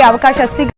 ಅವಕಾಶ ಸಿಗ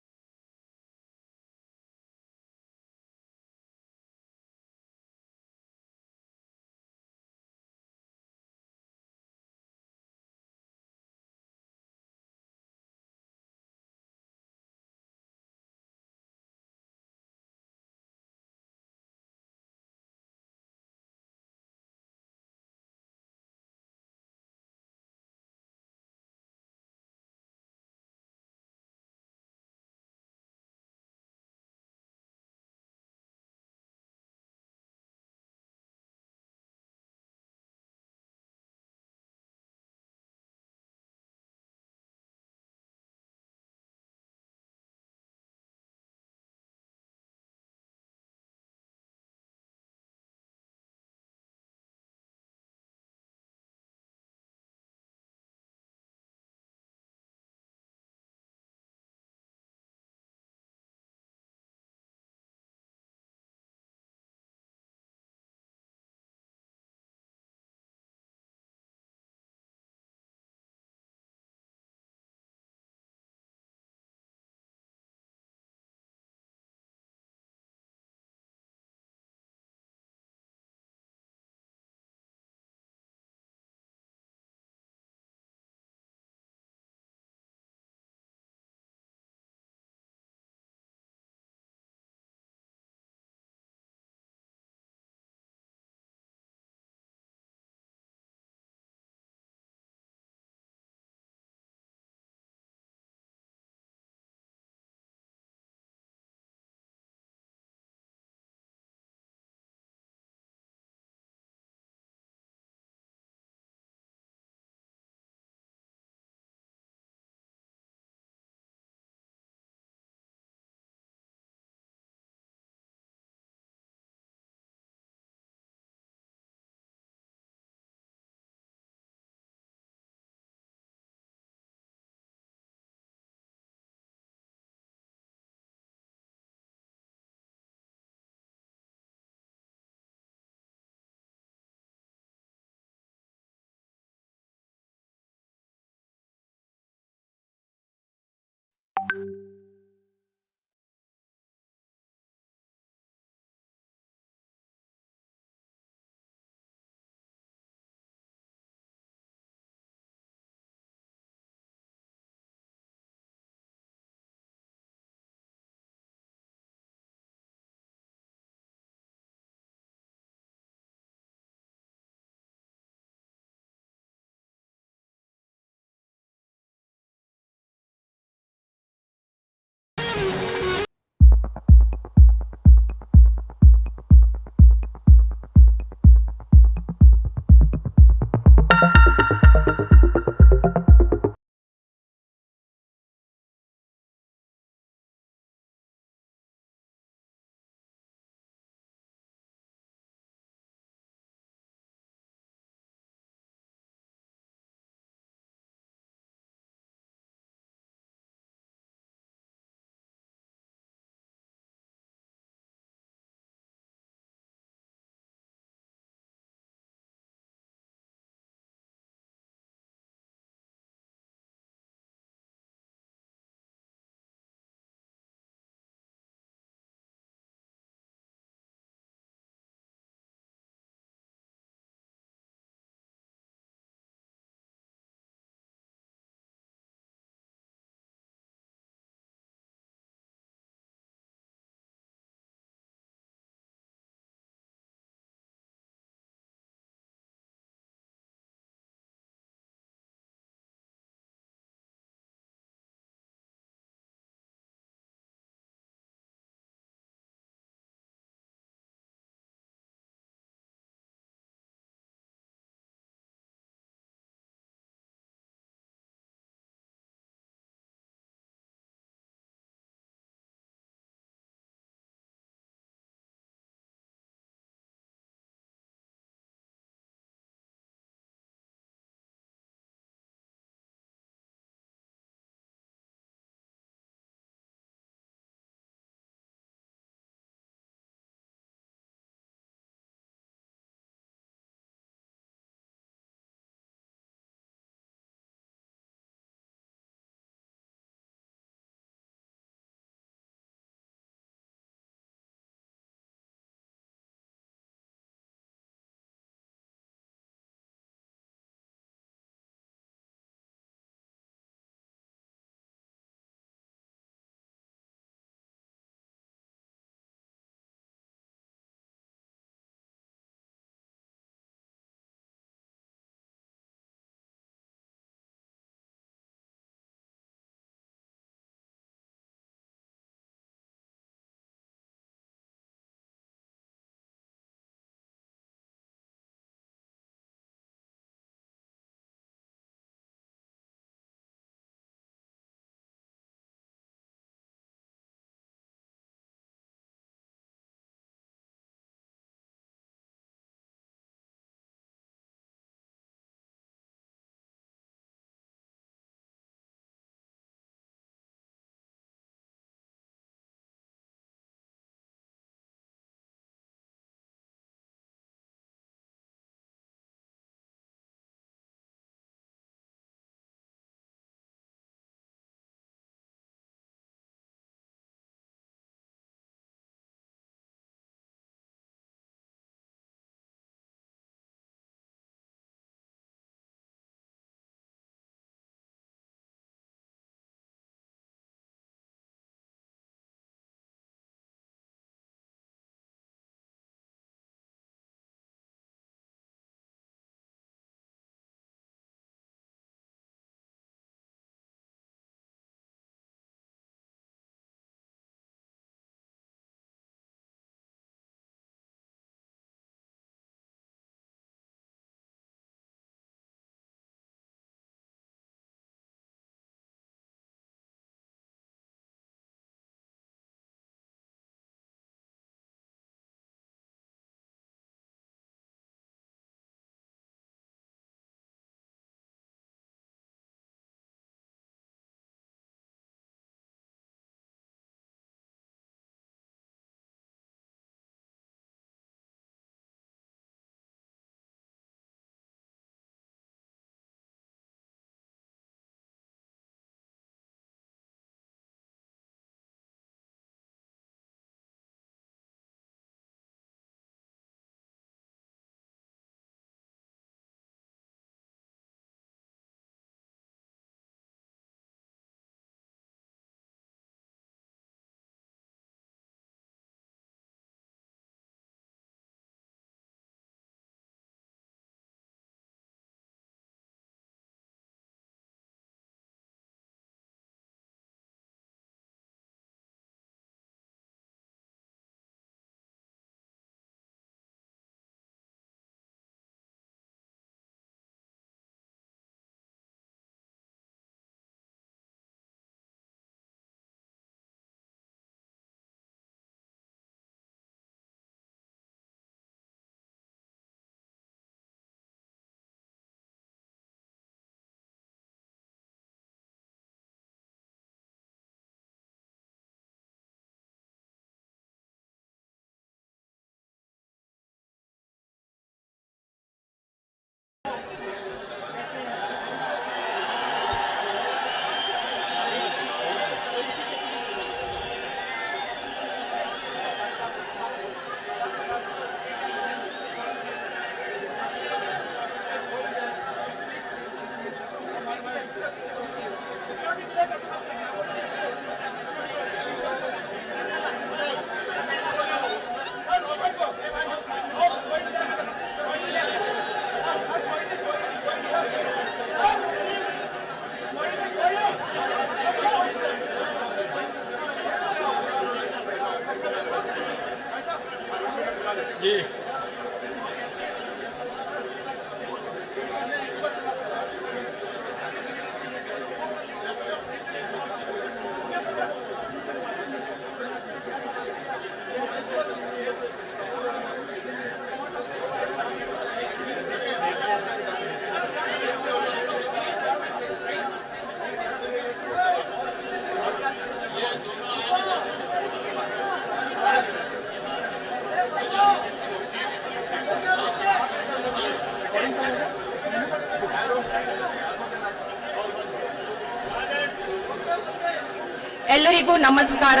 ಎಲ್ಲರಿಗೂ ನಮಸ್ಕಾರ.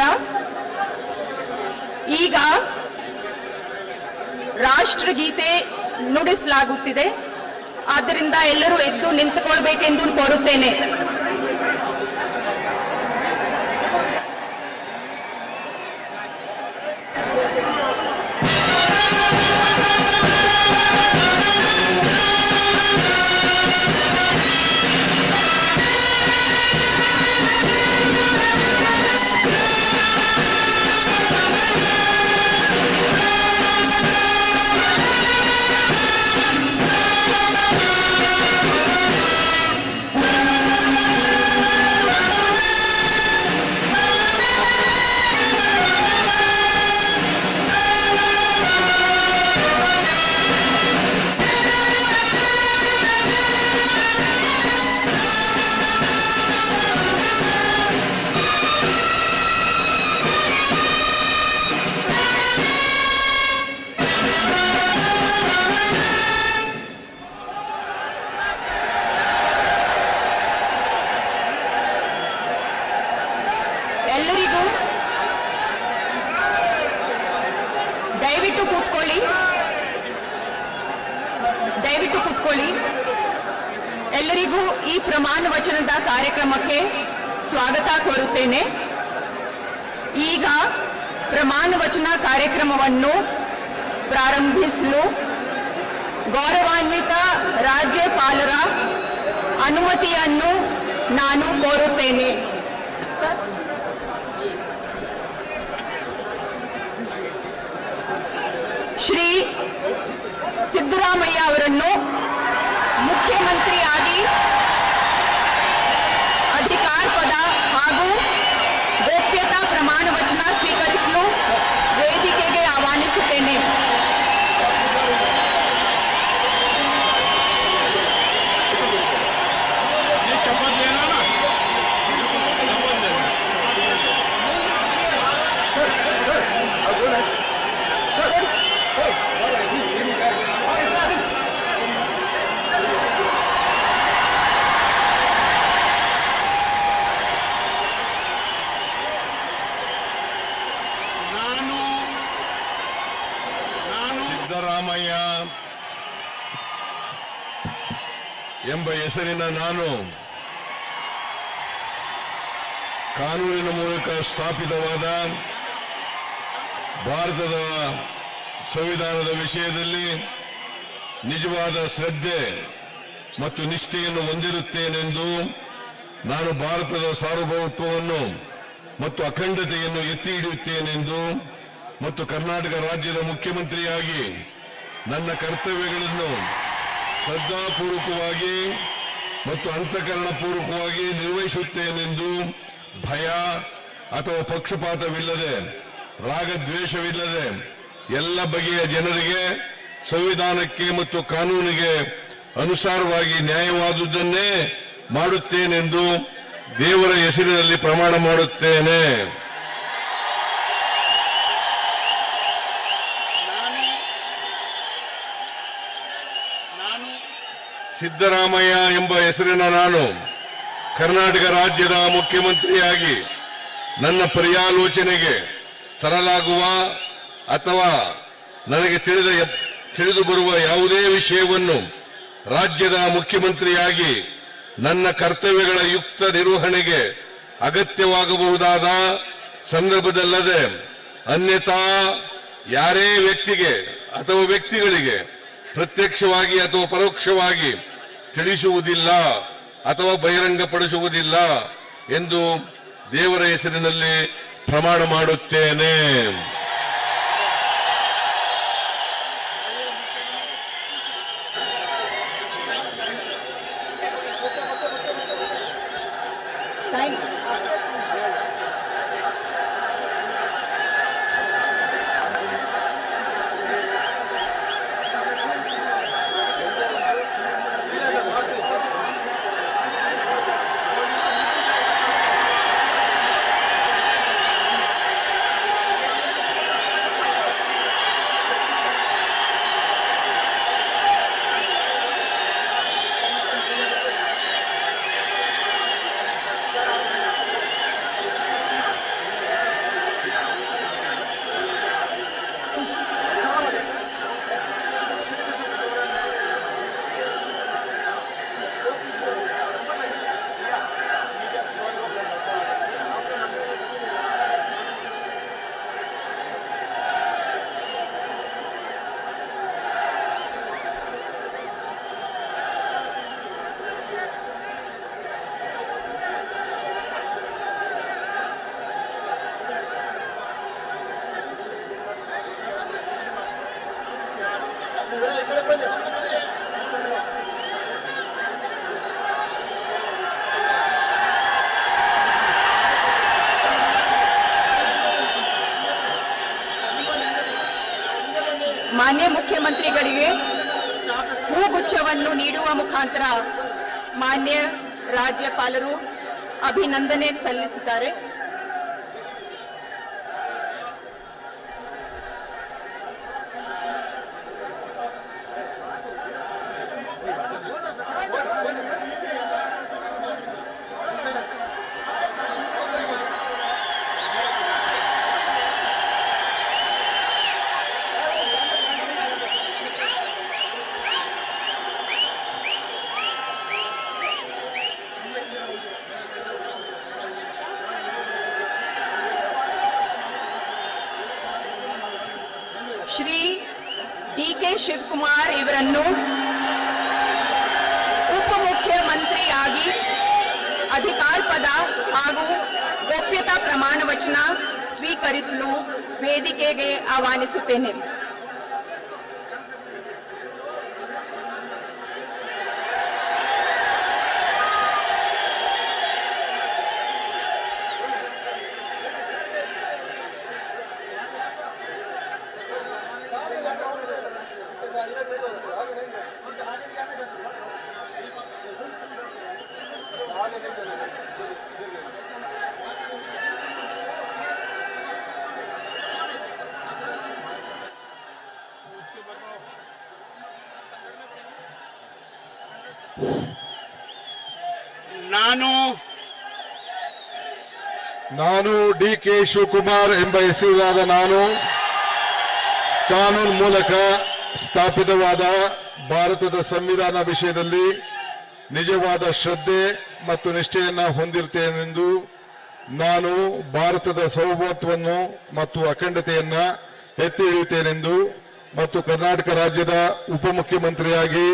ಈಗ ರಾಷ್ಟ್ರಗೀತೆ ನುಡಿಸಲಾಗುತ್ತಿದೆ. ಆದ್ದರಿಂದ ಎಲ್ಲರೂ ಎದ್ದು ನಿಂತುಕೊಳ್ಳಬೇಕೆಂದು ಕೋರುತ್ತೇನೆ. ಎಲ್ಲರಿಗೂ ದಯವಿಟ್ಟು ಕೂತ್ಕೊಳ್ಳಿ. ಎಲ್ಲರಿಗೂ ಈ ಪ್ರಮಾಣ ವಚನದ ಕಾರ್ಯಕ್ರಮಕ್ಕೆ ಸ್ವಾಗತ ಕೋರುತ್ತೇನೆ. ಈಗ ಪ್ರಮಾಣ ವಚನ ಕಾರ್ಯಕ್ರಮವನ್ನು ಪ್ರಾರಂಭಿಸಲು ಗೌರವಾನ್ವಿತ ರಾಜ್ಯಪಾಲರ ಅನುಮತಿಯನ್ನು ನಾನು ಕೋರುತ್ತೇನೆ. ಶ್ರೀ ಸಿದ್ದರಾಮಯ್ಯ ಅವರನ್ನು ಮುಖ್ಯಮಂತ್ರಿಯಾಗಿ ಅಧಿಕಾರ ಪದ ಹಾಗೂ ಗೋಪ್ಯತಾ ಪ್ರಮಾಣ ವಚನ ಸ್ವೀಕರಿಸಲು ವೇದಿಕೆಗೆ ಆಹ್ವಾನಿಸುತ್ತೇನೆ. ಸಿದ್ದರಾಮಯ್ಯ ಎಂಬ ಹೆಸರಿನ ನಾನು ಕಾನೂನಿನ ಮೂಲಕ ಸ್ಥಾಪಿತವಾದ ಭಾರತದ ಸಂವಿಧಾನದ ವಿಷಯದಲ್ಲಿ ನಿಜವಾದ ಶ್ರದ್ಧೆ ಮತ್ತು ನಿಷ್ಠೆಯನ್ನು ಹೊಂದಿರುತ್ತೇನೆಂದು ನಾನು ಭಾರತದ ಸಾರ್ವಭೌಮತ್ವವನ್ನು ಮತ್ತು ಅಖಂಡತೆಯನ್ನು ಎತ್ತಿ ಹಿಡಿಯುತ್ತೇನೆಂದು ಮತ್ತು ಕರ್ನಾಟಕ ರಾಜ್ಯದ ಮುಖ್ಯಮಂತ್ರಿಯಾಗಿ ನನ್ನ ಕರ್ತವ್ಯಗಳನ್ನು ಶ್ರದ್ಧಾಪೂರ್ವಕವಾಗಿ ಮತ್ತು ಅಂತಃಕರಣಪೂರ್ವಕವಾಗಿ ನಿರ್ವಹಿಸುತ್ತೇನೆಂದು ಭಯ ಅಥವಾ ಪಕ್ಷಪಾತವಿಲ್ಲದೆ ರಾಗದ್ವೇಷವಿಲ್ಲದೆ ಎಲ್ಲ ಬಗೆಯ ಜನರಿಗೆ ಸಂವಿಧಾನಕ್ಕೆ ಮತ್ತು ಕಾನೂನಿಗೆ ಅನುಸಾರವಾಗಿ ನ್ಯಾಯವಾದುದನ್ನೇ ಮಾಡುತ್ತೇನೆಂದು ದೇವರ ಹೆಸರಿನಲ್ಲಿ ಪ್ರಮಾಣ ಮಾಡುತ್ತೇನೆ. ಸಿದ್ದರಾಮಯ್ಯ ಎಂಬ ಹೆಸರಿನ ನಾನು ಕರ್ನಾಟಕ ರಾಜ್ಯದ ಮುಖ್ಯಮಂತ್ರಿಯಾಗಿ ನನ್ನ ಪರ್ಯಾಲೋಚನೆಗೆ ತರಲಾಗುವ ಅಥವಾ ನನಗೆ ತಿಳಿದು ಬರುವ ಯಾವುದೇ ವಿಷಯವನ್ನು ರಾಜ್ಯದ ಮುಖ್ಯಮಂತ್ರಿಯಾಗಿ ನನ್ನ ಕರ್ತವ್ಯಗಳ ಯುಕ್ತ ನಿರ್ವಹಣೆಗೆ ಅಗತ್ಯವಾಗಬಹುದಾದ ಸಂದರ್ಭದಲ್ಲದೆ ಅನ್ಯಥಾ ಯಾರೇ ವ್ಯಕ್ತಿಗೆ ಅಥವಾ ವ್ಯಕ್ತಿಗಳಿಗೆ ಪ್ರತ್ಯಕ್ಷವಾಗಿ ಅಥವಾ ಪರೋಕ್ಷವಾಗಿ ತಿಳಿಸುವುದಿಲ್ಲ ಅಥವಾ ಬಹಿರಂಗಪಡಿಸುವುದಿಲ್ಲ ಎಂದು ದೇವರ ಹೆಸರಿನಲ್ಲಿ ಪ್ರಮಾಣ ಮಾಡುತ್ತೇನೆ. ಮಾನ್ಯ ಮುಖ್ಯಮಂತ್ರಿಗಳಿಗೆ ಹೂಗುಚ್ಛವನ್ನು ನೀಡುವ ಮುಖಾಂತರ ಮಾನ್ಯ ರಾಜ್ಯಪಾಲರು ಅಭಿನಂದನೆ ಸಲ್ಲಿಸಿದ್ದಾರೆ. ಶ್ರೀ ಡಿ.ಕೆ. ಶಿವಕುಮಾರ್ ಇವರನ್ನು ಉಪಮುಖ್ಯಮಂತ್ರಿಯಾಗಿ ಅಧಿಕಾರ ಪದ ಹಾಗೂ ಗೋಪ್ಯತಾ ಪ್ರಮಾಣ ವಚನ ಸ್ವೀಕರಿಸಲು ವೇದಿಕೆಗೆ ಆಹ್ವಾನಿಸುತ್ತೇನೆ. ನಾನು ಡಿ.ಕೆ. ಶಿವಕುಮಾರ್ ಎಂಬ ಹೆಸರಿನಾದ ನಾನು ಕಾನೂನು ಮೂಲಕ ಸ್ಥಾಪಿತವಾದ ಭಾರತದ ಸಂವಿಧಾನ ವಿಷಯದಲ್ಲಿ ನಿಜವಾದ ಶ್ರದ್ಧೆ ಮತ್ತು ನಿಷ್ಠೆಯನ್ನು ಹೊಂದಿರುತ್ತೇನೆಂದು ನಾನು ಭಾರತದ ಸಾರ್ವಭೌಮತ್ವವನ್ನು ಮತ್ತು ಅಖಂಡತೆಯನ್ನು ಎತ್ತಿ ಹಿಡಿಯುತ್ತೇನೆಂದು ಮತ್ತು ಕರ್ನಾಟಕ ರಾಜ್ಯದ ಉಪಮುಖ್ಯಮಂತ್ರಿಯಾಗಿ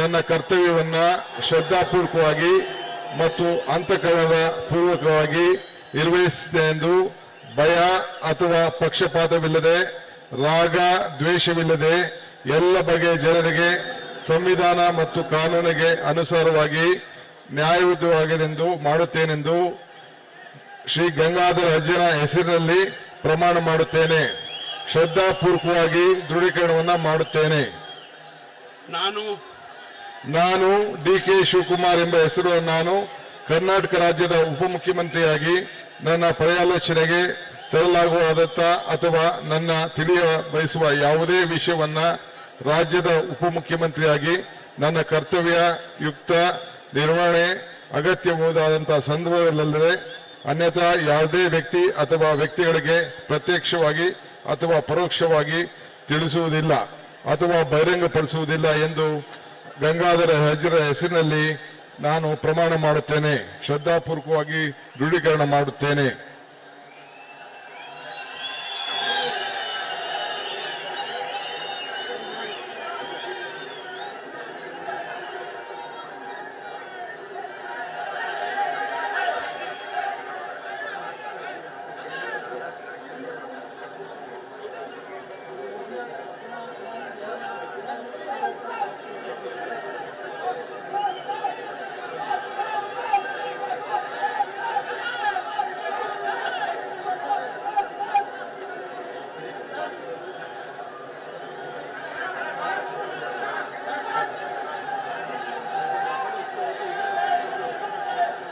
ನನ್ನ ಕರ್ತವ್ಯವನ್ನು ಶ್ರದ್ಧಾಪೂರ್ವಕವಾಗಿ ಮತ್ತು ಅಂತಃಕರಣದ ಪೂರ್ವಕವಾಗಿ ನಿರ್ವಹಿಸುತ್ತೇನೆಂದು ಭಯ ಅಥವಾ ಪಕ್ಷಪಾತವಿಲ್ಲದೆ ರಾಗ ದ್ವೇಷವಿಲ್ಲದೆ ಎಲ್ಲ ಬಗೆಯ ಜನರಿಗೆ ಸಂವಿಧಾನ ಮತ್ತು ಕಾನೂನಿಗೆ ಅನುಸಾರವಾಗಿ ನ್ಯಾಯಯುತವಾಗಿದೆಂದು ಮಾಡುತ್ತೇನೆಂದು ಶ್ರೀ ಗಂಗಾಧರ ಅಜ್ಜನ ಹೆಸರಿನಲ್ಲಿ ಪ್ರಮಾಣ ಮಾಡುತ್ತೇನೆ. ಶ್ರದ್ಧಾಪೂರ್ವಕವಾಗಿ ದೃಢೀಕರಣವನ್ನು ಮಾಡುತ್ತೇನೆ. ನಾನು ಡಿ.ಕೆ. ಶಿವಕುಮಾರ್ ಎಂಬ ಹೆಸರು ನಾನು ಕರ್ನಾಟಕ ರಾಜ್ಯದ ಉಪಮುಖ್ಯಮಂತ್ರಿಯಾಗಿ ನನ್ನ ಪರ್ಯಾಲೋಚನೆಗೆ ತರಲಾಗುವುದಾದ ಅಥವಾ ನನ್ನ ತಿಳಿಯ ಬಯಸುವ ಯಾವುದೇ ವಿಷಯವನ್ನ ರಾಜ್ಯದ ಉಪಮುಖ್ಯಮಂತ್ರಿಯಾಗಿ ನನ್ನ ಕರ್ತವ್ಯ ಯುಕ್ತ ನಿರ್ವಹಣೆ ಅಗತ್ಯಬಹುದಾದಂತಹ ಸಂದರ್ಭದಲ್ಲದೆ ಅನ್ಯಥಾ ಯಾವುದೇ ವ್ಯಕ್ತಿ ಅಥವಾ ವ್ಯಕ್ತಿಗಳಿಗೆ ಪ್ರತ್ಯಕ್ಷವಾಗಿ ಅಥವಾ ಪರೋಕ್ಷವಾಗಿ ತಿಳಿಸುವುದಿಲ್ಲ ಅಥವಾ ಬಹಿರಂಗಪಡಿಸುವುದಿಲ್ಲ ಎಂದು ಗಂಗಾಧರ ಅಜ್ಜರ ಹೆಸರಿನಲ್ಲಿ ನಾನು ಪ್ರಮಾಣ ಮಾಡುತ್ತೇನೆ. ಶ್ರದ್ಧಾಪೂರ್ವಕವಾಗಿ ದೃಢೀಕರಣ ಮಾಡುತ್ತೇನೆ.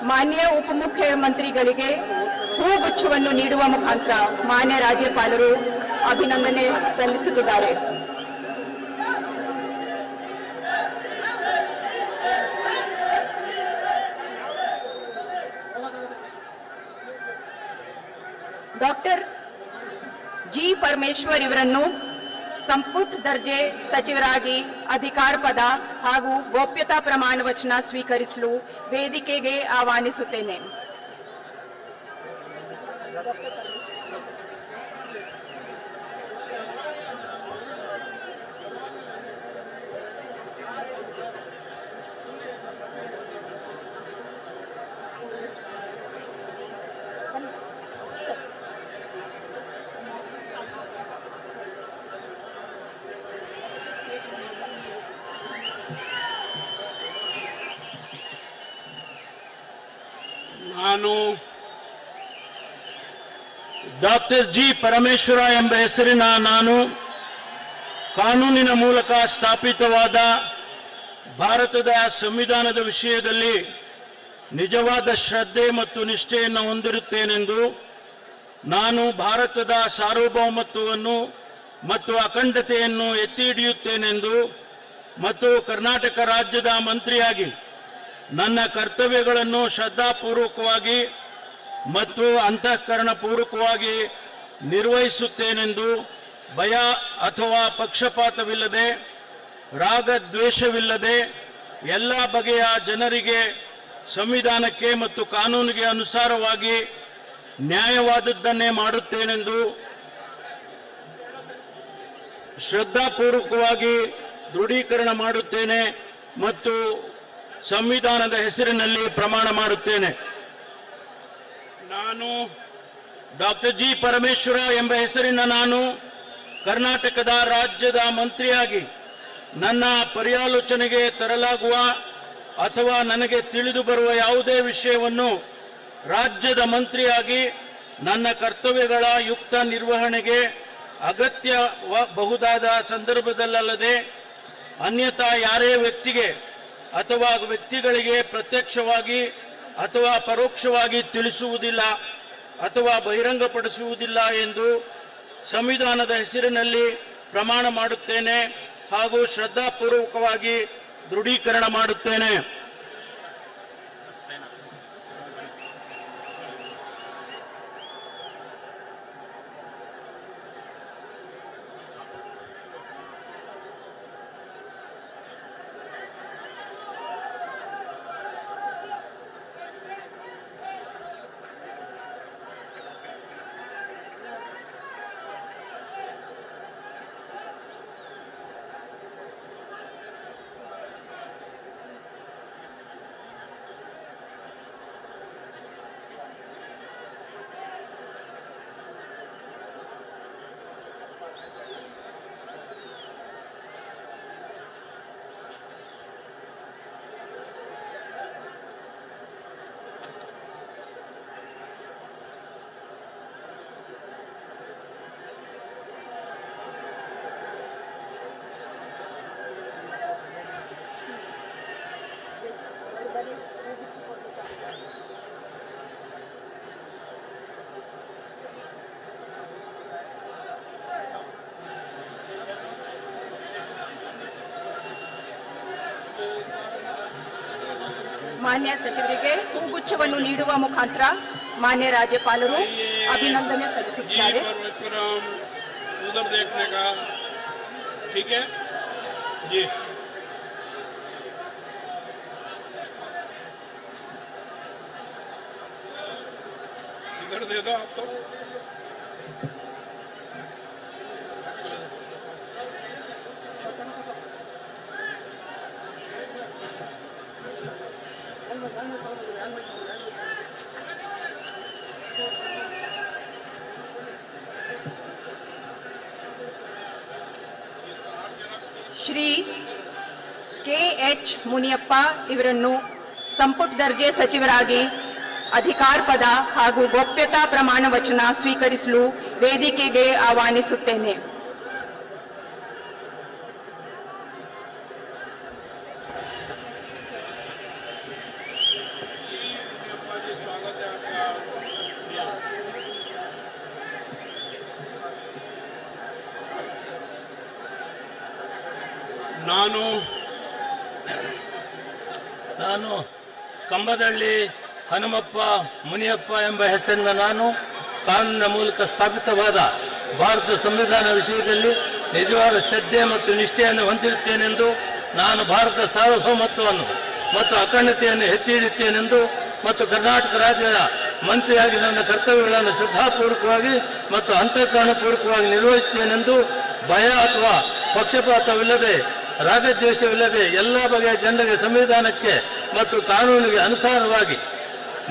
ಮಾನ್ಯ ಉಪಮುಖ್ಯಮಂತ್ರಿಗಳಿಗೆ ಹೂಗುಚ್ಛವನ್ನು ನೀಡುವ ಮುಖಾಂತರ ಮಾನ್ಯ ರಾಜ್ಯಪಾಲರು ಅಭಿನಂದನೆ ಸಲ್ಲಿಸುತ್ತಿದ್ದಾರೆ. Doctor G. ಪರಮೇಶ್ವರ್ ಇವರನ್ನು ಸಂಪುಟ ದರ್ಜೆ ಸಚಿವರಾಗಿ ಅಧಿಕಾರ ಪದ ಹಾಗೂ ಗೋಪ್ಯತಾ ಪ್ರಮಾಣ ವಚನ ಸ್ವೀಕರಿಸಲು ವೇದಿಕೆಗೆ ಆಹ್ವಾನಿಸುತ್ತೇನೆ. ನಾನು ಡಾಕ್ಟರ್ ಜಿ. ಪರಮೇಶ್ವರ ಎಂಬ ಹೆಸರಿನ ನಾನು ಕಾನೂನಿನ ಮೂಲಕ ಸ್ಥಾಪಿತವಾದ ಭಾರತದ ಸಂವಿಧಾನದ ವಿಷಯದಲ್ಲಿ ನಿಜವಾದ ಶ್ರದ್ಧೆ ಮತ್ತು ನಿಷ್ಠೆಯನ್ನು ಹೊಂದಿರುತ್ತೇನೆಂದು ನಾನು ಭಾರತದ ಸಾರ್ವಭೌಮತ್ವವನ್ನು ಮತ್ತು ಅಖಂಡತೆಯನ್ನು ಎತ್ತಿ ಹಿಡಿಯುತ್ತೇನೆಂದು ಮತ್ತು ಕರ್ನಾಟಕ ರಾಜ್ಯದ ಮಂತ್ರಿಯಾಗಿ ನನ್ನ ಕರ್ತವ್ಯಗಳನ್ನು ಶ್ರದ್ಧಾಪೂರ್ವಕವಾಗಿ ಮತ್ತು ಅಂತಃಕರಣಪೂರ್ವಕವಾಗಿ ನಿರ್ವಹಿಸುತ್ತೇನೆಂದು ಭಯ ಅಥವಾ ಪಕ್ಷಪಾತವಿಲ್ಲದೆ ರಾಗದ್ವೇಷವಿಲ್ಲದೆ ಎಲ್ಲ ಬಗೆಯ ಜನರಿಗೆ ಸಂವಿಧಾನಕ್ಕೆ ಮತ್ತು ಕಾನೂನಿಗೆ ಅನುಸಾರವಾಗಿ ನ್ಯಾಯವಾದದ್ದನ್ನೇ ಮಾಡುತ್ತೇನೆಂದು ಶ್ರದ್ಧಾಪೂರ್ವಕವಾಗಿ ದೃಢೀಕರಣ ಮಾಡುತ್ತೇನೆ ಮತ್ತು ಸಂವಿಧಾನದ ಹೆಸರಿನಲ್ಲಿ ಪ್ರಮಾಣ ಮಾಡುತ್ತೇನೆ. ನಾನು ಡಾಕ್ಟರ್ ಜಿ ಪರಮೇಶ್ವರ ಎಂಬ ಹೆಸರಿನ ನಾನು ಕರ್ನಾಟಕದ ರಾಜ್ಯದ ಮಂತ್ರಿಯಾಗಿ ನನ್ನ ಪರ್ಯಾಲೋಚನೆಗೆ ತರಲಾಗುವ ಅಥವಾ ನನಗೆ ತಿಳಿದು ಬರುವ ಯಾವುದೇ ವಿಷಯವನ್ನು ರಾಜ್ಯದ ಮಂತ್ರಿಯಾಗಿ ನನ್ನ ಕರ್ತವ್ಯಗಳ ಯುಕ್ತ ನಿರ್ವಹಣೆಗೆ ಅಗತ್ಯಬಹುದಾದ ಸಂದರ್ಭದಲ್ಲದೆ ಅನ್ಯಥಾ ಯಾರೇ ವ್ಯಕ್ತಿಗೆ ಅಥವಾ ವ್ಯಕ್ತಿಗಳಿಗೆ ಪ್ರತ್ಯಕ್ಷವಾಗಿ ಅಥವಾ ಪರೋಕ್ಷವಾಗಿ ತಿಳಿಸುವುದಿಲ್ಲ ಅಥವಾ ಬಹಿರಂಗಪಡಿಸುವುದಿಲ್ಲ ಎಂದು ಸಂವಿಧಾನದ ಹೆಸರಿನಲ್ಲಿ ಪ್ರಮಾಣ ಮಾಡುತ್ತೇನೆ ಹಾಗೂ ಶ್ರದ್ಧಾಪೂರ್ವಕವಾಗಿ ದೃಢೀಕರಣ ಮಾಡುತ್ತೇನೆ. ಮಾನ್ಯ ಸಚಿವರಿಗೆ ಹೂಗುಚ್ಛವನ್ನು ನೀಡುವ ಮುಖಾಂತರ ಮಾನ್ಯ ರಾಜ್ಯಪಾಲರು ಅಭಿನಂದನೆ ಸಲ್ಲಿಸುತ್ತಾರೆ. उधर देखने का ठीक है जी. इधर दे दो आप तो. ಶ್ರೀ ಕೆ.ಎಚ್. ಮುನಿಯಪ್ಪ ಇವರನ್ನು ಸಂಪುಟ ದರ್ಜೆ ಸಚಿವರಾಗಿ ಅಧಿಕಾರ ಪದ ಹಾಗೂ ಗೋಪ್ಯತಾ ಪ್ರಮಾಣ ವಚನ ಸ್ವೀಕರಿಸಲು ವೇದಿಕೆಗೆ ಆಹ್ವಾನಿಸುತ್ತೇನೆ. ನಾನು ಕಂಬದಳ್ಳಿ ಹನುಮಪ್ಪ ಮುನಿಯಪ್ಪ ಎಂಬ ಹೆಸರಿನ ನಾನು ಕಾನೂನಿನ ಮೂಲಕ ಸ್ಥಾಪಿತವಾದ ಭಾರತ ಸಂವಿಧಾನ ವಿಷಯದಲ್ಲಿ ನಿಜವಾದ ಶ್ರದ್ಧೆ ಮತ್ತು ನಿಷ್ಠೆಯನ್ನು ಹೊಂದಿರುತ್ತೇನೆಂದು ನಾನು ಭಾರತ ಸಾರ್ವಭೌಮತ್ವವನ್ನು ಮತ್ತು ಅಖಂಡತೆಯನ್ನು ಎತ್ತಿ ಹಿಡಿಯುತ್ತೇನೆಂದು ಮತ್ತು ಕರ್ನಾಟಕ ರಾಜ್ಯದ ಮಂತ್ರಿಯಾಗಿ ನನ್ನ ಕರ್ತವ್ಯಗಳನ್ನು ಶ್ರದ್ಧಾಪೂರ್ವಕವಾಗಿ ಮತ್ತು ಅಂತಃಕರಣಪೂರ್ವಕವಾಗಿ ನಿರ್ವಹಿಸುತ್ತೇನೆಂದು ಭಯ ಅಥವಾ ಪಕ್ಷಪಾತವಿಲ್ಲದೆ ರಾಗದ್ವೇಷವಿಲ್ಲದೆ ಎಲ್ಲ ಬಗೆಯ ಜನರಿಗೆ ಸಂವಿಧಾನಕ್ಕೆ ಮತ್ತು ಕಾನೂನಿಗೆ ಅನುಸಾರವಾಗಿ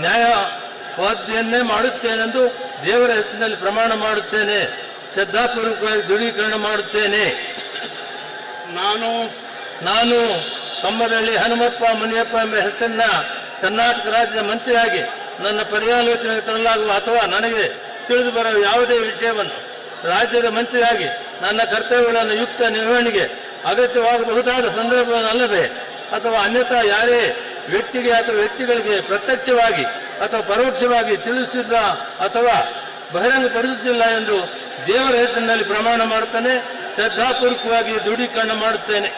ನ್ಯಾಯವಾದ್ಯನ್ನೇ ಮಾಡುತ್ತೇನೆಂದು ದೇವರ ಹೆಸರಿನಲ್ಲಿ ಪ್ರಮಾಣ ಮಾಡುತ್ತೇನೆ. ಶ್ರದ್ಧಾಪೂರ್ವಕವಾಗಿ ದೃಢೀಕರಣ ಮಾಡುತ್ತೇನೆ. ನಾನು ಕಂಬದಳ್ಳಿ ಹನುಮಪ್ಪ ಮುನಿಯಪ್ಪ ಎಂಬ ಹೆಸರಿನ ಕರ್ನಾಟಕ ರಾಜ್ಯದ ಮಂತ್ರಿಯಾಗಿ ನನ್ನ ಪರ್ಯಾಲೋಚನೆಗೆ ತರಲಾಗುವ ಅಥವಾ ನನಗೆ ತಿಳಿದು ಬರುವ ಯಾವುದೇ ವಿಷಯವನ್ನು ರಾಜ್ಯದ ಮಂತ್ರಿಯಾಗಿ ನನ್ನ ಕರ್ತವ್ಯಗಳನ್ನು ಯುಕ್ತ ನಿರ್ವಹಣೆಗೆ ಅಗತ್ಯವಾಗಬಹುದಾದ ಸಂದರ್ಭವಲ್ಲದೆ ಅಥವಾ ಅನ್ಯಥಾ ಯಾರೇ ವ್ಯಕ್ತಿಗೆ ಅಥವಾ ವ್ಯಕ್ತಿಗಳಿಗೆ ಪ್ರತ್ಯಕ್ಷವಾಗಿ ಅಥವಾ ಪರೋಕ್ಷವಾಗಿ ತಿಳಿಸಿಲ್ಲ ಅಥವಾ ಬಹಿರಂಗಪಡಿಸುತ್ತಿಲ್ಲ ಎಂದು ದೇವರ ಹೆಸರಿನಲ್ಲಿ ಪ್ರಮಾಣ ಮಾಡುತ್ತೇನೆ. ಶ್ರದ್ಧಾಪೂರ್ವಕವಾಗಿ ದೃಢೀಕರಣ ಮಾಡುತ್ತೇನೆ.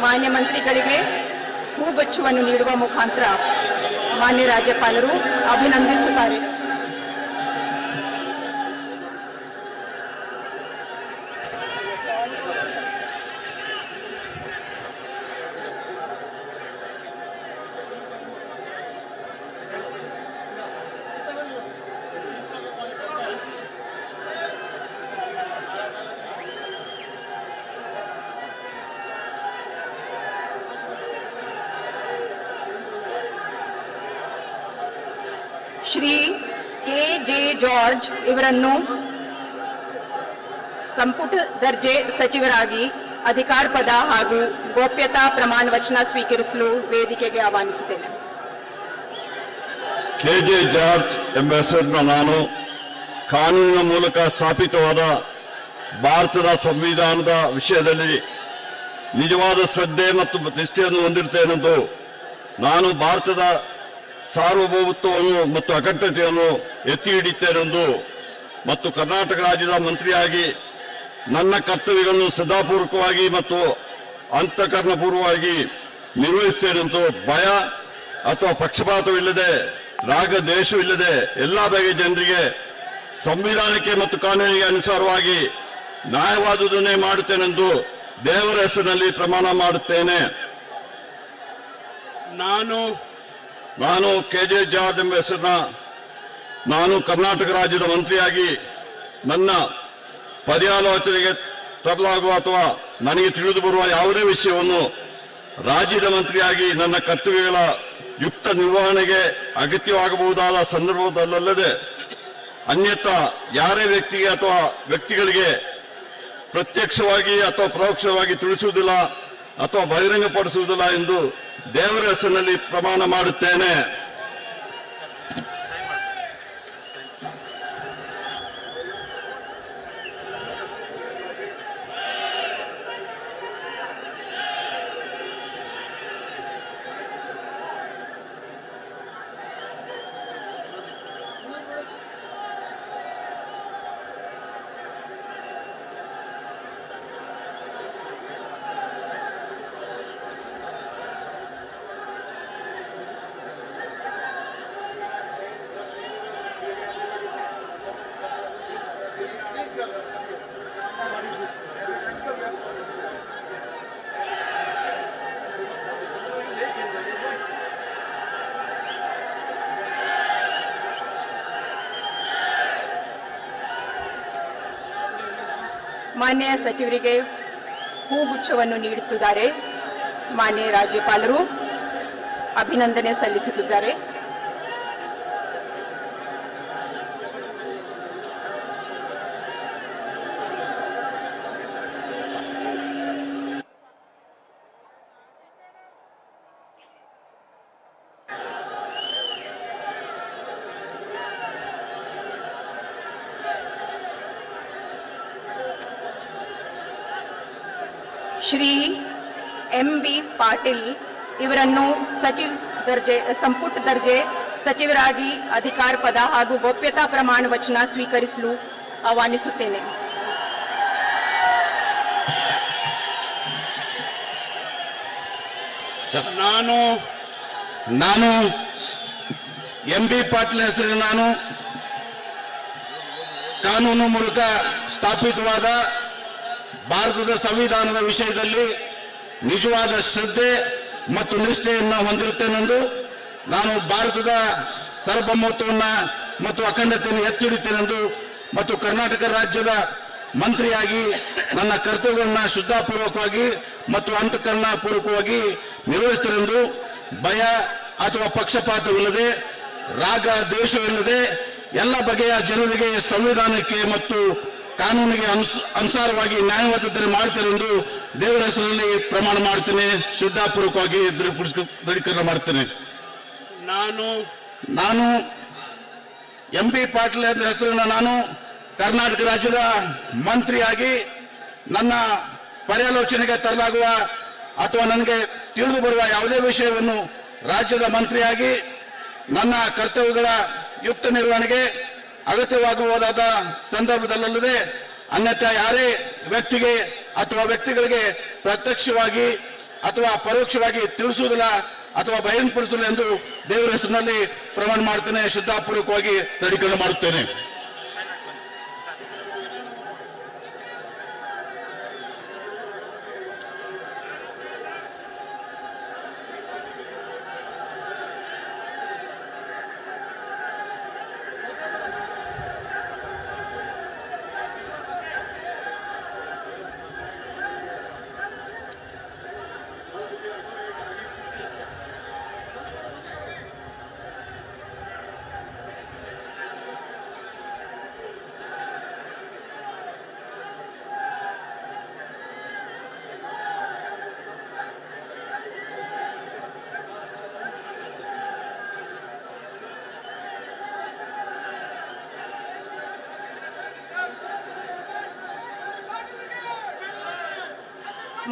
ಮಾನ್ಯ ಮಂತ್ರಿಗಳಿಗೆ ಹೂಗುಚ್ಛವನ್ನು ನೀಡುವ ಮುಖಾಂತರ ಮಾನ್ಯ ರಾಜ್ಯಪಾಲರು ಅಭಿನಂದಿಸುತ್ತಾರೆ. ಶ್ರೀ ಕೆ.ಜೆ. ಜಾರ್ಜ್ ಇವರನ್ನು ಸಂಪುಟ ದರ್ಜೆ ಸಚಿವರಾಗಿ ಅಧಿಕಾರ ಪದ ಹಾಗೂ ಗೋಪ್ಯತಾ ಪ್ರಮಾಣ ವಚನ ಸ್ವೀಕರಿಸಲು ವೇದಿಕೆಗೆ ಆಹ್ವಾನಿಸುತ್ತೇನೆ. ಕೆಜೆ ಜಾರ್ಜ್ ಎಂಬ ಹೆಸರನ್ನು ನಾನು ಕಾನೂನಿನ ಮೂಲಕ ಸ್ಥಾಪಿತವಾದ ಭಾರತದ ಸಂವಿಧಾನದ ವಿಷಯದಲ್ಲಿ ನಿಜವಾದ ಶ್ರದ್ಧೆ ಮತ್ತು ನಿಷ್ಠೆಯನ್ನು ಹೊಂದಿರುತ್ತೇನೆಂದು ನಾನು ಭಾರತದ ಸಾರ್ವಭೌಮತ್ವವನ್ನು ಮತ್ತು ಅಖಂಡತೆಯನ್ನು ಎತ್ತಿ ಹಿಡಿಯುತ್ತೇನೆಂದು ಮತ್ತು ಕರ್ನಾಟಕ ರಾಜ್ಯದ ಮಂತ್ರಿಯಾಗಿ ನನ್ನ ಕರ್ತವ್ಯಗಳನ್ನು ಶ್ರದ್ಧಾಪೂರ್ವಕವಾಗಿ ಮತ್ತು ಅಂತಃಕರಣಪೂರ್ವವಾಗಿ ನಿರ್ವಹಿಸುತ್ತೇನೆಂದು ಭಯ ಅಥವಾ ಪಕ್ಷಪಾತವಿಲ್ಲದೆ ರಾಗ ದ್ವೇಷವಿಲ್ಲದೆ ಎಲ್ಲಾ ಬಗೆಯ ಜನರಿಗೆ ಸಂವಿಧಾನಕ್ಕೆ ಮತ್ತು ಕಾನೂನಿಗೆ ಅನುಸಾರವಾಗಿ ನ್ಯಾಯವಾದುದನ್ನೇ ಮಾಡುತ್ತೇನೆಂದು ದೇವರ ಹೆಸರಿನಲ್ಲಿ ಪ್ರಮಾಣ ಮಾಡುತ್ತೇನೆ. ನಾನು ಕೆಜೆ ಜಾರ್ಜ್ ಎಂಬ ಹೆಸರಿನ ನಾನು ಕರ್ನಾಟಕ ರಾಜ್ಯದ ಮಂತ್ರಿಯಾಗಿ ನನ್ನ ಪರ್ಯಾಲೋಚನೆಗೆ ತರಲಾಗುವ ಅಥವಾ ನನಗೆ ತಿಳಿದು ಬರುವ ಯಾವುದೇ ವಿಷಯವನ್ನು ರಾಜ್ಯದ ಮಂತ್ರಿಯಾಗಿ ನನ್ನ ಕರ್ತವ್ಯಗಳ ಯುಕ್ತ ನಿರ್ವಹಣೆಗೆ ಅಗತ್ಯವಾಗಬಹುದಾದ ಸಂದರ್ಭದಲ್ಲದೆ ಅನ್ಯಥಾ ಯಾರೇ ವ್ಯಕ್ತಿಗೆ ಅಥವಾ ವ್ಯಕ್ತಿಗಳಿಗೆ ಪ್ರತ್ಯಕ್ಷವಾಗಿ ಅಥವಾ ಪರೋಕ್ಷವಾಗಿ ತಿಳಿಸುವುದಿಲ್ಲ ಅಥವಾ ಬಹಿರಂಗಪಡಿಸುವುದಿಲ್ಲ ಎಂದು ದೇವರ ಹೆಸರಿನಲ್ಲಿ ಪ್ರಮಾಣ ಮಾಡುತ್ತೇನೆ. ಮಾನ್ಯ ಸಚಿವರಿಗೆ ಹೂಗುಚ್ಛವನ್ನು ನೀಡುತ್ತಿದ್ದಾರೆ. ಮಾನ್ಯ ರಾಜ್ಯಪಾಲರು ಅಭಿನಂದನೆ ಸಲ್ಲಿಸುತ್ತಿದ್ದಾರೆ. ಶ್ರೀ ಎಂ.ಬಿ. ಪಾಟೀಲ್ ಇವರನ್ನು ಸಂಪುಟ ದರ್ಜೆ ಸಚಿವರಾಗಿ ಅಧಿಕಾರ ಪದ ಹಾಗೂ ಗೋಪ್ಯತಾ ಪ್ರಮಾಣ ವಚನ ಸ್ವೀಕರಿಸಲು ಆಹ್ವಾನಿಸುತ್ತೇನೆ. ನಾನು ಎಂ.ಬಿ. ಪಾಟೀಲ್ ಹೆಸರಿನ ನಾನು ಕಾನೂನು ಮೂಲಕ ಸ್ಥಾಪಿತವಾದ ಭಾರತದ ಸಂವಿಧಾನದ ವಿಷಯದಲ್ಲಿ ನಿಜವಾದ ಶ್ರದ್ಧೆ ಮತ್ತು ನಿಷ್ಠೆಯನ್ನು ಹೊಂದಿರುತ್ತೇನೆಂದು ನಾನು ಭಾರತದ ಸಾರ್ವಭೌಮತ್ವವನ್ನು ಮತ್ತು ಅಖಂಡತೆಯನ್ನು ಎತ್ತಿ ಹಿಡಿತೇನೆಂದು ಮತ್ತು ಕರ್ನಾಟಕ ರಾಜ್ಯದ ಮಂತ್ರಿಯಾಗಿ ನನ್ನ ಕರ್ತವ್ಯವನ್ನು ಶ್ರದ್ಧಾಪೂರ್ವಕವಾಗಿ ಮತ್ತು ಅಂತಃಕರಣಪೂರ್ವಕವಾಗಿ ನಿರ್ವಹಿಸುತ್ತೇನೆಂದು ಭಯ ಅಥವಾ ಪಕ್ಷಪಾತವಿಲ್ಲದೆ ರಾಗ ದ್ವೇಷವಿಲ್ಲದೆ ಎಲ್ಲ ಬಗೆಯ ಜನರಿಗೆ ಸಂವಿಧಾನಕ್ಕೆ ಮತ್ತು ಕಾನೂನಿಗೆ ಅನುಸಾರವಾಗಿ ನ್ಯಾಯವಾದತೆ ಮಾಡುತ್ತೇನೆಂದು ದೇವರ ಹೆಸರಿನಲ್ಲಿ ಪ್ರಮಾಣ ಮಾಡುತ್ತೇನೆ. ಶ್ರದ್ಧಾಪೂರ್ವಕವಾಗಿ ದೃಢೀಕರಣ ಮಾಡುತ್ತೇನೆ. ನಾನು ಎಂ.ಬಿ. ಪಾಟೀಲ್ ಹೆಸರಿನ ನಾನು ಕರ್ನಾಟಕ ರಾಜ್ಯದ ಮಂತ್ರಿಯಾಗಿ ನನ್ನ ಪರ್ಯಾಲೋಚನೆಗೆ ತರಲಾಗುವ ಅಥವಾ ನನಗೆ ತಿಳಿದು ಬರುವ ಯಾವುದೇ ವಿಷಯವನ್ನು ರಾಜ್ಯದ ಮಂತ್ರಿಯಾಗಿ ನನ್ನ ಕರ್ತವ್ಯಗಳ ಯುಕ್ತ ನಿರ್ವಹಣೆಗೆ ಅಗತ್ಯವಾಗಬಹುದಾದ ಸಂದರ್ಭದಲ್ಲದೆ ಅನ್ಯಥಾ ಯಾರೇ ವ್ಯಕ್ತಿಗೆ ಅಥವಾ ವ್ಯಕ್ತಿಗಳಿಗೆ ಪ್ರತ್ಯಕ್ಷವಾಗಿ ಅಥವಾ ಪರೋಕ್ಷವಾಗಿ ತಿಳಿಸುವುದಿಲ್ಲ ಅಥವಾ ಬಹಿರಂಗಪಡಿಸುವುದಿಲ್ಲ ಎಂದು ದೇವರ ಹೆಸರಿನಲ್ಲಿ ಪ್ರಮಾಣ ಮಾಡುತ್ತೇನೆ. ಶ್ರದ್ಧಾಪೂರ್ವಕವಾಗಿ ದೃಢೀಕರಣ ಮಾಡುತ್ತೇನೆ.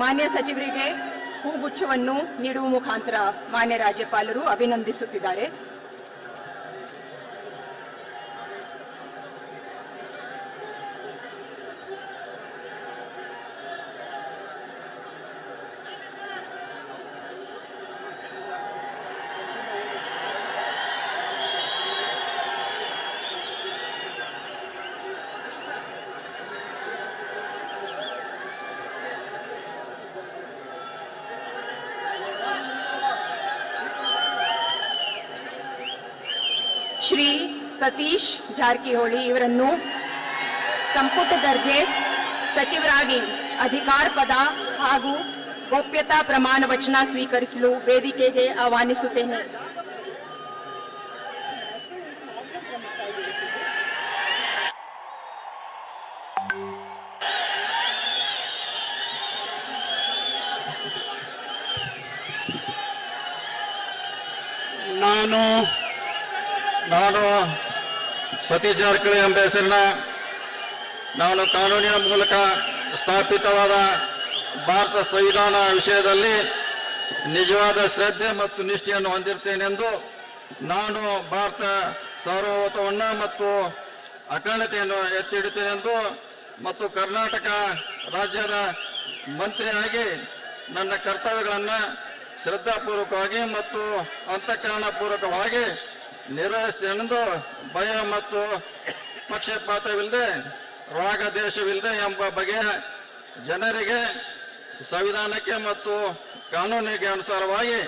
ಮಾನ್ಯ ಸಚಿವರಿಗೆ ಹೂಗುಚ್ಛವನ್ನು ನೀಡುವ ಮುಖಾಂತರ ಮಾನ್ಯ ರಾಜ್ಯಪಾಲರು ಅಭಿನಂದಿಸುತ್ತಿದ್ದಾರೆ. ಶ್ರೀ ಸತೀಶ್ ಜಾರಕಿಹೊಳಿ ಇವರನ್ನು ಸಂಪುಟ ದರ್ಜೆ ಸಚಿವರಾಗಿ ಅಧಿಕಾರ ಪದ ಹಾಗೂ ಗೋಪ್ಯತಾ ಪ್ರಮಾಣ ವಚನ ಸ್ವೀಕರಿಸಲು ವೇದಿಕೆಗೆ ಆಹ್ವಾನಿಸುತ್ತೇನೆ. ನಾನು ಸತೀಶ್ ಜಾರಕಿಹೊಳಿ ಎಂಬ ಹೆಸರಿನ ನಾನು ಕಾನೂನಿನ ಮೂಲಕ ಸ್ಥಾಪಿತವಾದ ಭಾರತ ಸಂವಿಧಾನ ವಿಷಯದಲ್ಲಿ ನಿಜವಾದ ಶ್ರದ್ಧೆ ಮತ್ತು ನಿಷ್ಠೆಯನ್ನು ಹೊಂದಿರುತ್ತೇನೆಂದು ನಾನು ಭಾರತ ಸಾರ್ವಭೌಮತ್ವವನ್ನು ಮತ್ತು ಅಖಂಡತೆಯನ್ನು ಎತ್ತಿ ಹಿಡಿತೇನೆಂದು ಮತ್ತು ಕರ್ನಾಟಕ ರಾಜ್ಯದ ಮಂತ್ರಿಯಾಗಿ ನನ್ನ ಕರ್ತವ್ಯಗಳನ್ನು ಶ್ರದ್ಧಾಪೂರ್ವಕವಾಗಿ ಮತ್ತು ಅಂತಃಕರಣಪೂರ್ವಕವಾಗಿ ನಿರ್ವಹಿಸುತ್ತೇನೆಂದು ಭಯ ಮತ್ತು ಪಕ್ಷಪಾತವಿಲ್ಲದೆ ರಾಗ ದೇಶವಿಲ್ಲದೆ ಎಂಬ ಬಗೆಯ ಜನರಿಗೆ ಸಂವಿಧಾನಕ್ಕೆ ಮತ್ತು ಕಾನೂನಿಗೆ ಅನುಸಾರವಾಗಿ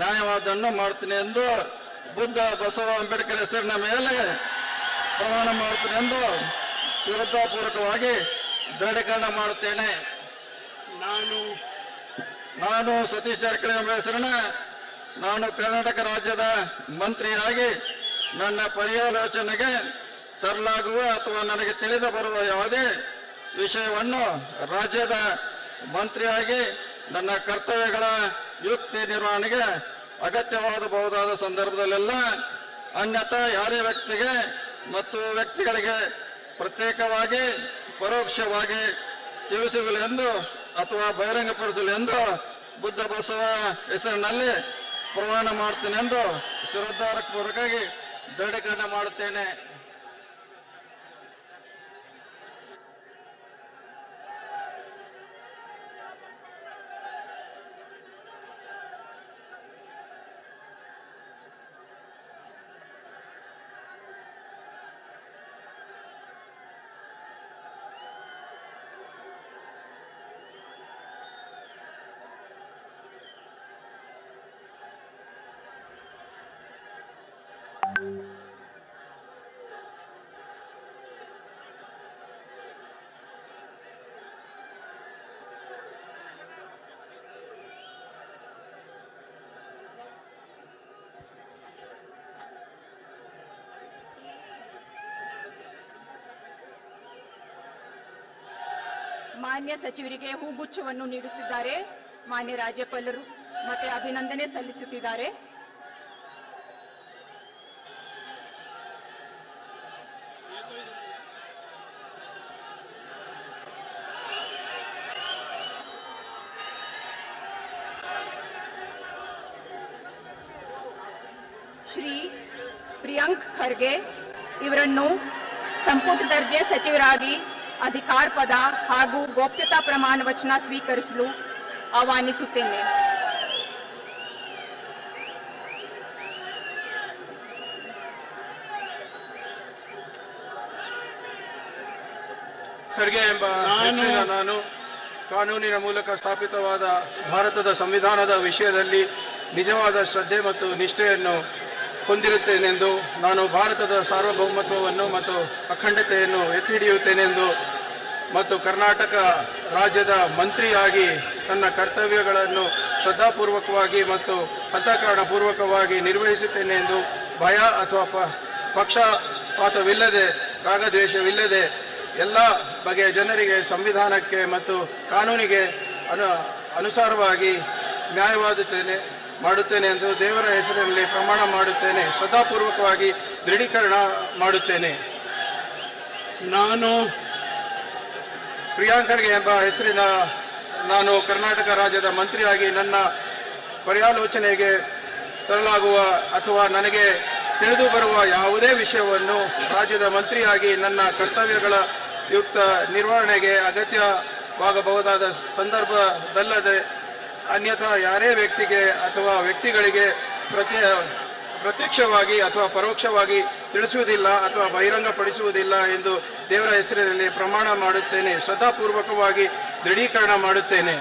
ನ್ಯಾಯವಾದವನ್ನು ಮಾಡುತ್ತೇನೆ ಎಂದು ಬುದ್ಧ ಬಸವ ಅಂಬೇಡ್ಕರ್ ಹೆಸರಿನ ಮೇಲೆ ಪ್ರಮಾಣ ಮಾಡುತ್ತೇನೆ ಎಂದು ಶ್ರದ್ಧಾಪೂರ್ವಕವಾಗಿ ದೃಢೀಕರಣ ಮಾಡುತ್ತೇನೆ. ನಾನು ಸತೀಶ್ ಜಾರಕಿಹೊಳಿ ಎಂಬ ಹೆಸರಿನ ನಾನು ಕರ್ನಾಟಕ ರಾಜ್ಯದ ಮಂತ್ರಿಯಾಗಿ ನನ್ನ ಪರ್ಯಾಲೋಚನೆಗೆ ತರಲಾಗುವ ಅಥವಾ ನನಗೆ ತಿಳಿದು ಬರುವ ಯಾವುದೇ ವಿಷಯವನ್ನು ರಾಜ್ಯದ ಮಂತ್ರಿಯಾಗಿ ನನ್ನ ಕರ್ತವ್ಯಗಳ ಯುಕ್ತಿ ನಿರ್ವಹಣೆಗೆ ಅಗತ್ಯವಾಗಬಹುದಾದ ಸಂದರ್ಭದಲ್ಲೆಲ್ಲ ಅನ್ಯಥಾ ಯಾರೇ ವ್ಯಕ್ತಿಗೆ ಮತ್ತು ವ್ಯಕ್ತಿಗಳಿಗೆ ಪ್ರತ್ಯೇಕವಾಗಿ ಪರೋಕ್ಷವಾಗಿ ತಿಳಿಸುವುದಿಲ್ಲ ಎಂದು ಅಥವಾ ಬಹಿರಂಗಪಡಿಸಲು ಎಂದು ಬುದ್ಧ ಬಸವ ಹೆಸರಿನಲ್ಲಿ ಪ್ರಮಾಣ ಮಾಡುತ್ತೇನೆಂದು ಶ್ರದ್ಧಾಪೂರ್ವಕವಾಗಿ ದೃಢೀಕರಣ ಮಾಡುತ್ತೇನೆ. ಮಾನ್ಯ ಸಚಿವರಿಗೆ ಹೂಗುಚ್ಛವನ್ನು ನೀಡುತ್ತಿದ್ದಾರೆ. ಮಾನ್ಯ ರಾಜ್ಯಪಾಲರು ಮತ್ತೆ ಅಭಿನಂದನೆ ಸಲ್ಲಿಸುತ್ತಿದ್ದಾರೆ. ಶ್ರೀ ಪ್ರಿಯಾಂಕ್ ಖರ್ಗೆ ಇವರನ್ನು ಸಂಪುಟ ದರ್ಜೆ ಸಚಿವರಾಗಿ ಅಧಿಕಾರ ಪದ ಹಾಗೂ ಗೋಪ್ಯತಾ ಪ್ರಮಾಣ ವಚನ ಸ್ವೀಕರಿಸಲು ಆಹ್ವಾನಿಸುತ್ತೇನೆ. ಖರ್ಗೆ ಎಂಬ ಹೆಸರಿನ ನಾನು ಕಾನೂನಿನ ಮೂಲಕ ಸ್ಥಾಪಿತವಾದ ಭಾರತದ ಸಂವಿಧಾನದ ವಿಷಯದಲ್ಲಿ ನಿಜವಾದ ಶ್ರದ್ಧೆ ಮತ್ತು ನಿಷ್ಠೆಯನ್ನು ಹೊಂದಿರುತ್ತೇನೆಂದು, ನಾನು ಭಾರತದ ಸಾರ್ವಭೌಮತ್ವವನ್ನು ಮತ್ತು ಅಖಂಡತೆಯನ್ನು ಎತ್ತಿ ಹಿಡಿಯುತ್ತೇನೆಂದು ಮತ್ತು ಕರ್ನಾಟಕ ರಾಜ್ಯದ ಮಂತ್ರಿಯಾಗಿ ನನ್ನ ಕರ್ತವ್ಯಗಳನ್ನು ಶ್ರದ್ಧಾಪೂರ್ವಕವಾಗಿ ಮತ್ತು ಅಂತಃಕರಣಪೂರ್ವಕವಾಗಿ ನಿರ್ವಹಿಸುತ್ತೇನೆ ಎಂದು ಭಯ ಅಥವಾ ಪಕ್ಷಪಾತವಿಲ್ಲದೆ, ರಾಗದ್ವೇಷವಿಲ್ಲದೆ ಎಲ್ಲ ಬಗೆಯ ಜನರಿಗೆ ಸಂವಿಧಾನಕ್ಕೆ ಮತ್ತು ಕಾನೂನಿಗೆ ಅನುಸಾರವಾಗಿ ನ್ಯಾಯವಾದುತ್ತೇನೆ ಮಾಡುತ್ತೇನೆ ಎಂದು ದೇವರ ಹೆಸರಿನಲ್ಲಿ ಪ್ರಮಾಣ ಮಾಡುತ್ತೇನೆ. ಶ್ರದ್ಧಾಪೂರ್ವಕವಾಗಿ ದೃಢೀಕರಣ ಮಾಡುತ್ತೇನೆ. ನಾನು ಪ್ರಿಯಾಂಕ್ ಖರ್ಗೆ ಎಂಬ ಹೆಸರಿನ ನಾನು ಕರ್ನಾಟಕ ರಾಜ್ಯದ ಮಂತ್ರಿಯಾಗಿ ನನ್ನ ಪರ್ಯಾಲೋಚನೆಗೆ ತರಲಾಗುವ ಅಥವಾ ನನಗೆ ತಿಳಿದು ಬರುವ ಯಾವುದೇ ವಿಷಯವನ್ನು ರಾಜ್ಯದ ಮಂತ್ರಿಯಾಗಿ ನನ್ನ ಕರ್ತವ್ಯಗಳ ಯುಕ್ತ ನಿರ್ವಹಣೆಗೆ ಅಗತ್ಯವಾಗಬಹುದಾದ ಸಂದರ್ಭದಲ್ಲದೆ ಅನ್ಯಥಾ ಯಾರೇ ವ್ಯಕ್ತಿಗೆ ಅಥವಾ ವ್ಯಕ್ತಿಗಳಿಗೆ ಪ್ರತ್ಯಕ್ಷವಾಗಿ ಅಥವಾ ಪರೋಕ್ಷವಾಗಿ ತಿಳಿಸುವುದಿಲ್ಲ ಅಥವಾ ಬಹಿರಂಗಪಡಿಸುವುದಿಲ್ಲ ಎಂದು ದೇವರ ಹೆಸರಿನಲ್ಲಿ ಪ್ರಮಾಣ ಮಾಡುತ್ತೇನೆ. ಶ್ರದ್ಧಾಪೂರ್ವಕವಾಗಿ ದೃಢೀಕರಣ ಮಾಡುತ್ತೇನೆ.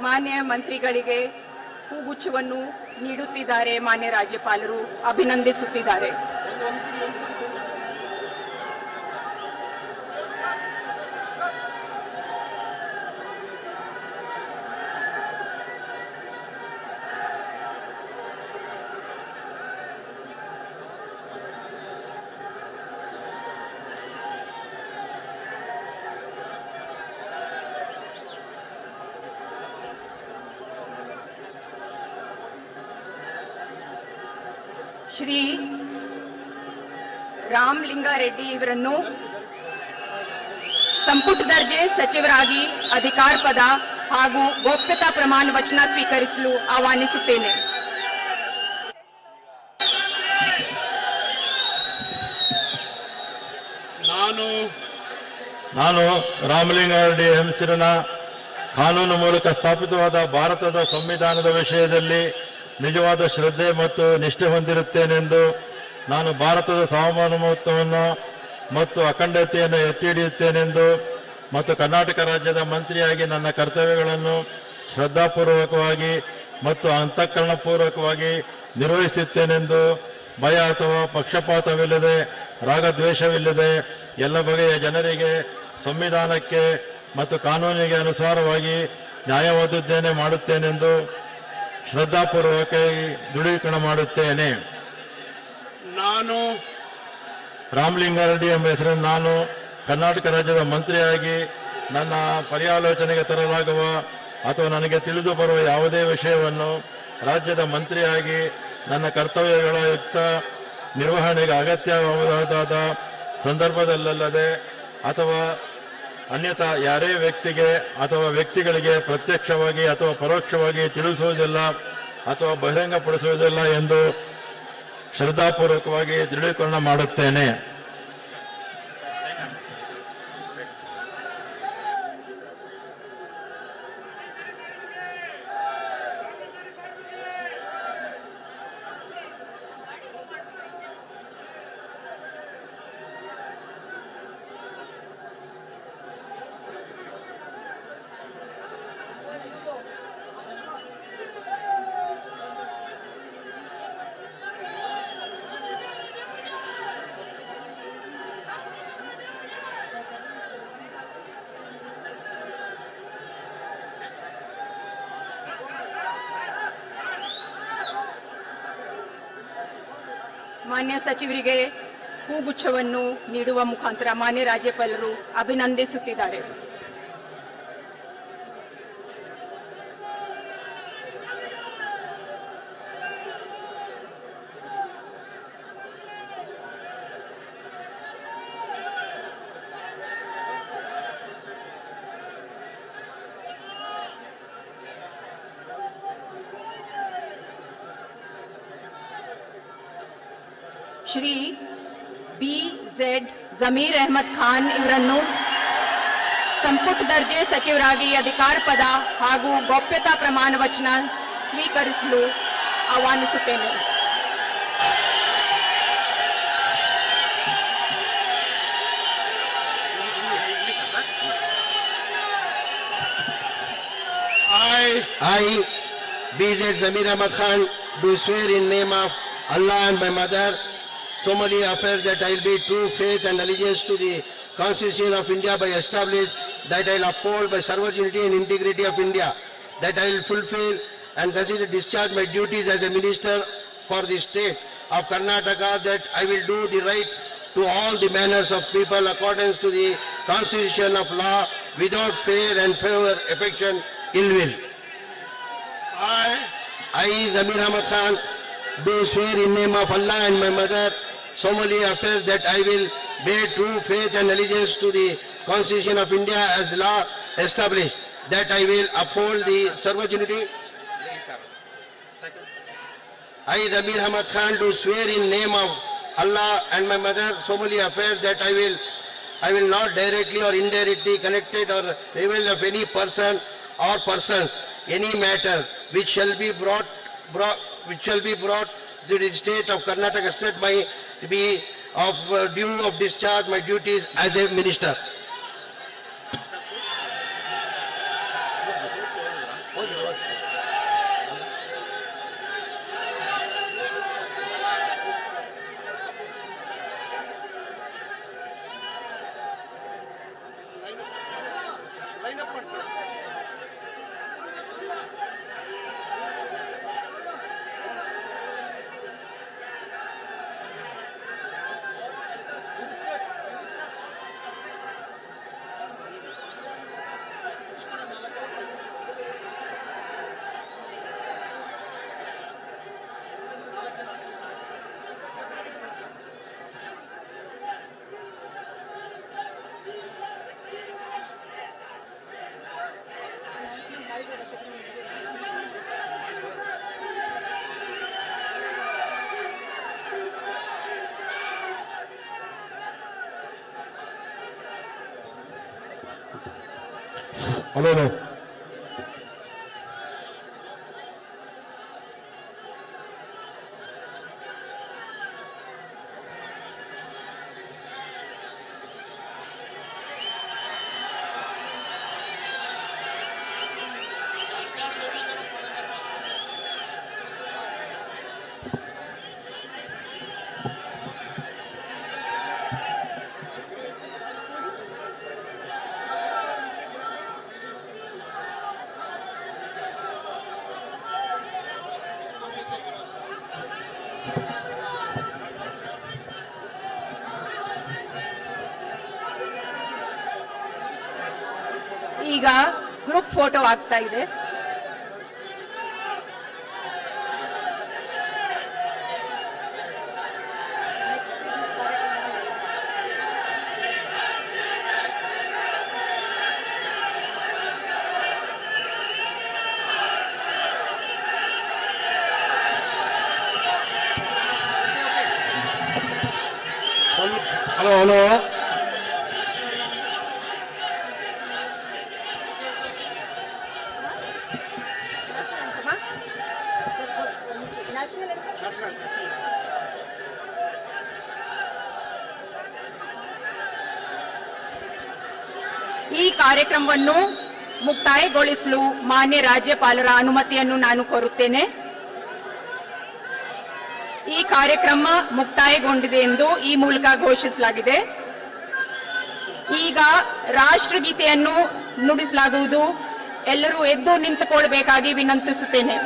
ಮಾನ್ಯ ಮಂತ್ರಿಗಳಿಗೆ ಹೂಗುಚ್ಛವನ್ನು ನೀಡುತ್ತಿದ್ದಾರೆ. ಮಾನ್ಯ ರಾಜ್ಯಪಾಲರು ಅಭಿನಂದಿಸುತ್ತಿದ್ದಾರೆ. ಶ್ರೀ ರಾಮಲಿಂಗಾರೆಡ್ಡಿ ಇವರನ್ನು ಸಂಪುಟ ದರ್ಜೆ ಸಚಿವರಾಗಿ ಅಧಿಕಾರ ಪದ ಹಾಗೂ ಗೋಪ್ಯತಾ ಪ್ರಮಾಣ ವಚನ ಸ್ವೀಕರಿಸಲು ಆಹ್ವಾನಿಸುತ್ತೇನೆ. ನಾನು ರಾಮಲಿಂಗಾರೆಡ್ಡಿ ಹೆಸರಿನ ಕಾನೂನು ಮೂಲಕ ಸ್ಥಾಪಿತವಾದ ಭಾರತದ ಸಂವಿಧಾನದ ವಿಷಯದಲ್ಲಿ ನಿಜವಾದ ಶ್ರದ್ಧೆ ಮತ್ತು ನಿಷ್ಠೆ ಹೊಂದಿರುತ್ತೇನೆಂದು ನಾನು ಭಾರತದ ಸಾರ್ವಭೌಮತ್ವವನ್ನು ಮತ್ತು ಅಖಂಡತೆಯನ್ನು ಎತ್ತಿ ಹಿಡಿಯುತ್ತೇನೆಂದು ಮತ್ತು ಕರ್ನಾಟಕ ರಾಜ್ಯದ ಮಂತ್ರಿಯಾಗಿ ನನ್ನ ಕರ್ತವ್ಯಗಳನ್ನು ಶ್ರದ್ಧಾಪೂರ್ವಕವಾಗಿ ಮತ್ತು ಅಂತಃಕರಣಪೂರ್ವಕವಾಗಿ ನಿರ್ವಹಿಸುತ್ತೇನೆಂದು ಭಯ ಅಥವಾ ಪಕ್ಷಪಾತವಿಲ್ಲದೆ ರಾಗದ್ವೇಷವಿಲ್ಲದೆ ಎಲ್ಲ ಬಗೆಯ ಜನರಿಗೆ ಸಂವಿಧಾನಕ್ಕೆ ಮತ್ತು ಕಾನೂನಿಗೆ ಅನುಸಾರವಾಗಿ ನ್ಯಾಯ ಒದಗಿಸುತ್ತೇನೆ ಮಾಡುತ್ತೇನೆಂದು ಶ್ರದ್ಧಾಪೂರ್ವಕವಾಗಿ ದೃಢೀಕರಣ ಮಾಡುತ್ತೇನೆ. ನಾನು ರಾಮಲಿಂಗಾರೆಡ್ಡಿ ಎಂಬ ಹೆಸರನ್ನು ನಾನು ಕರ್ನಾಟಕ ರಾಜ್ಯದ ಮಂತ್ರಿಯಾಗಿ ನನ್ನ ಪರ್ಯಾಲೋಚನೆಗೆ ತರಲಾಗುವ ಅಥವಾ ನನಗೆ ತಿಳಿದು ಬರುವ ಯಾವುದೇ ವಿಷಯವನ್ನು ರಾಜ್ಯದ ಮಂತ್ರಿಯಾಗಿ ನನ್ನ ಕರ್ತವ್ಯಗಳ ಯುಕ್ತ ನಿರ್ವಹಣೆಗೆ ಅಗತ್ಯವಾದ ಸಂದರ್ಭದಲ್ಲದೆ ಅಥವಾ ಅನ್ಯಥಾ ಯಾರೇ ವ್ಯಕ್ತಿಗೆ ಅಥವಾ ವ್ಯಕ್ತಿಗಳಿಗೆ ಪ್ರತ್ಯಕ್ಷವಾಗಿ ಅಥವಾ ಪರೋಕ್ಷವಾಗಿ ತಿಳಿಸುವುದಿಲ್ಲ ಅಥವಾ ಬಹಿರಂಗಪಡಿಸುವುದಿಲ್ಲ ಎಂದು ಶ್ರದ್ಧಾಪೂರ್ವಕವಾಗಿ ದೃಢೀಕರಣ ಮಾಡುತ್ತೇನೆ. ಮಾನ್ಯ ಸಚಿವರಿಗೆ ಹೂಗುಚ್ಛವನ್ನು ನೀಡುವ ಮುಖಾಂತರ ಮಾನ್ಯ ರಾಜ್ಯಪಾಲರು ಅಭಿನಂದಿಸುತ್ತಿದ್ದಾರೆ. ಶ್ರೀ ಬಿ.ಝೆಡ್. ಜಮೀರ್ ಅಹಮದ್ ಖಾನ್ ಇವರನ್ನು ಸಂಪುಟ ದರ್ಜೆ ಸಚಿವರಾಗಿ ಅಧಿಕಾರ ಪದ ಹಾಗೂ ಗೌಪ್ಯತಾ ಪ್ರಮಾಣ ವಚನ ಸ್ವೀಕರಿಸಲು ಆಹ್ವಾನಿಸುತ್ತೇನೆ. I, B.Z. Zamir Ahmad Khan, do swear in name of Allah and my mother, solemnly affirm that I will be true faith and allegiance to the Constitution of India by established, that I will uphold by sovereignty and integrity of India, that I will fulfill and consider discharge my duties as a minister for the state of Karnataka, that I will do the right to all the manners of people accordance to the Constitution of law without fear and favor, affection, ill will. I, Zamir Ahmad Khan, do swear in name of Allah and my mother, solemnly affirm that I will bear true faith and allegiance to the Constitution of India as law established, that I will uphold the sovereignty. I, Zamir Ahmad Khan, do swear in name of Allah and my mother, solemnly affirm that I will not directly or indirectly connected or reveal of any person or persons any matter which shall be brought to the state of Karnataka state by be of due of discharge my duties as a minister. Hello. ಈಗ group photo ಆಗ್ತಾ ಇದೆ. Hello hello ಈ ಕಾರ್ಯಕ್ರಮವನ್ನು ಮುಕ್ತಾಯಗೊಳಿಸಲು ಮಾನ್ಯ ರಾಜ್ಯಪಾಲರ ಅನುಮತಿಯನ್ನು ನಾನು ಕೋರುತ್ತೇನೆ. ಈ ಕಾರ್ಯಕ್ರಮ ಮುಕ್ತಾಯಗೊಂಡಿದೆ ಎಂದು ಈ ಮೂಲಕ ಘೋಷಿಸಲಾಗಿದೆ. ಈಗ ರಾಷ್ಟ್ರಗೀತೆಯನ್ನು ನುಡಿಸಲಾಗುವುದು. ಎಲ್ಲರೂ ಎದ್ದು ನಿಂತುಕೊಳ್ಳಬೇಕಾಗಿ ವಿನಂತಿಸುತ್ತೇನೆ.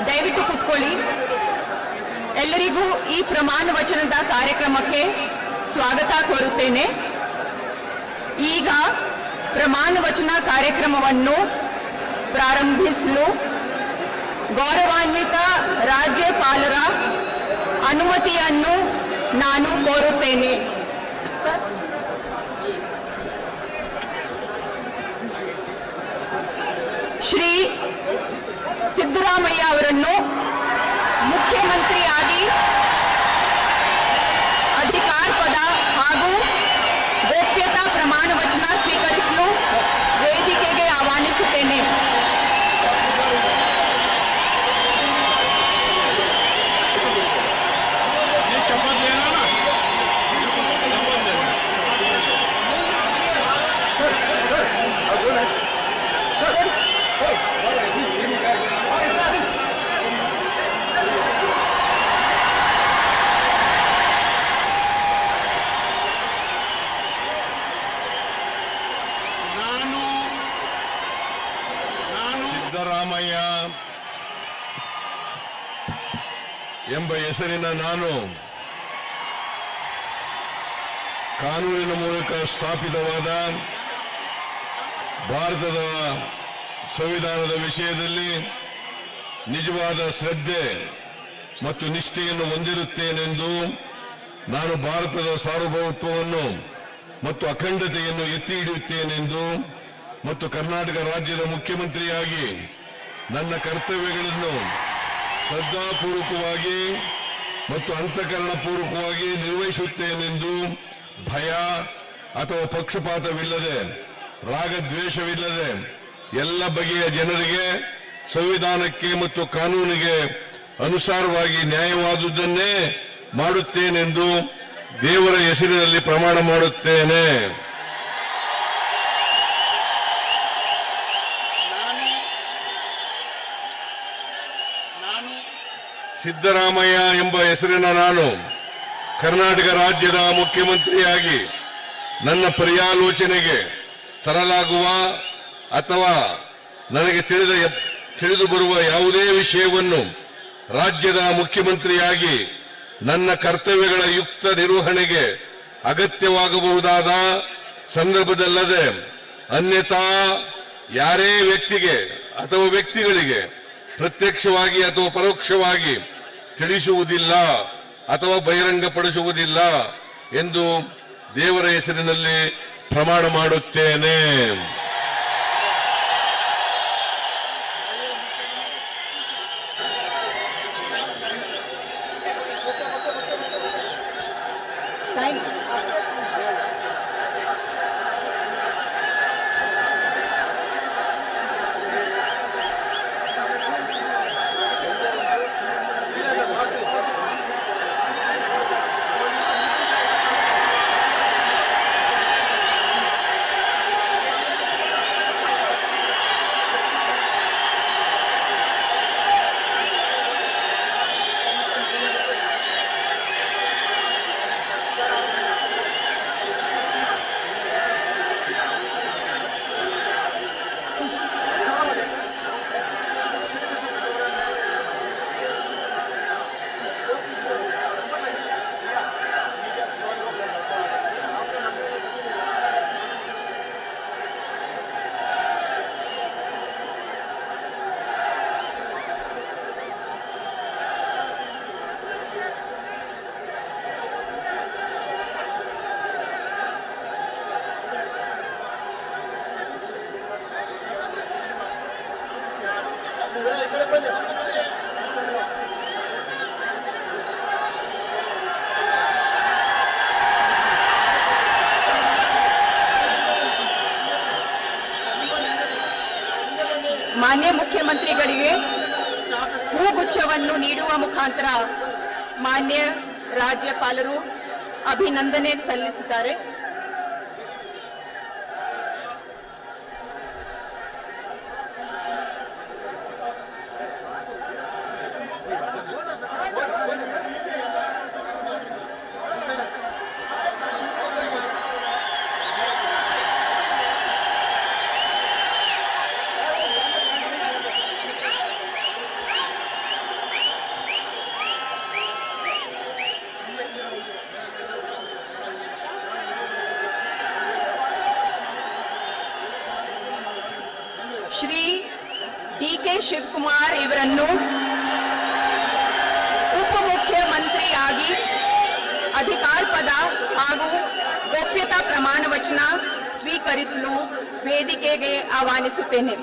ದಯವಿಟ್ಟು ಕೂತ್ಕೊಳ್ಳಿ. ಎಲ್ಲರಿಗೂ ಈ ಪ್ರಮಾಣ ವಚನದ ಕಾರ್ಯಕ್ರಮಕ್ಕೆ ಸ್ವಾಗತ ಕೋರುತ್ತೇನೆ. ಈಗ ಪ್ರಮಾಣ ವಚನ ಕಾರ್ಯಕ್ರಮವನ್ನು ಪ್ರಾರಂಭಿಸಲು ಗೌರವಾನ್ವಿತ ರಾಜ್ಯಪಾಲರ ಅನುಮತಿಯನ್ನು ನಾನು ಕೋರುತ್ತೇನೆ. ಶ್ರೀ ಸಿದ್ದರಾಮಯ್ಯ ಅವರನ್ನು ಮುಖ್ಯಮಂತ್ರಿಯಾಗಿ ಅಧಿಕಾರ ಪದ ಹಾಗೂ ಗೋಪ್ಯತಾ ಪ್ರಮಾಣ ವಚನ ಸ್ವೀಕರಿಸಲು ವೇದಿಕೆಗೆ ಆಹ್ವಾನಿಸುತ್ತೇನೆ. ಸಿದ್ದರಾಮಯ್ಯ ಎಂಬ ಹೆಸರಿನ ನಾನು ಕಾನೂನಿನ ಮೂಲಕ ಸ್ಥಾಪಿತವಾದ ಭಾರತದ ಸಂವಿಧಾನದ ವಿಷಯದಲ್ಲಿ ನಿಜವಾದ ಶ್ರದ್ಧೆ ಮತ್ತು ನಿಷ್ಠೆಯನ್ನು ಹೊಂದಿರುತ್ತೇನೆಂದು ನಾನು ಭಾರತದ ಸಾರ್ವಭೌಮತ್ವವನ್ನು ಮತ್ತು ಅಖಂಡತೆಯನ್ನು ಎತ್ತಿ ಹಿಡಿಯುತ್ತೇನೆಂದು ಮತ್ತು ಕರ್ನಾಟಕ ರಾಜ್ಯದ ಮುಖ್ಯಮಂತ್ರಿಯಾಗಿ ನನ್ನ ಕರ್ತವ್ಯಗಳನ್ನು ಶ್ರದ್ಧಾಪೂರ್ವಕವಾಗಿ ಮತ್ತು ಅಂತಃಕರಣಪೂರ್ವಕವಾಗಿ ನಿರ್ವಹಿಸುತ್ತೇನೆಂದು ಭಯ ಅಥವಾ ಪಕ್ಷಪಾತವಿಲ್ಲದೆ ರಾಗದ್ವೇಷವಿಲ್ಲದೆ ಎಲ್ಲ ಬಗೆಯ ಜನರಿಗೆ ಸಂವಿಧಾನಕ್ಕೆ ಮತ್ತು ಕಾನೂನಿಗೆ ಅನುಸಾರವಾಗಿ ನ್ಯಾಯವಾದುದನ್ನೇ ಮಾಡುತ್ತೇನೆಂದು ದೇವರ ಹೆಸರಿನಲ್ಲಿ ಪ್ರಮಾಣ ಮಾಡುತ್ತೇನೆ. ಸಿದ್ದರಾಮಯ್ಯ ಎಂಬ ಹೆಸರಿನ ನಾನು ಕರ್ನಾಟಕ ರಾಜ್ಯದ ಮುಖ್ಯಮಂತ್ರಿಯಾಗಿ ನನ್ನ ಪರ್ಯಾಲೋಚನೆಗೆ ತರಲಾಗುವ ಅಥವಾ ನನಗೆ ತಿಳಿದು ಬರುವ ಯಾವುದೇ ವಿಷಯವನ್ನು ರಾಜ್ಯದ ಮುಖ್ಯಮಂತ್ರಿಯಾಗಿ ನನ್ನ ಕರ್ತವ್ಯಗಳ ಯುಕ್ತ ನಿರ್ವಹಣೆಗೆ ಅಗತ್ಯವಾಗಬಹುದಾದ ಸಂದರ್ಭದಲ್ಲದೆ ಅನ್ಯಥಾ ಯಾರೇ ವ್ಯಕ್ತಿಗೆ ಅಥವಾ ವ್ಯಕ್ತಿಗಳಿಗೆ ಪ್ರತ್ಯಕ್ಷವಾಗಿ ಅಥವಾ ಪರೋಕ್ಷವಾಗಿ ತಿಳಿಸುವುದಿಲ್ಲ ಅಥವಾ ಬಹಿರಂಗಪಡಿಸುವುದಿಲ್ಲ ಎಂದು ದೇವರ ಹೆಸರಿನಲ್ಲಿ ಪ್ರಮಾಣ ಮಾಡುತ್ತೇನೆ. ಮಾನ್ಯ ಮುಖ್ಯಮಂತ್ರಿಗಳಿಗೆ ಹೂಗುಚ್ಛವನ್ನು ನೀಡುವ ಮುಖಾಂತರ ಮಾನ್ಯ ರಾಜ್ಯಪಾಲರು ಅಭಿನಂದನೆ ಸಲ್ಲಿಸಿದ್ದಾರೆ. ಶ್ರೀ ಡಿ.ಕೆ. ಶಿವಕುಮಾರ್ ಇವರನ್ನು ಉಪಮುಖ್ಯಮಂತ್ರಿಯಾಗಿ ಅಧಿಕಾರ ಪದ ಹಾಗೂ ಗೋಪ್ಯತಾ ಪ್ರಮಾಣ ವಚನ ಸ್ವೀಕರಿಸಲು ವೇದಿಕೆಗೆ ಆಹ್ವಾನಿಸುತ್ತೇನೆ.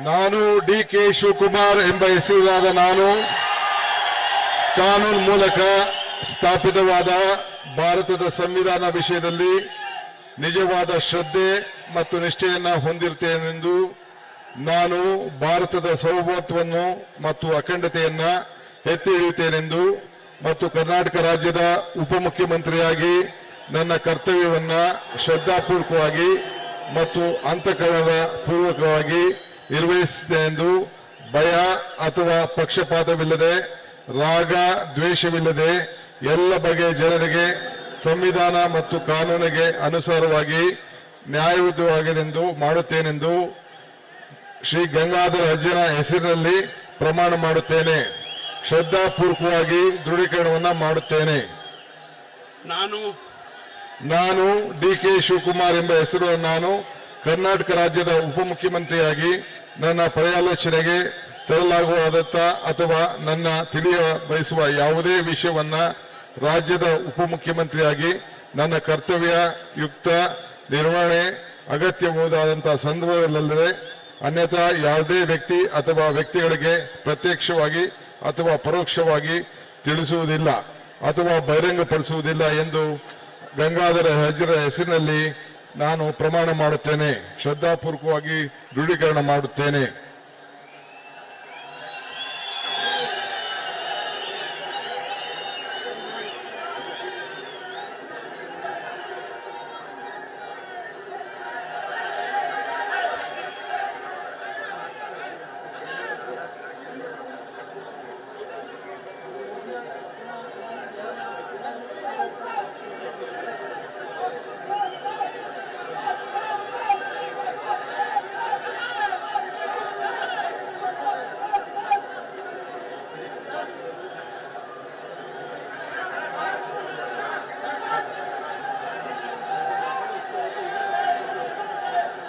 ನಾನು ಡಿ.ಕೆ. ಶಿವಕುಮಾರ್ ಎಂಬ ಹೆಸರಾದ ನಾನು ಕಾನೂನು ಮೂಲಕ ಸ್ಥಾಪಿತವಾದ ಭಾರತದ ಸಂವಿಧಾನ ವಿಷಯದಲ್ಲಿ ನಿಜವಾದ ಶ್ರದ್ಧೆ ಮತ್ತು ನಿಷ್ಠೆಯನ್ನು ಹೊಂದಿರುತ್ತೇನೆಂದು ನಾನು ಭಾರತದ ಸಾರ್ವಭೌಮತ್ವವನ್ನು ಮತ್ತು ಅಖಂಡತೆಯನ್ನು ಎತ್ತಿ ಹಿಡಿಯುತ್ತೇನೆಂದು ಮತ್ತು ಕರ್ನಾಟಕ ರಾಜ್ಯದ ಉಪಮುಖ್ಯಮಂತ್ರಿಯಾಗಿ ನನ್ನ ಕರ್ತವ್ಯವನ್ನು ಶ್ರದ್ಧಾಪೂರ್ವಕವಾಗಿ ಮತ್ತು ಅಂತಃಕರಣದ ಪೂರ್ವಕವಾಗಿ ನಿರ್ವಹಿಸಿದೆ ಎಂದು ಭಯ ಅಥವಾ ಪಕ್ಷಪಾತವಿಲ್ಲದೆ ರಾಗ ದ್ವೇಷವಿಲ್ಲದೆ ಎಲ್ಲ ಬಗೆಯ ಜನರಿಗೆ ಸಂವಿಧಾನ ಮತ್ತು ಕಾನೂನಿಗೆ ಅನುಸಾರವಾಗಿ ನ್ಯಾಯಯುತವಾಗಿದೆಂದು ಮಾಡುತ್ತೇನೆಂದು ಶ್ರೀ ಗಂಗಾಧರ ಅಜ್ಜನ ಹೆಸರಿನಲ್ಲಿ ಪ್ರಮಾಣ ಮಾಡುತ್ತೇನೆ. ಶ್ರದ್ಧಾಪೂರ್ವಕವಾಗಿ ದೃಢೀಕರಣವನ್ನು ಮಾಡುತ್ತೇನೆ. ನಾನು ಡಿ.ಕೆ. ಶಿವಕುಮಾರ್ ಎಂಬ ಹೆಸರು ನಾನು ಕರ್ನಾಟಕ ರಾಜ್ಯದ ಉಪಮುಖ್ಯಮಂತ್ರಿಯಾಗಿ ನನ್ನ ಪರ್ಯಾಲೋಚನೆಗೆ ತರಲಾಗುವುದಾದ ಅಥವಾ ನನ್ನ ತಿಳಿಯ ಬಯಸುವ ಯಾವುದೇ ವಿಷಯವನ್ನ ರಾಜ್ಯದ ಉಪಮುಖ್ಯಮಂತ್ರಿಯಾಗಿ ನನ್ನ ಕರ್ತವ್ಯ ಯುಕ್ತ ನಿರ್ವಹಣೆ ಅಗತ್ಯಬಹುದಾದಂತಹ ಸಂದರ್ಭದಲ್ಲದೆ ಅನ್ಯಥಾ ಯಾವುದೇ ವ್ಯಕ್ತಿ ಅಥವಾ ವ್ಯಕ್ತಿಗಳಿಗೆ ಪ್ರತ್ಯಕ್ಷವಾಗಿ ಅಥವಾ ಪರೋಕ್ಷವಾಗಿ ತಿಳಿಸುವುದಿಲ್ಲ ಅಥವಾ ಬಹಿರಂಗಪಡಿಸುವುದಿಲ್ಲ ಎಂದು ಗಂಗಾಧರ ಅಜ್ಜರ ಹೆಸರಿನಲ್ಲಿ ನಾನು ಪ್ರಮಾಣ ಮಾಡುತ್ತೇನೆ. ಶ್ರದ್ಧಾಪೂರ್ವಕವಾಗಿ ದೃಢೀಕರಣ ಮಾಡುತ್ತೇನೆ.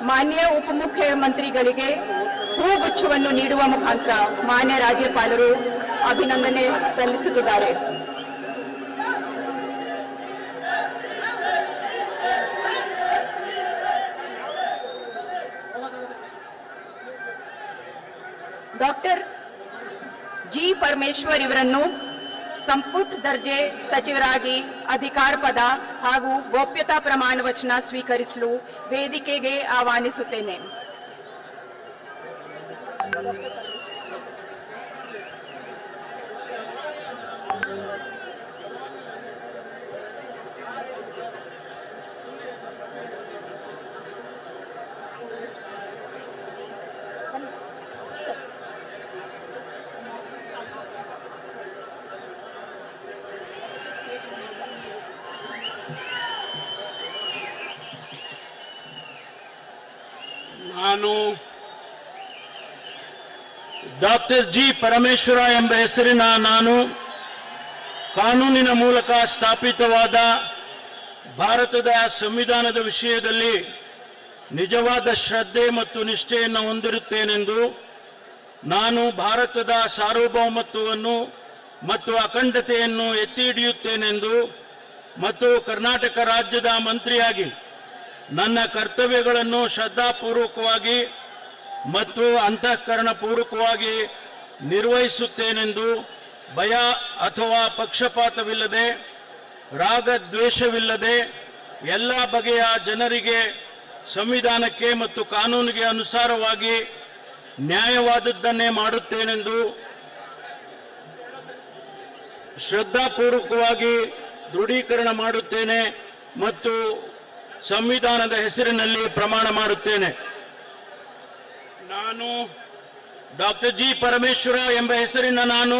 ಮಾನ್ಯ ಉಪಮುಖ್ಯಮಂತ್ರಿಗಳಿಗೆ ಹೂಗುಚ್ಛವನ್ನು ನೀಡುವ ಮುಖಾಂತರ ಮಾನ್ಯ ರಾಜ್ಯಪಾಲರು ಅಭಿನಂದನೆ ಸಲ್ಲಿಸುತ್ತಿದ್ದಾರೆ. Doctor G. ಪರಮೇಶ್ವರ್ ಇವರನ್ನು ಸಂಪುಟ ದರ್ಜೆ ಸಚಿವರಾಗಿ ಅಧಿಕಾರ ಪದ ಹಾಗೂ ಗೋಪ್ಯತಾ ಪ್ರಮಾಣ ವಚನ ಸ್ವೀಕರಿಸಲು ವೇದಿಕೆಗೆ ಆಹ್ವಾನಿಸುತ್ತೇನೆ. ನಾನು ಡಾಕ್ಟರ್ ಜಿ. ಪರಮೇಶ್ವರ ಎಂಬ ಹೆಸರಿನ ನಾನು ಕಾನೂನಿನ ಮೂಲಕ ಸ್ಥಾಪಿತವಾದ ಭಾರತದ ಸಂವಿಧಾನದ ವಿಷಯದಲ್ಲಿ ನಿಜವಾದ ಶ್ರದ್ಧೆ ಮತ್ತು ನಿಷ್ಠೆಯನ್ನು ಹೊಂದಿರುತ್ತೇನೆಂದು ನಾನು ಭಾರತದ ಸಾರ್ವಭೌಮತ್ವವನ್ನು ಮತ್ತು ಅಖಂಡತೆಯನ್ನು ಎತ್ತಿ ಹಿಡಿಯುತ್ತೇನೆಂದು ಮತ್ತು ಕರ್ನಾಟಕ ರಾಜ್ಯದ ಮಂತ್ರಿಯಾಗಿ ನನ್ನ ಕರ್ತವ್ಯಗಳನ್ನು ಶ್ರದ್ಧಾಪೂರ್ವಕವಾಗಿ ಮತ್ತು ಅಂತಃಕರಣಪೂರ್ವಕವಾಗಿ ನಿರ್ವಹಿಸುತ್ತೇನೆಂದು ಭಯ ಅಥವಾ ಪಕ್ಷಪಾತವಿಲ್ಲದೆ ರಾಗದ್ವೇಷವಿಲ್ಲದೆ ಎಲ್ಲ ಬಗೆಯ ಜನರಿಗೆ ಸಂವಿಧಾನಕ್ಕೆ ಮತ್ತು ಕಾನೂನಿಗೆ ಅನುಸಾರವಾಗಿ ನ್ಯಾಯವಾದದ್ದನ್ನೇ ಮಾಡುತ್ತೇನೆಂದು ಶ್ರದ್ಧಾಪೂರ್ವಕವಾಗಿ ದೃಢೀಕರಣ ಮಾಡುತ್ತೇನೆ ಮತ್ತು ಸಂವಿಧಾನದ ಹೆಸರಿನಲ್ಲಿ ಪ್ರಮಾಣ ಮಾಡುತ್ತೇನೆ. ನಾನು ಡಾಕ್ಟರ್ ಜಿ. ಪರಮೇಶ್ವರ ಎಂಬ ಹೆಸರಿನ ನಾನು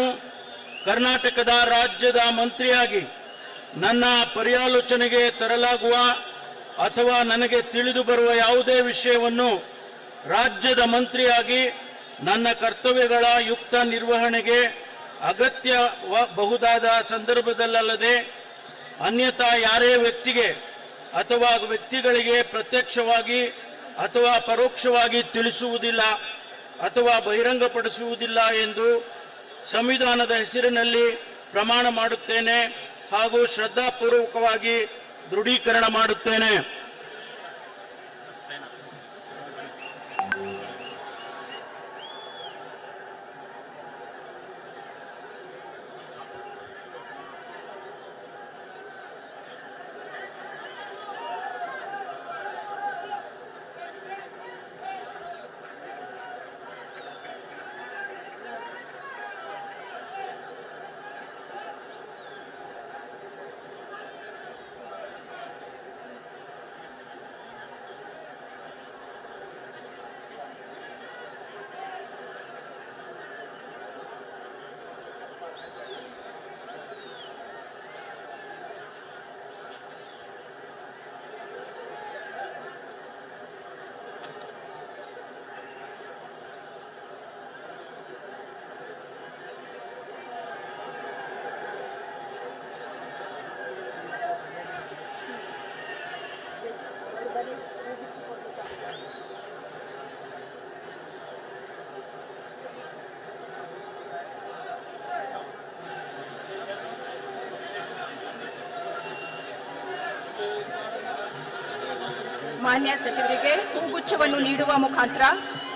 ಕರ್ನಾಟಕದ ರಾಜ್ಯದ ಮಂತ್ರಿಯಾಗಿ ನನ್ನ ಪರ್ಯಾಲೋಚನೆಗೆ ತರಲಾಗುವ ಅಥವಾ ನನಗೆ ತಿಳಿದು ಬರುವ ಯಾವುದೇ ವಿಷಯವನ್ನು ರಾಜ್ಯದ ಮಂತ್ರಿಯಾಗಿ ನನ್ನ ಕರ್ತವ್ಯಗಳ ಯುಕ್ತ ನಿರ್ವಹಣೆಗೆ ಅಗತ್ಯಬಹುದಾದ ಸಂದರ್ಭದಲ್ಲದೆ ಅನ್ಯಥಾ ಯಾರೇ ವ್ಯಕ್ತಿಗೆ ಅಥವಾ ವ್ಯಕ್ತಿಗಳಿಗೆ ಪ್ರತ್ಯಕ್ಷವಾಗಿ ಅಥವಾ ಪರೋಕ್ಷವಾಗಿ ತಿಳಿಸುವುದಿಲ್ಲ ಅಥವಾ ಬಹಿರಂಗಪಡಿಸುವುದಿಲ್ಲ ಎಂದು ಸಂವಿಧಾನದ ಹೆಸರಿನಲ್ಲಿ ಪ್ರಮಾಣ ಮಾಡುತ್ತೇನೆ ಹಾಗೂ ಶ್ರದ್ಧಾಪೂರ್ವಕವಾಗಿ ದೃಢೀಕರಣ ಮಾಡುತ್ತೇನೆ. ಮಾನ್ಯ ಸಚಿವರಿಗೆ ಹೂಗುಚ್ಛವನ್ನು ನೀಡುವ ಮುಖಾಂತರ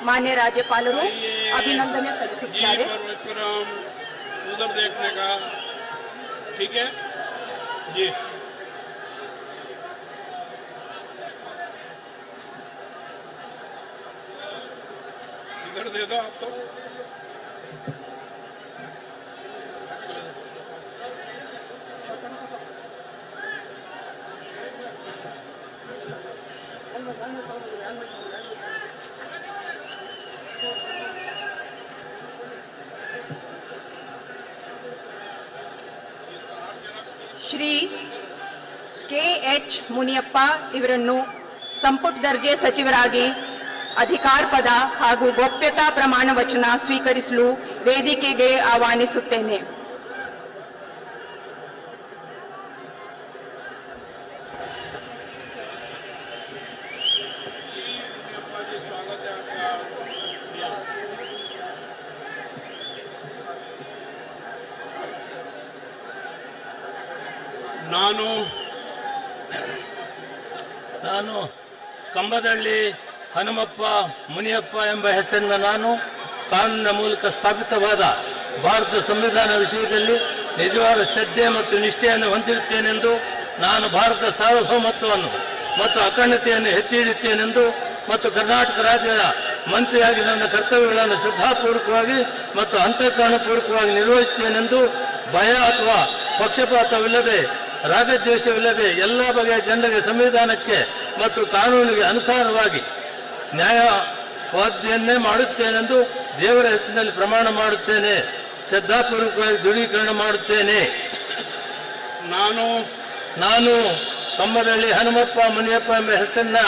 ಮಾನ್ಯ ರಾಜ್ಯಪಾಲರು ಅಭಿನಂದನೆ ಸಲ್ಲಿಸುತ್ತಾರೆ. उधर देखने का ठीक है जी. इधर दे दो आप तो. ಶ್ರೀ ಕೆ.ಎಚ್. ಮುನಿಯಪ್ಪ ಇವರನ್ನು ಸಂಪುಟ ದರ್ಜೆ ಸಚಿವರಾಗಿ ಅಧಿಕಾರ ಪದ ಹಾಗೂ ಗೋಪ್ಯತಾ ಪ್ರಮಾಣ ವಚನ ಸ್ವೀಕರಿಸಲು ವೇದಿಕೆಗೆ ಆಹ್ವಾನಿಸುತ್ತೇನೆ. ನಾನು ಕಂಬದಳ್ಳಿ ಹನುಮಪ್ಪ ಮುನಿಯಪ್ಪ ಎಂಬ ಹೆಸರಿನ ನಾನು ಕಾನೂನಿನ ಮೂಲಕ ಸ್ಥಾಪಿತವಾದ ಭಾರತ ಸಂವಿಧಾನ ವಿಷಯದಲ್ಲಿ ನಿಜವಾದ ಶ್ರದ್ಧೆ ಮತ್ತು ನಿಷ್ಠೆಯನ್ನು ಹೊಂದಿರುತ್ತೇನೆಂದು, ನಾನು ಭಾರತ ಸಾರ್ವಭೌಮತ್ವವನ್ನು ಮತ್ತು ಅಖಂಡತೆಯನ್ನು ಎತ್ತಿ ಹಿಡಿಯುತ್ತೇನೆಂದು ಮತ್ತು ಕರ್ನಾಟಕ ರಾಜ್ಯದ ಮಂತ್ರಿಯಾಗಿ ನನ್ನ ಕರ್ತವ್ಯಗಳನ್ನು ಶ್ರದ್ಧಾಪೂರ್ವಕವಾಗಿ ಮತ್ತು ಅಂತಃಕರಣಪೂರ್ವಕವಾಗಿ ನಿರ್ವಹಿಸುತ್ತೇನೆಂದು ಭಯ ಅಥವಾ ಪಕ್ಷಪಾತವಿಲ್ಲದೆ ರಾಗದ್ವೇಷವಿಲ್ಲದೆ ಎಲ್ಲ ಬಗೆಯ ಜನರಿಗೆ ಸಂವಿಧಾನಕ್ಕೆ ಮತ್ತು ಕಾನೂನಿಗೆ ಅನುಸಾರವಾಗಿ ನ್ಯಾಯವಾದಿಯನ್ನೇ ಮಾಡುತ್ತೇನೆಂದು ದೇವರ ಹೆಸರಿನಲ್ಲಿ ಪ್ರಮಾಣ ಮಾಡುತ್ತೇನೆ. ಶ್ರದ್ಧಾಪೂರ್ವಕವಾಗಿ ದೃಢೀಕರಣ ಮಾಡುತ್ತೇನೆ. ನಾನು ಕಂಬದಳ್ಳಿ ಹನುಮಪ್ಪ ಮುನಿಯಪ್ಪ ಎಂಬ ಹೆಸರನ್ನ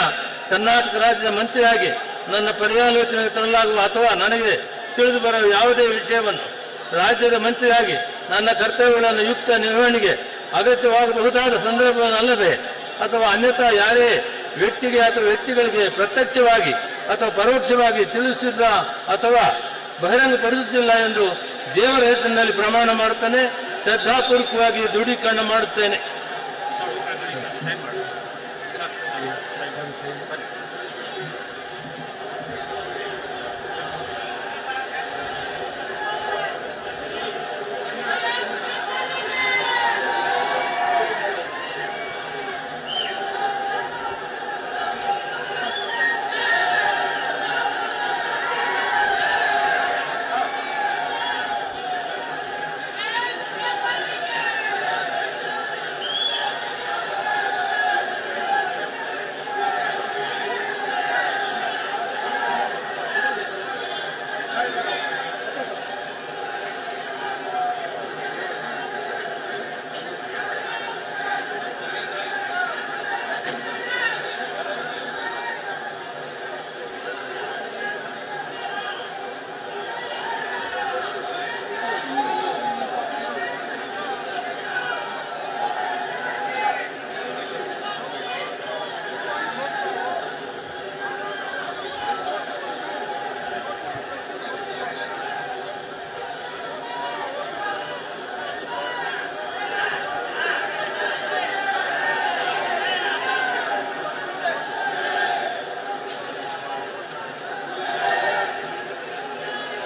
ಕರ್ನಾಟಕ ರಾಜ್ಯದ ಮಂತ್ರಿಯಾಗಿ ನನ್ನ ಪರ್ಯಾಲೋಚನೆಗೆ ತರಲಾಗುವ ಅಥವಾ ನನಗೆ ತಿಳಿದು ಬರುವ ಯಾವುದೇ ವಿಷಯವನ್ನು ರಾಜ್ಯದ ಮಂತ್ರಿಯಾಗಿ ನನ್ನ ಕರ್ತವ್ಯಗಳನ್ನು ಯುಕ್ತ ನಿರ್ವಹಣೆಗೆ ಅಗತ್ಯವಾಗಬಹುದಾದ ಸಂದರ್ಭವನ್ನಲ್ಲದೆ ಅಥವಾ ಅನ್ಯಥಾ ಯಾರೇ ವ್ಯಕ್ತಿಗೆ ಅಥವಾ ವ್ಯಕ್ತಿಗಳಿಗೆ ಪ್ರತ್ಯಕ್ಷವಾಗಿ ಅಥವಾ ಪರೋಕ್ಷವಾಗಿ ತಿಳಿಸುತ್ತಿಲ್ಲ ಅಥವಾ ಬಹಿರಂಗಪಡಿಸುತ್ತಿಲ್ಲ ಎಂದು ದೇವರ ಹೆಸರಿನಲ್ಲಿ ಪ್ರಮಾಣ ಮಾಡುತ್ತೇನೆ. ಶ್ರದ್ಧಾಪೂರ್ವಕವಾಗಿ ದೃಢೀಕರಣ ಮಾಡುತ್ತೇನೆ.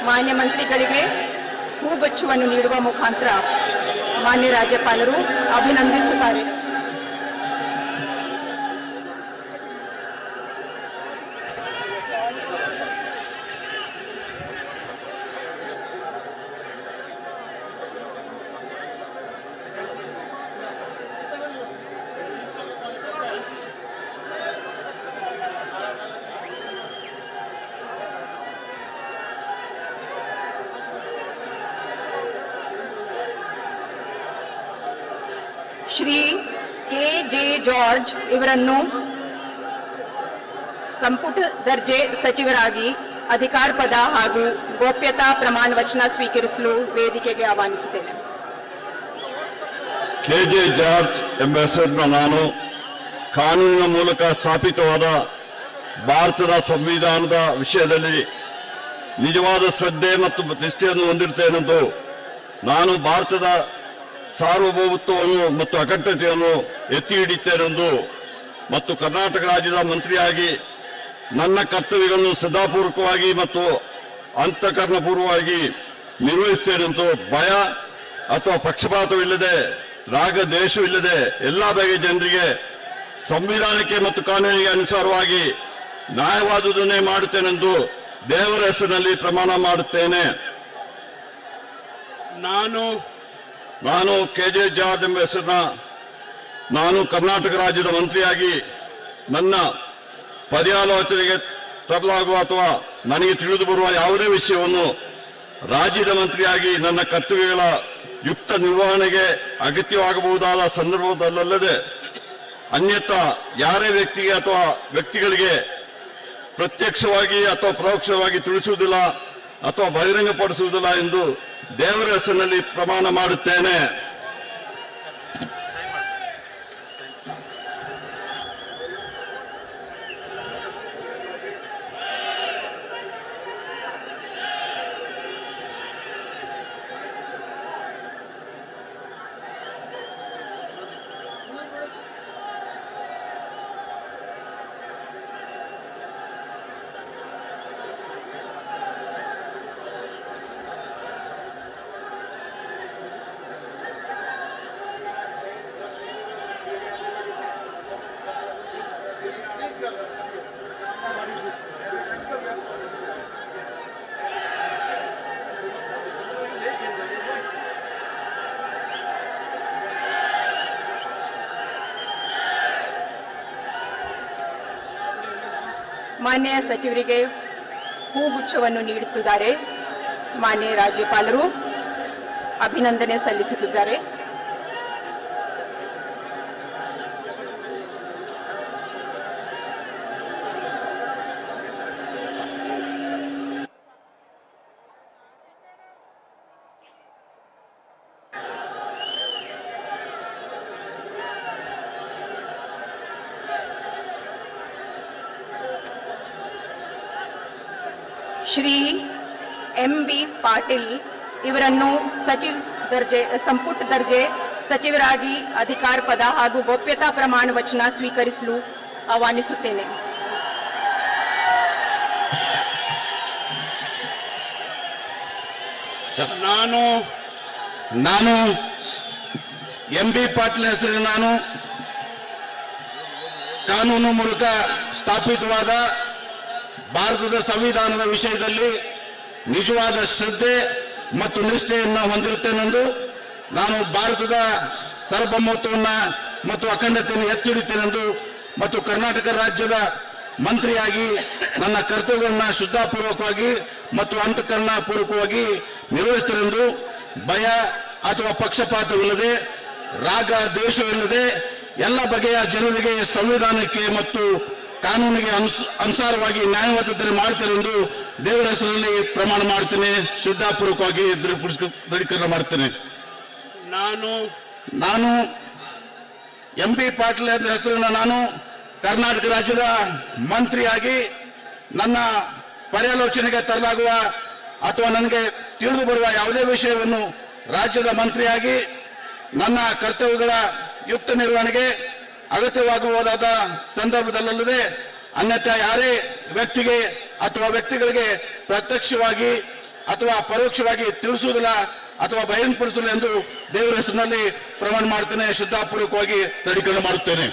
ಮಾನ್ಯ ಮಂತ್ರಿಗಳಿಗೆ ಹೂಗುಚ್ಛವನ್ನು ನೀಡುವ ಮುಖಾಂತರ ಮಾನ್ಯ ರಾಜ್ಯಪಾಲರು ಅಭಿನಂದಿಸುತ್ತಾರೆ. ಶ್ರೀ ಕೆ.ಜೆ. ಜಾರ್ಜ್ ಇವರನ್ನು ಸಂಪುಟ ದರ್ಜೆ ಸಚಿವರಾಗಿ ಅಧಿಕಾರ ಪದ ಹಾಗೂ ಗೋಪ್ಯತಾ ಪ್ರಮಾಣ ವಚನ ಸ್ವೀಕರಿಸಲು ವೇದಿಕೆಗೆ ಆಹ್ವಾನಿಸುತ್ತೇನೆ. ಕೆ.ಜೆ. ಜಾರ್ಜ್ ಎಂಬ ಹೆಸರನ್ನು ನಾನು ಕಾನೂನಿನ ಮೂಲಕ ಸ್ಥಾಪಿತವಾದ ಭಾರತದ ಸಂವಿಧಾನದ ವಿಷಯದಲ್ಲಿ ನಿಜವಾದ ಶ್ರದ್ಧೆ ಮತ್ತು ನಿಷ್ಠೆಯನ್ನು ಹೊಂದಿರುತ್ತೇನೆಂದು, ನಾನು ಭಾರತದ ಸಾರ್ವಭೌಮತ್ವವನ್ನು ಮತ್ತು ಅಖಂಡತೆಯನ್ನು ಎತ್ತಿ ಹಿಡಿಯುತ್ತೇನೆಂದು ಮತ್ತು ಕರ್ನಾಟಕ ರಾಜ್ಯದ ಮಂತ್ರಿಯಾಗಿ ನನ್ನ ಕರ್ತವ್ಯಗಳನ್ನು ಶ್ರದ್ಧಾಪೂರ್ವಕವಾಗಿ ಮತ್ತು ಅಂತಃಕರಣಪೂರ್ವವಾಗಿ ನಿರ್ವಹಿಸುತ್ತೇನೆಂದು ಭಯ ಅಥವಾ ಪಕ್ಷಪಾತವಿಲ್ಲದೆ ರಾಗ ದ್ವೇಷವಿಲ್ಲದೆ ಎಲ್ಲಾ ಬಗೆಯ ಜನರಿಗೆ ಸಂವಿಧಾನಕ್ಕೆ ಮತ್ತು ಕಾನೂನಿಗೆ ಅನುಸಾರವಾಗಿ ನ್ಯಾಯವಾದುದನ್ನೇ ಮಾಡುತ್ತೇನೆಂದು ದೇವರ ಹೆಸರಿನಲ್ಲಿ ಪ್ರಮಾಣ ಮಾಡುತ್ತೇನೆ. ನಾನು ಕೆಜೆ ಜಾರ್ಜ್ ಎಂಬ ಹೆಸರಿನ ನಾನು ಕರ್ನಾಟಕ ರಾಜ್ಯದ ಮಂತ್ರಿಯಾಗಿ ನನ್ನ ಪರ್ಯಾಲೋಚನೆಗೆ ತರಲಾಗುವ ಅಥವಾ ನನಗೆ ತಿಳಿದು ಬರುವ ಯಾವುದೇ ವಿಷಯವನ್ನು ರಾಜ್ಯದ ಮಂತ್ರಿಯಾಗಿ ನನ್ನ ಕರ್ತವ್ಯಗಳ ಯುಕ್ತ ನಿರ್ವಹಣೆಗೆ ಅಗತ್ಯವಾಗಬಹುದಾದ ಸಂದರ್ಭದಲ್ಲದೆ ಅನ್ಯಥಾ ಯಾರೇ ವ್ಯಕ್ತಿಗೆ ಅಥವಾ ವ್ಯಕ್ತಿಗಳಿಗೆ ಪ್ರತ್ಯಕ್ಷವಾಗಿ ಅಥವಾ ಪರೋಕ್ಷವಾಗಿ ತಿಳಿಸುವುದಿಲ್ಲ ಅಥವಾ ಬಹಿರಂಗಪಡಿಸುವುದಿಲ್ಲ ಎಂದು ದೇವರ ಹೆಸರಿನಲ್ಲಿ ಪ್ರಮಾಣ ಮಾಡುತ್ತೇನೆ. ಮಾನ್ಯ ಸಚಿವರಿಗೆ ಹೂಗುಚ್ಛವನ್ನು ನೀಡುತ್ತಿದ್ದಾರೆ. ಮಾನ್ಯ ರಾಜ್ಯಪಾಲರು ಅಭಿನಂದನೆ ಸಲ್ಲಿಸುತ್ತಿದ್ದಾರೆ. ಶ್ರೀ ಎಂ.ಬಿ. ಪಾಟೀಲ್ ಇವರನ್ನು ಸಂಪುಟ ದರ್ಜೆ ಸಚಿವರಾಗಿ ಅಧಿಕಾರ ಪದ ಹಾಗೂ ಗೋಪ್ಯತಾ ಪ್ರಮಾಣ ವಚನ ಸ್ವೀಕರಿಸಲು ಆಹ್ವಾನಿಸುತ್ತೇನೆ. ನಾನು ಎಂ.ಬಿ. ಪಾಟೀಲ್ ಹೆಸರಿನ ನಾನು ಕಾನೂನು ಮೂಲಕ ಸ್ಥಾಪಿತವಾದ ಭಾರತದ ಸಂವಿಧಾನದ ವಿಷಯದಲ್ಲಿ ನಿಜವಾದ ಶ್ರದ್ಧೆ ಮತ್ತು ನಿಷ್ಠೆಯನ್ನು ಹೊಂದಿರುತ್ತೇನೆಂದು ನಾನು ಭಾರತದ ಸಾರ್ವಭೌಮತ್ವವನ್ನು ಮತ್ತು ಅಖಂಡತೆಯನ್ನು ಎತ್ತಿ ಹಿಡಿಯುತ್ತೇನೆಂದು ಮತ್ತು ಕರ್ನಾಟಕ ರಾಜ್ಯದ ಮಂತ್ರಿಯಾಗಿ ನನ್ನ ಕರ್ತವ್ಯವನ್ನು ಶ್ರದ್ಧಾಪೂರ್ವಕವಾಗಿ ಮತ್ತು ಅಂತಃಕರಣಪೂರ್ವಕವಾಗಿ ನಿರ್ವಹಿಸುತ್ತೇನೆಂದು ಭಯ ಅಥವಾ ಪಕ್ಷಪಾತವಿಲ್ಲದೆ ರಾಗ ದ್ವೇಷವಿಲ್ಲದೆ ಎಲ್ಲ ಬಗೆಯ ಜನರಿಗೆ ಸಂವಿಧಾನಕ್ಕೆ ಮತ್ತು ಕಾನೂನಿಗೆ ಅನುಸಾರವಾಗಿ ನ್ಯಾಯವಾದತೆ ಮಾಡುತ್ತೇನೆಂದು ದೇವರ ಹೆಸರಿನಲ್ಲಿ ಪ್ರಮಾಣ ಮಾಡುತ್ತೇನೆ. ಶ್ರದ್ಧಾಪೂರ್ವಕವಾಗಿ ದೃಢೀಕರಣ ಮಾಡುತ್ತೇನೆ. ನಾನು ಎಂ.ಬಿ. ಪಾಟೀಲ್ ಹೆಸರಿನ ನಾನು ಕರ್ನಾಟಕ ರಾಜ್ಯದ ಮಂತ್ರಿಯಾಗಿ ನನ್ನ ಪರ್ಯಾಲೋಚನೆಗೆ ತರಲಾಗುವ ಅಥವಾ ನನಗೆ ತಿಳಿದು ಬರುವ ಯಾವುದೇ ವಿಷಯವನ್ನು ರಾಜ್ಯದ ಮಂತ್ರಿಯಾಗಿ ನನ್ನ ಕರ್ತವ್ಯಗಳ ಯುಕ್ತ ನಿರ್ವಹಣೆಗೆ ಅಗತ್ಯವಾಗಬಹುದಾದ ಸಂದರ್ಭದಲ್ಲದೆ ಅನ್ಯಥಾ ಯಾರೇ ವ್ಯಕ್ತಿಗೆ ಅಥವಾ ವ್ಯಕ್ತಿಗಳಿಗೆ ಪ್ರತ್ಯಕ್ಷವಾಗಿ ಅಥವಾ ಪರೋಕ್ಷವಾಗಿ ತಿಳಿಸುವುದಿಲ್ಲ ಅಥವಾ ಬಹಿರಂಗಪಡಿಸುವುದಿಲ್ಲ ಎಂದು ದೇವರ ಹೆಸರಿನಲ್ಲಿ ಪ್ರಮಾಣ ಮಾಡುತ್ತೇನೆ. ಶ್ರದ್ಧಾಪೂರ್ವಕವಾಗಿ ದೃಢೀಕರಣ ಮಾಡುತ್ತೇನೆ.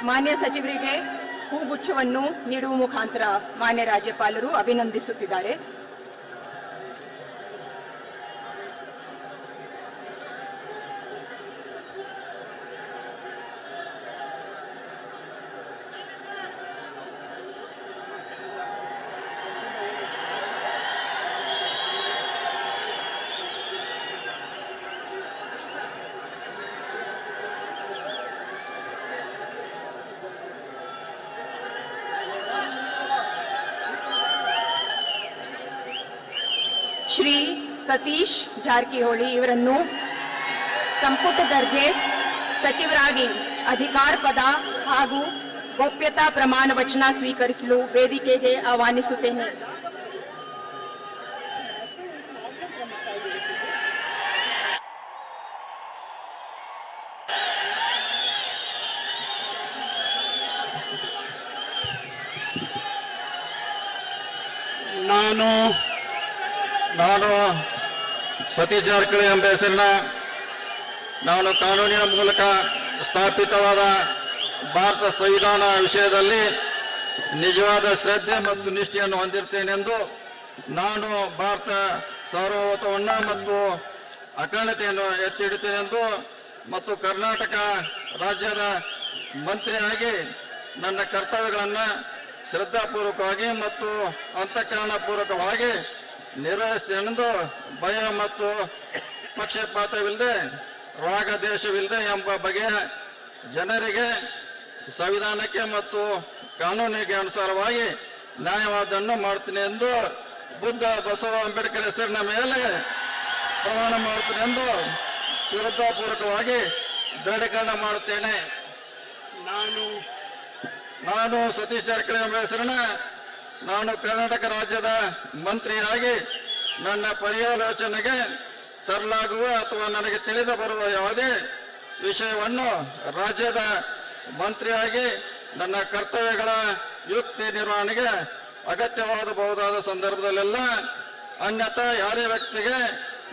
ಮಾನ್ಯ ಸಚಿವರಿಗೆ ಹೂಗುಚ್ಛವನ್ನು ನೀಡುವ ಮುಖಾಂತರ ಮಾನ್ಯ ರಾಜ್ಯಪಾಲರು ಅಭಿನಂದಿಸುತ್ತಿದ್ದಾರೆ. ಶ್ರೀ ಸತೀಶ್ ಜಾರಕಿಹೊಳಿ ಇವರನ್ನು ಸಂಪುಟ ದರ್ಜೆ ಸಚಿವರಾಗಿ ಅಧಿಕಾರ ಪದ ಹಾಗೂ ಗೋಪ್ಯತಾ ಪ್ರಮಾಣ ವಚನ ಸ್ವೀಕರಿಸಲು ವೇದಿಕೆಗೆ ಆಹ್ವಾನಿಸುತ್ತೇನೆ. ನಾನು ಸತೀಶ್ ಜಾರಕಿಹೊಳಿ ಎಂಬ ಹೆಸರಿನ ನಾನು ಕಾನೂನಿನ ಮೂಲಕ ಸ್ಥಾಪಿತವಾದ ಭಾರತ ಸಂವಿಧಾನ ವಿಷಯದಲ್ಲಿ ನಿಜವಾದ ಶ್ರದ್ಧೆ ಮತ್ತು ನಿಷ್ಠೆಯನ್ನು ಹೊಂದಿರ್ತೇನೆಂದು ನಾನು ಭಾರತ ಸಾರ್ವಭೌಮತ್ವವನ್ನು ಮತ್ತು ಅಖಂಡತೆಯನ್ನು ಎತ್ತಿ ಹಿಡಿತೇನೆಂದು ಮತ್ತು ಕರ್ನಾಟಕ ರಾಜ್ಯದ ಮಂತ್ರಿಯಾಗಿ ನನ್ನ ಕರ್ತವ್ಯಗಳನ್ನು ಶ್ರದ್ಧಾಪೂರ್ವಕವಾಗಿ ಮತ್ತು ಅಂತಃಕರಣಪೂರ್ವಕವಾಗಿ ನಿರ್ವಹಿಸ್ತೇನೆಂದು ಭಯ ಮತ್ತು ಪಕ್ಷಪಾತವಿಲ್ಲದೆ ರಾಗದ್ವೇಷವಿಲ್ಲದೆ ಎಂಬ ಬಗೆಯ ಜನರಿಗೆ ಸಂವಿಧಾನಕ್ಕೆ ಮತ್ತು ಕಾನೂನಿಗೆ ಅನುಸಾರವಾಗಿ ನ್ಯಾಯವಾದನ್ನು ಮಾಡ್ತೀನಿ ಎಂದು ಬುದ್ಧ ಬಸವ ಅಂಬೇಡ್ಕರ್ ಹೆಸರಿನ ಮೇಲೆ ಪ್ರಮಾಣ ಮಾಡುತ್ತೇನೆ ಎಂದು ಶ್ರದ್ಧಾಪೂರ್ವಕವಾಗಿ ದೃಢೀಕರಣ ಮಾಡುತ್ತೇನೆ. ನಾನು ಸತೀಶ್ ಜಾರಕಿಹೊಳಿ ಎಂಬ ಹೆಸರಿನ ನಾನು ಕರ್ನಾಟಕ ರಾಜ್ಯದ ಮಂತ್ರಿಯಾಗಿ ನನ್ನ ಪರ್ಯಾಲೋಚನೆಗೆ ತರಲಾಗುವ ಅಥವಾ ನನಗೆ ತಿಳಿದು ಬರುವ ಯಾವುದೇ ವಿಷಯವನ್ನು ರಾಜ್ಯದ ಮಂತ್ರಿಯಾಗಿ ನನ್ನ ಕರ್ತವ್ಯಗಳ ಯುಕ್ತಿ ನಿರ್ವಹಣೆಗೆ ಅಗತ್ಯವಾಗಬಹುದಾದ ಸಂದರ್ಭದಲ್ಲೆಲ್ಲ ಅನ್ಯಥಾ ಯಾರೇ ವ್ಯಕ್ತಿಗೆ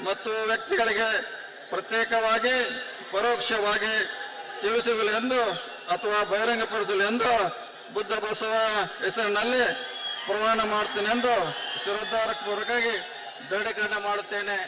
ಮತ್ತು ವ್ಯಕ್ತಿಗಳಿಗೆ ಪ್ರತ್ಯೇಕವಾಗಿ ಪರೋಕ್ಷವಾಗಿ ತಿಳಿಸುವುದಿಲ್ಲ ಎಂದು ಅಥವಾ ಬಹಿರಂಗಪಡಿಸಲು ಎಂದು ಬುದ್ಧ ಬಸವ ಹೆಸರಿನಲ್ಲಿ ಪ್ರಮಾಣ ಮಾಡ್ತೇನೆ ಎಂದು ಶ್ರದ್ಧಾಪೂರ್ವಕವಾಗಿ ದೃಢೀಕರಣ ಮಾಡುತ್ತೇನೆ.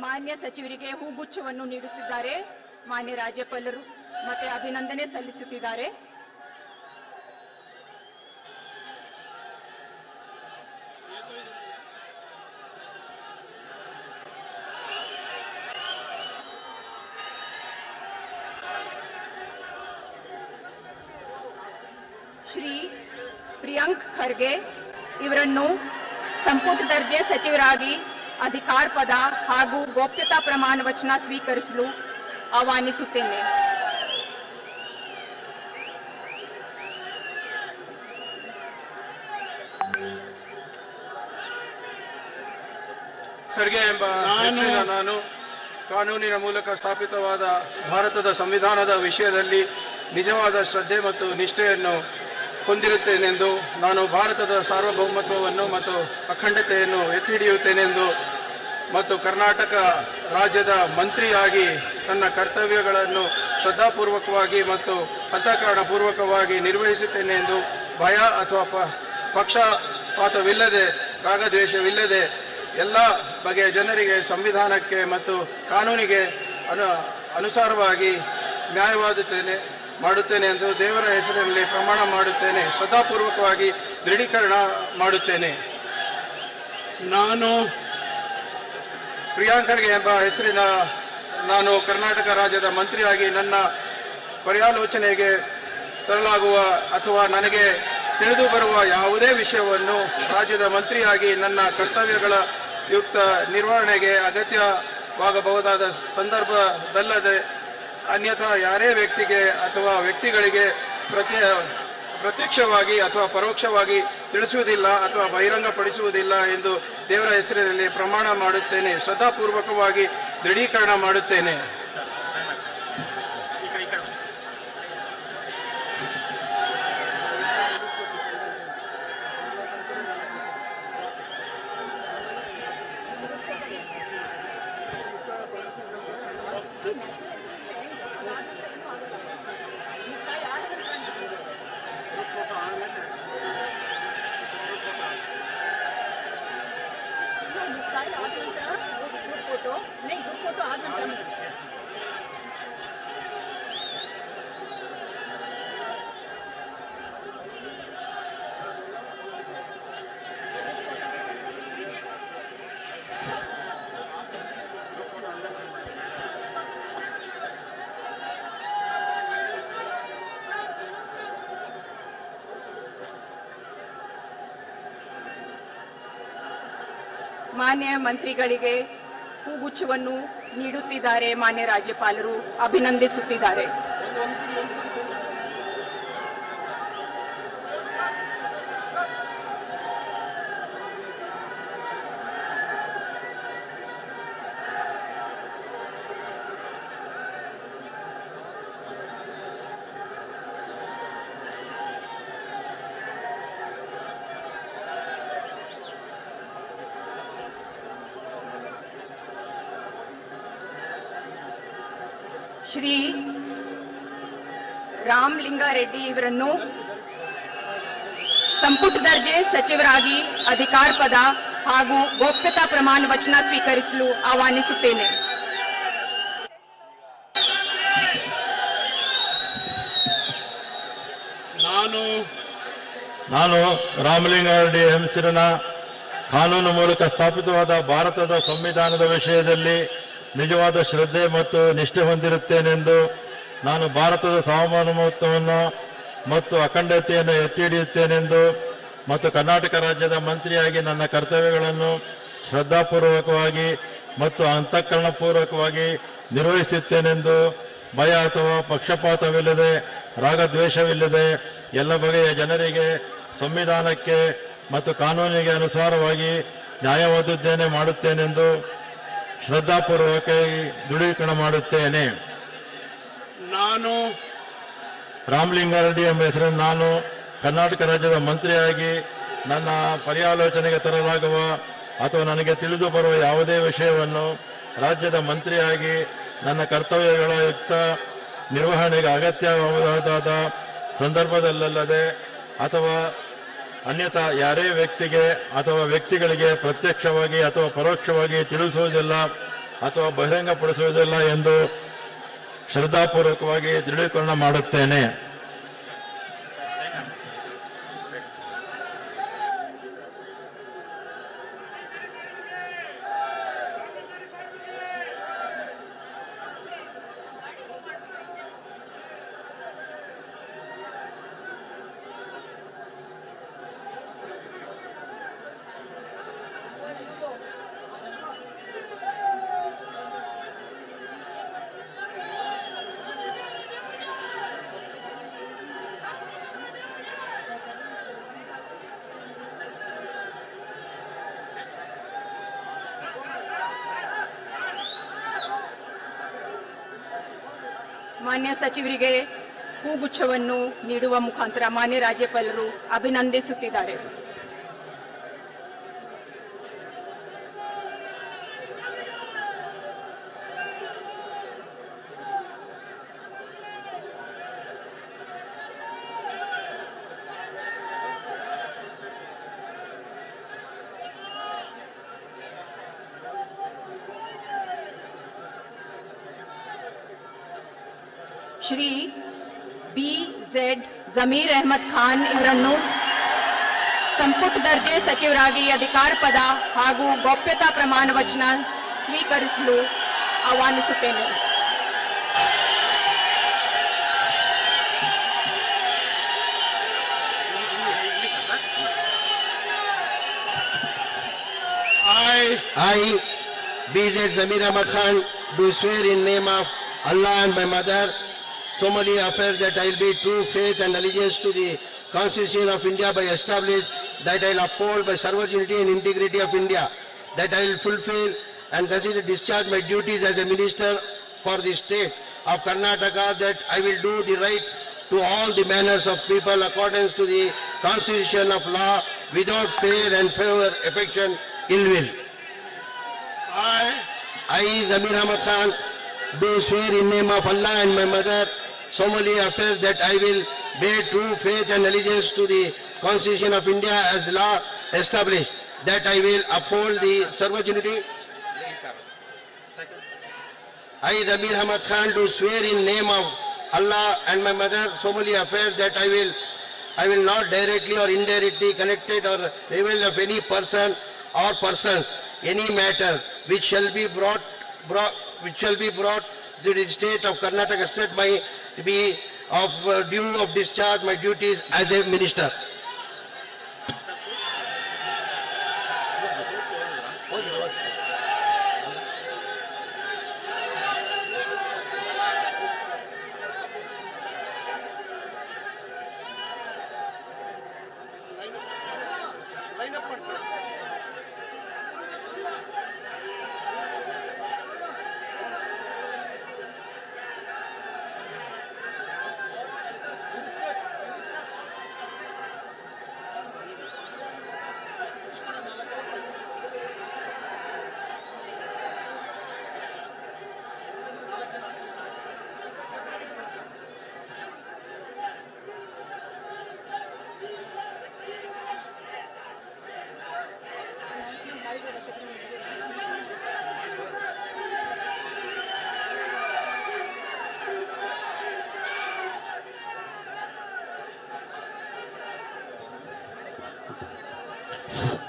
ಮಾನ್ಯ ಸಚಿವರಿಗೆ ಹೂಗುಚ್ಛವನ್ನು ನೀಡುತ್ತಿದ್ದಾರೆ. ಮಾನ್ಯ ರಾಜ್ಯಪಾಲರು ಮತ್ತೆ ಅಭಿನಂದನೆ ಸಲ್ಲಿಸುತ್ತಿದ್ದಾರೆ. ಶ್ರೀ ಪ್ರಿಯಾಂಕ್ ಖರ್ಗೆ ಇವರನ್ನು ಸಂಪುಟ ದರ್ಜೆ ಸಚಿವರಾಗಿ ಅಧಿಕಾರ ಪದ ಹಾಗೂ ಗೋಪ್ಯತಾ ಪ್ರಮಾಣ ವಚನ ಸ್ವೀಕರಿಸಲು ಆಹ್ವಾನಿಸುತ್ತೇನೆ. ಖರ್ಗೆ ಎಂಬ ಹೆಸರಿನ ನಾನು ಕಾನೂನಿನ ಮೂಲಕ ಸ್ಥಾಪಿತವಾದ ಭಾರತದ ಸಂವಿಧಾನದ ವಿಷಯದಲ್ಲಿ ನಿಜವಾದ ಶ್ರದ್ಧೆ ಮತ್ತು ನಿಷ್ಠೆಯನ್ನು ಹೊಂದಿರುತ್ತೇನೆಂದು ನಾನು ಭಾರತದ ಸಾರ್ವಭೌಮತ್ವವನ್ನು ಮತ್ತು ಅಖಂಡತೆಯನ್ನು ಎತ್ತಿ ಹಿಡಿಯುತ್ತೇನೆಂದು ಮತ್ತು ಕರ್ನಾಟಕ ರಾಜ್ಯದ ಮಂತ್ರಿಯಾಗಿ ನನ್ನ ಕರ್ತವ್ಯಗಳನ್ನು ಶ್ರದ್ಧಾಪೂರ್ವಕವಾಗಿ ಮತ್ತು ಅಂತಃಕರಣಪೂರ್ವಕವಾಗಿ ನಿರ್ವಹಿಸುತ್ತೇನೆ ಎಂದು ಭಯ ಅಥವಾ ಪಕ್ಷಪಾತವಿಲ್ಲದೆ ರಾಗದ್ವೇಷವಿಲ್ಲದೆ ಎಲ್ಲ ಬಗೆಯ ಜನರಿಗೆ ಸಂವಿಧಾನಕ್ಕೆ ಮತ್ತು ಕಾನೂನಿಗೆ ಅನುಸಾರವಾಗಿ ನ್ಯಾಯವಾದುತ್ತೇನೆ ಮಾಡುತ್ತೇನೆ ಎಂದು ದೇವರ ಹೆಸರಿನಲ್ಲಿ ಪ್ರಮಾಣ ಮಾಡುತ್ತೇನೆ. ಶ್ರದ್ಧಾಪೂರ್ವಕವಾಗಿ ದೃಢೀಕರಣ ಮಾಡುತ್ತೇನೆ. ನಾನು ಪ್ರಿಯಾಂಕ್ ಖರ್ಗೆ ಎಂಬ ಹೆಸರಿನ ನಾನು ಕರ್ನಾಟಕ ರಾಜ್ಯದ ಮಂತ್ರಿಯಾಗಿ ನನ್ನ ಪರ್ಯಾಲೋಚನೆಗೆ ತರಲಾಗುವ ಅಥವಾ ನನಗೆ ತಿಳಿದು ಬರುವ ಯಾವುದೇ ವಿಷಯವನ್ನು ರಾಜ್ಯದ ಮಂತ್ರಿಯಾಗಿ ನನ್ನ ಕರ್ತವ್ಯಗಳ ಯುಕ್ತ ನಿರ್ವಹಣೆಗೆ ಅಗತ್ಯವಾಗಬಹುದಾದ ಸಂದರ್ಭದಲ್ಲದೆ ಅನ್ಯಥಾ ಯಾರೇ ವ್ಯಕ್ತಿಗೆ ಅಥವಾ ವ್ಯಕ್ತಿಗಳಿಗೆ ಪ್ರತ್ಯಕ್ಷವಾಗಿ ಅಥವಾ ಪರೋಕ್ಷವಾಗಿ ತಿಳಿಸುವುದಿಲ್ಲ ಅಥವಾ ಬಹಿರಂಗಪಡಿಸುವುದಿಲ್ಲ ಎಂದು ದೇವರ ಹೆಸರಿನಲ್ಲಿ ಪ್ರಮಾಣ ಮಾಡುತ್ತೇನೆ. ಶ್ರದ್ಧಾಪೂರ್ವಕವಾಗಿ ದೃಢೀಕರಣ ಮಾಡುತ್ತೇನೆ. ಮಾನ್ಯ ಮಂತ್ರಿಗಳಿಗೆ ಹೂಗುಚ್ಛವನ್ನು ನೀಡುತ್ತಿದ್ದಾರೆ. ಮಾನ್ಯ ರಾಜ್ಯಪಾಲರು ಅಭಿನಂದಿಸುತ್ತಿದ್ದಾರೆ. ಶ್ರೀ ರಾಮಲಿಂಗಾರೆಡ್ಡಿ ಇವರನ್ನು ಸಂಪುಟ ದರ್ಜೆ ಸಚಿವರಾಗಿ ಅಧಿಕಾರ ಪದ ಹಾಗೂ ಗೋಪ್ಯತಾ ಪ್ರಮಾಣ ವಚನ ಸ್ವೀಕರಿಸಲು ಆಹ್ವಾನಿಸುತ್ತೇನೆ. ನಾನು ರಾಮಲಿಂಗಾರೆಡ್ಡಿ ಹೆಸರಿನ ಕಾನೂನು ಮೂಲಕ ಸ್ಥಾಪಿತವಾದ ಭಾರತದ ಸಂವಿಧಾನದ ವಿಷಯದಲ್ಲಿ ನಿಜವಾದ ಶ್ರದ್ಧೆ ಮತ್ತು ನಿಷ್ಠೆ ಹೊಂದಿರುತ್ತೇನೆಂದು, ನಾನು ಭಾರತದ ಸಾರ್ವಭೌಮತ್ವವನ್ನು ಮತ್ತು ಅಖಂಡತೆಯನ್ನು ಎತ್ತಿ ಹಿಡಿಯುತ್ತೇನೆಂದು ಮತ್ತು ಕರ್ನಾಟಕ ರಾಜ್ಯದ ಮಂತ್ರಿಯಾಗಿ ನನ್ನ ಕರ್ತವ್ಯಗಳನ್ನು ಶ್ರದ್ಧಾಪೂರ್ವಕವಾಗಿ ಮತ್ತು ಅಂತಃಕರಣಪೂರ್ವಕವಾಗಿ ನಿರ್ವಹಿಸುತ್ತೇನೆಂದು ಭಯ ಅಥವಾ ಪಕ್ಷಪಾತವಿಲ್ಲದೆ ರಾಗದ್ವೇಷವಿಲ್ಲದೆ ಎಲ್ಲ ಬಗೆಯ ಜನರಿಗೆ ಸಂವಿಧಾನಕ್ಕೆ ಮತ್ತು ಕಾನೂನಿಗೆ ಅನುಸಾರವಾಗಿ ನ್ಯಾಯ ಒದಗಿಸುತ್ತೇನೆ ಮಾಡುತ್ತೇನೆಂದು ಶ್ರದ್ಧಾಪೂರ್ವಕವಾಗಿ ದೃಢೀಕರಣ ಮಾಡುತ್ತೇನೆ. ನಾನು ರಾಮಲಿಂಗಾರೆಡ್ಡಿ ಎಂಬ ಹೆಸರನ್ನು ನಾನು ಕರ್ನಾಟಕ ರಾಜ್ಯದ ಮಂತ್ರಿಯಾಗಿ ನನ್ನ ಪರ್ಯಾಲೋಚನೆಗೆ ತರಲಾಗುವ ಅಥವಾ ನನಗೆ ತಿಳಿದು ಬರುವ ಯಾವುದೇ ವಿಷಯವನ್ನು ರಾಜ್ಯದ ಮಂತ್ರಿಯಾಗಿ ನನ್ನ ಕರ್ತವ್ಯಗಳ ಯುಕ್ತ ನಿರ್ವಹಣೆಗೆ ಅಗತ್ಯವಾದ ಸಂದರ್ಭದಲ್ಲದೆ ಅಥವಾ ಅನ್ಯಥಾ ಯಾರೇ ವ್ಯಕ್ತಿಗೆ ಅಥವಾ ವ್ಯಕ್ತಿಗಳಿಗೆ ಪ್ರತ್ಯಕ್ಷವಾಗಿ ಅಥವಾ ಪರೋಕ್ಷವಾಗಿ ತಿಳಿಸುವುದಿಲ್ಲ ಅಥವಾ ಬಹಿರಂಗಪಡಿಸುವುದಿಲ್ಲ ಎಂದು ಶ್ರದ್ಧಾಪೂರ್ವಕವಾಗಿ ದೃಢೀಕರಣ ಮಾಡುತ್ತೇನೆ. ಮಾನ್ಯ ಸಚಿವರಿಗೆ ಹೂಗುಚ್ಛವನ್ನು ನೀಡುವ ಮುಖಾಂತರ ಮಾನ್ಯ ರಾಜ್ಯಪಾಲರು ಅಭಿನಂದಿಸುತ್ತಿದ್ದಾರೆ. ಶ್ರೀ BZ ಜಮೀರ್ ಅಹಮದ್ ಖಾನ್ ಇವರನ್ನು ಸಂಪುಟ ದರ್ಜೆ ಸಚಿವರಾಗಿ ಅಧಿಕಾರ ಪದ ಹಾಗೂ ಗೋಪ್ಯತಾ ಪ್ರಮಾಣ ವಚನ ಸ್ವೀಕರಿಸಲು ಆಹ್ವಾನಿಸುತ್ತೇನೆ. I, BZ Zamir Ahmad Khan, do swear in name of Allah and my mother, solemnly affirm that I will be true faith and allegiance to the Constitution of India by established, that I will uphold by sovereignty and integrity of India, that I will fulfill and consider discharge my duties as a minister for the state of Karnataka, that I will do the right to all the manners of people according to the Constitution of law without fear and favor, affection, ill will. I, Zamir Ahmad Khan, do swear in name of Allah and my mother solemnly affirm that I will bear true faith and allegiance to the Constitution of India as law established, that I will uphold the sovereignty. I, Zamir Ahmad Khan, do swear in name of Allah and my mother solemnly affirm that I will not directly or indirectly connected or reveal of any person or persons any matter which shall be brought to the state of Karnataka state by be of due of discharge my duties as a minister.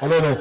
Hello.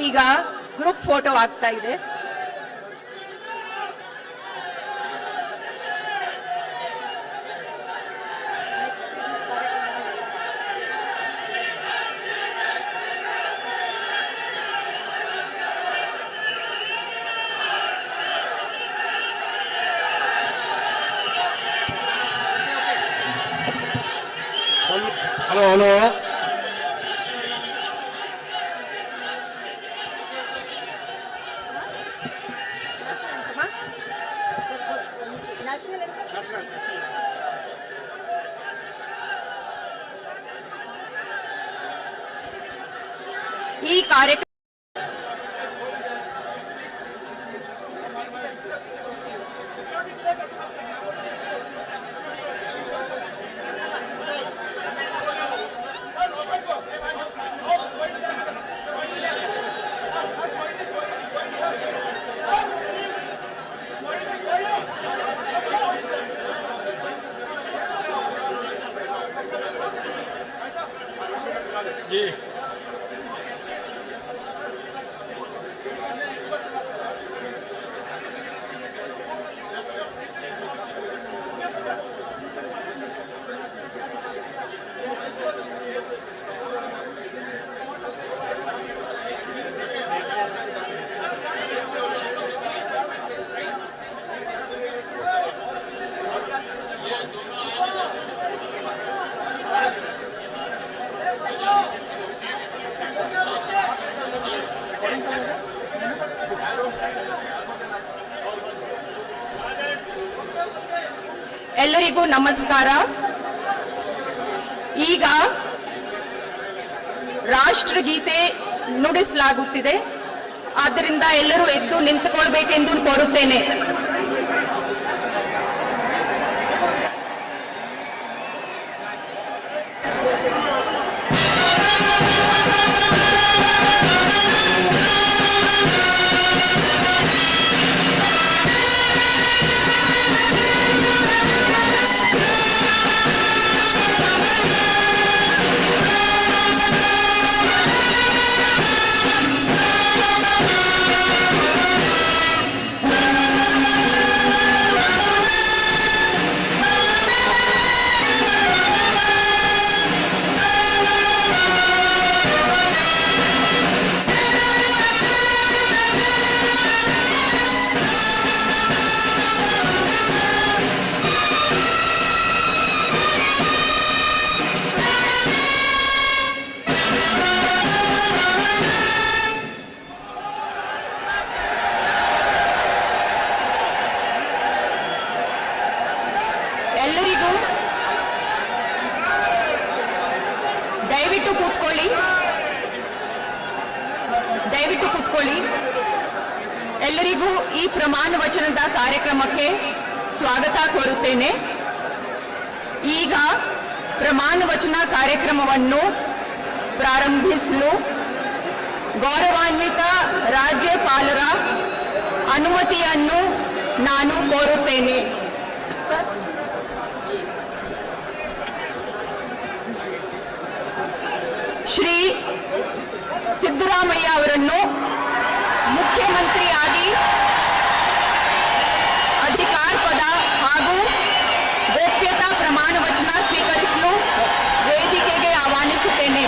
ಈಗ group photo ಆಗ್ತಾ ಇದೆ. Hello. ಈ ಕಾರ್ಯಕ್ರಮ ಎಲ್ಲರಿಗೂ ನಮಸ್ಕಾರ. ಈಗ ರಾಷ್ಟ್ರಗೀತೆ ನುಡಿಸಲಾಗುತ್ತಿದೆ. ಆದ್ದರಿಂದ ಎಲ್ಲರೂ ಎದ್ದು ನಿಂತುಕೊಳ್ಬೇಕೆಂದು ಕೋರುತ್ತೇನೆ. ಕುಳಿತುಕೊಳ್ಳಿ. ಎಲ್ಲರಿಗೂ ಈ ಪ್ರಮಾಣ ವಚನದ ಕಾರ್ಯಕ್ರಮಕ್ಕೆ ಸ್ವಾಗತ ಕೋರುತ್ತೇನೆ. ಈಗ ಪ್ರಮಾಣ ವಚನ ಕಾರ್ಯಕ್ರಮವನ್ನು ಪ್ರಾರಂಭಿಸಲು ಗೌರವಾನ್ವಿತ ರಾಜ್ಯಪಾಲರ ಅನುಮತಿಯನ್ನು ನಾನು ಕೋರುತ್ತೇನೆ. ಶ್ರೀ ಸಿದ್ದರಾಮಯ್ಯ ಅವರನ್ನು ಮುಖ್ಯಮಂತ್ರಿಯಾಗಿ ಅಧಿಕಾರ ಪದ ಹಾಗೂ ಗೋಪ್ಯತಾ ಪ್ರಮಾಣ ವಚನ ಸ್ವೀಕರಿಸಲು ವೇದಿಕೆಗೆ ಆಹ್ವಾನಿಸುತ್ತೇನೆ.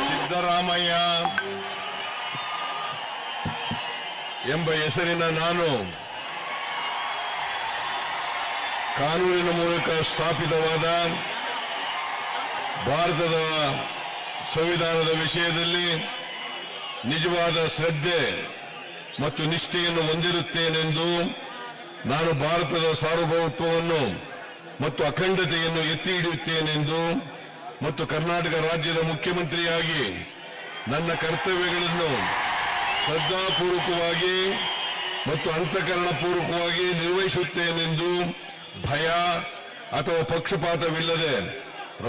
ಸಿದ್ದರಾಮಯ್ಯ ಎಂಬ ಹೆಸರಿನ ನಾನು ಕಾನೂನಿನ ಮೂಲಕ ಸ್ಥಾಪಿತವಾದ ಭಾರತದ ಸಂವಿಧಾನದ ವಿಷಯದಲ್ಲಿ ನಿಜವಾದ ಶ್ರದ್ಧೆ ಮತ್ತು ನಿಷ್ಠೆಯನ್ನು ಹೊಂದಿರುತ್ತೇನೆಂದು ನಾನು ಭಾರತದ ಸಾರ್ವಭೌಮತ್ವವನ್ನು ಮತ್ತು ಅಖಂಡತೆಯನ್ನು ಎತ್ತಿ ಹಿಡಿಯುತ್ತೇನೆಂದು ಮತ್ತು ಕರ್ನಾಟಕ ರಾಜ್ಯದ ಮುಖ್ಯಮಂತ್ರಿಯಾಗಿ ನನ್ನ ಕರ್ತವ್ಯಗಳನ್ನು ಶ್ರದ್ಧಾಪೂರ್ವಕವಾಗಿ ಮತ್ತು ಅಂತಃಕರಣಪೂರ್ವಕವಾಗಿ ನಿರ್ವಹಿಸುತ್ತೇನೆಂದು ಭಯ ಅಥವಾ ಪಕ್ಷಪಾತವಿಲ್ಲದೆ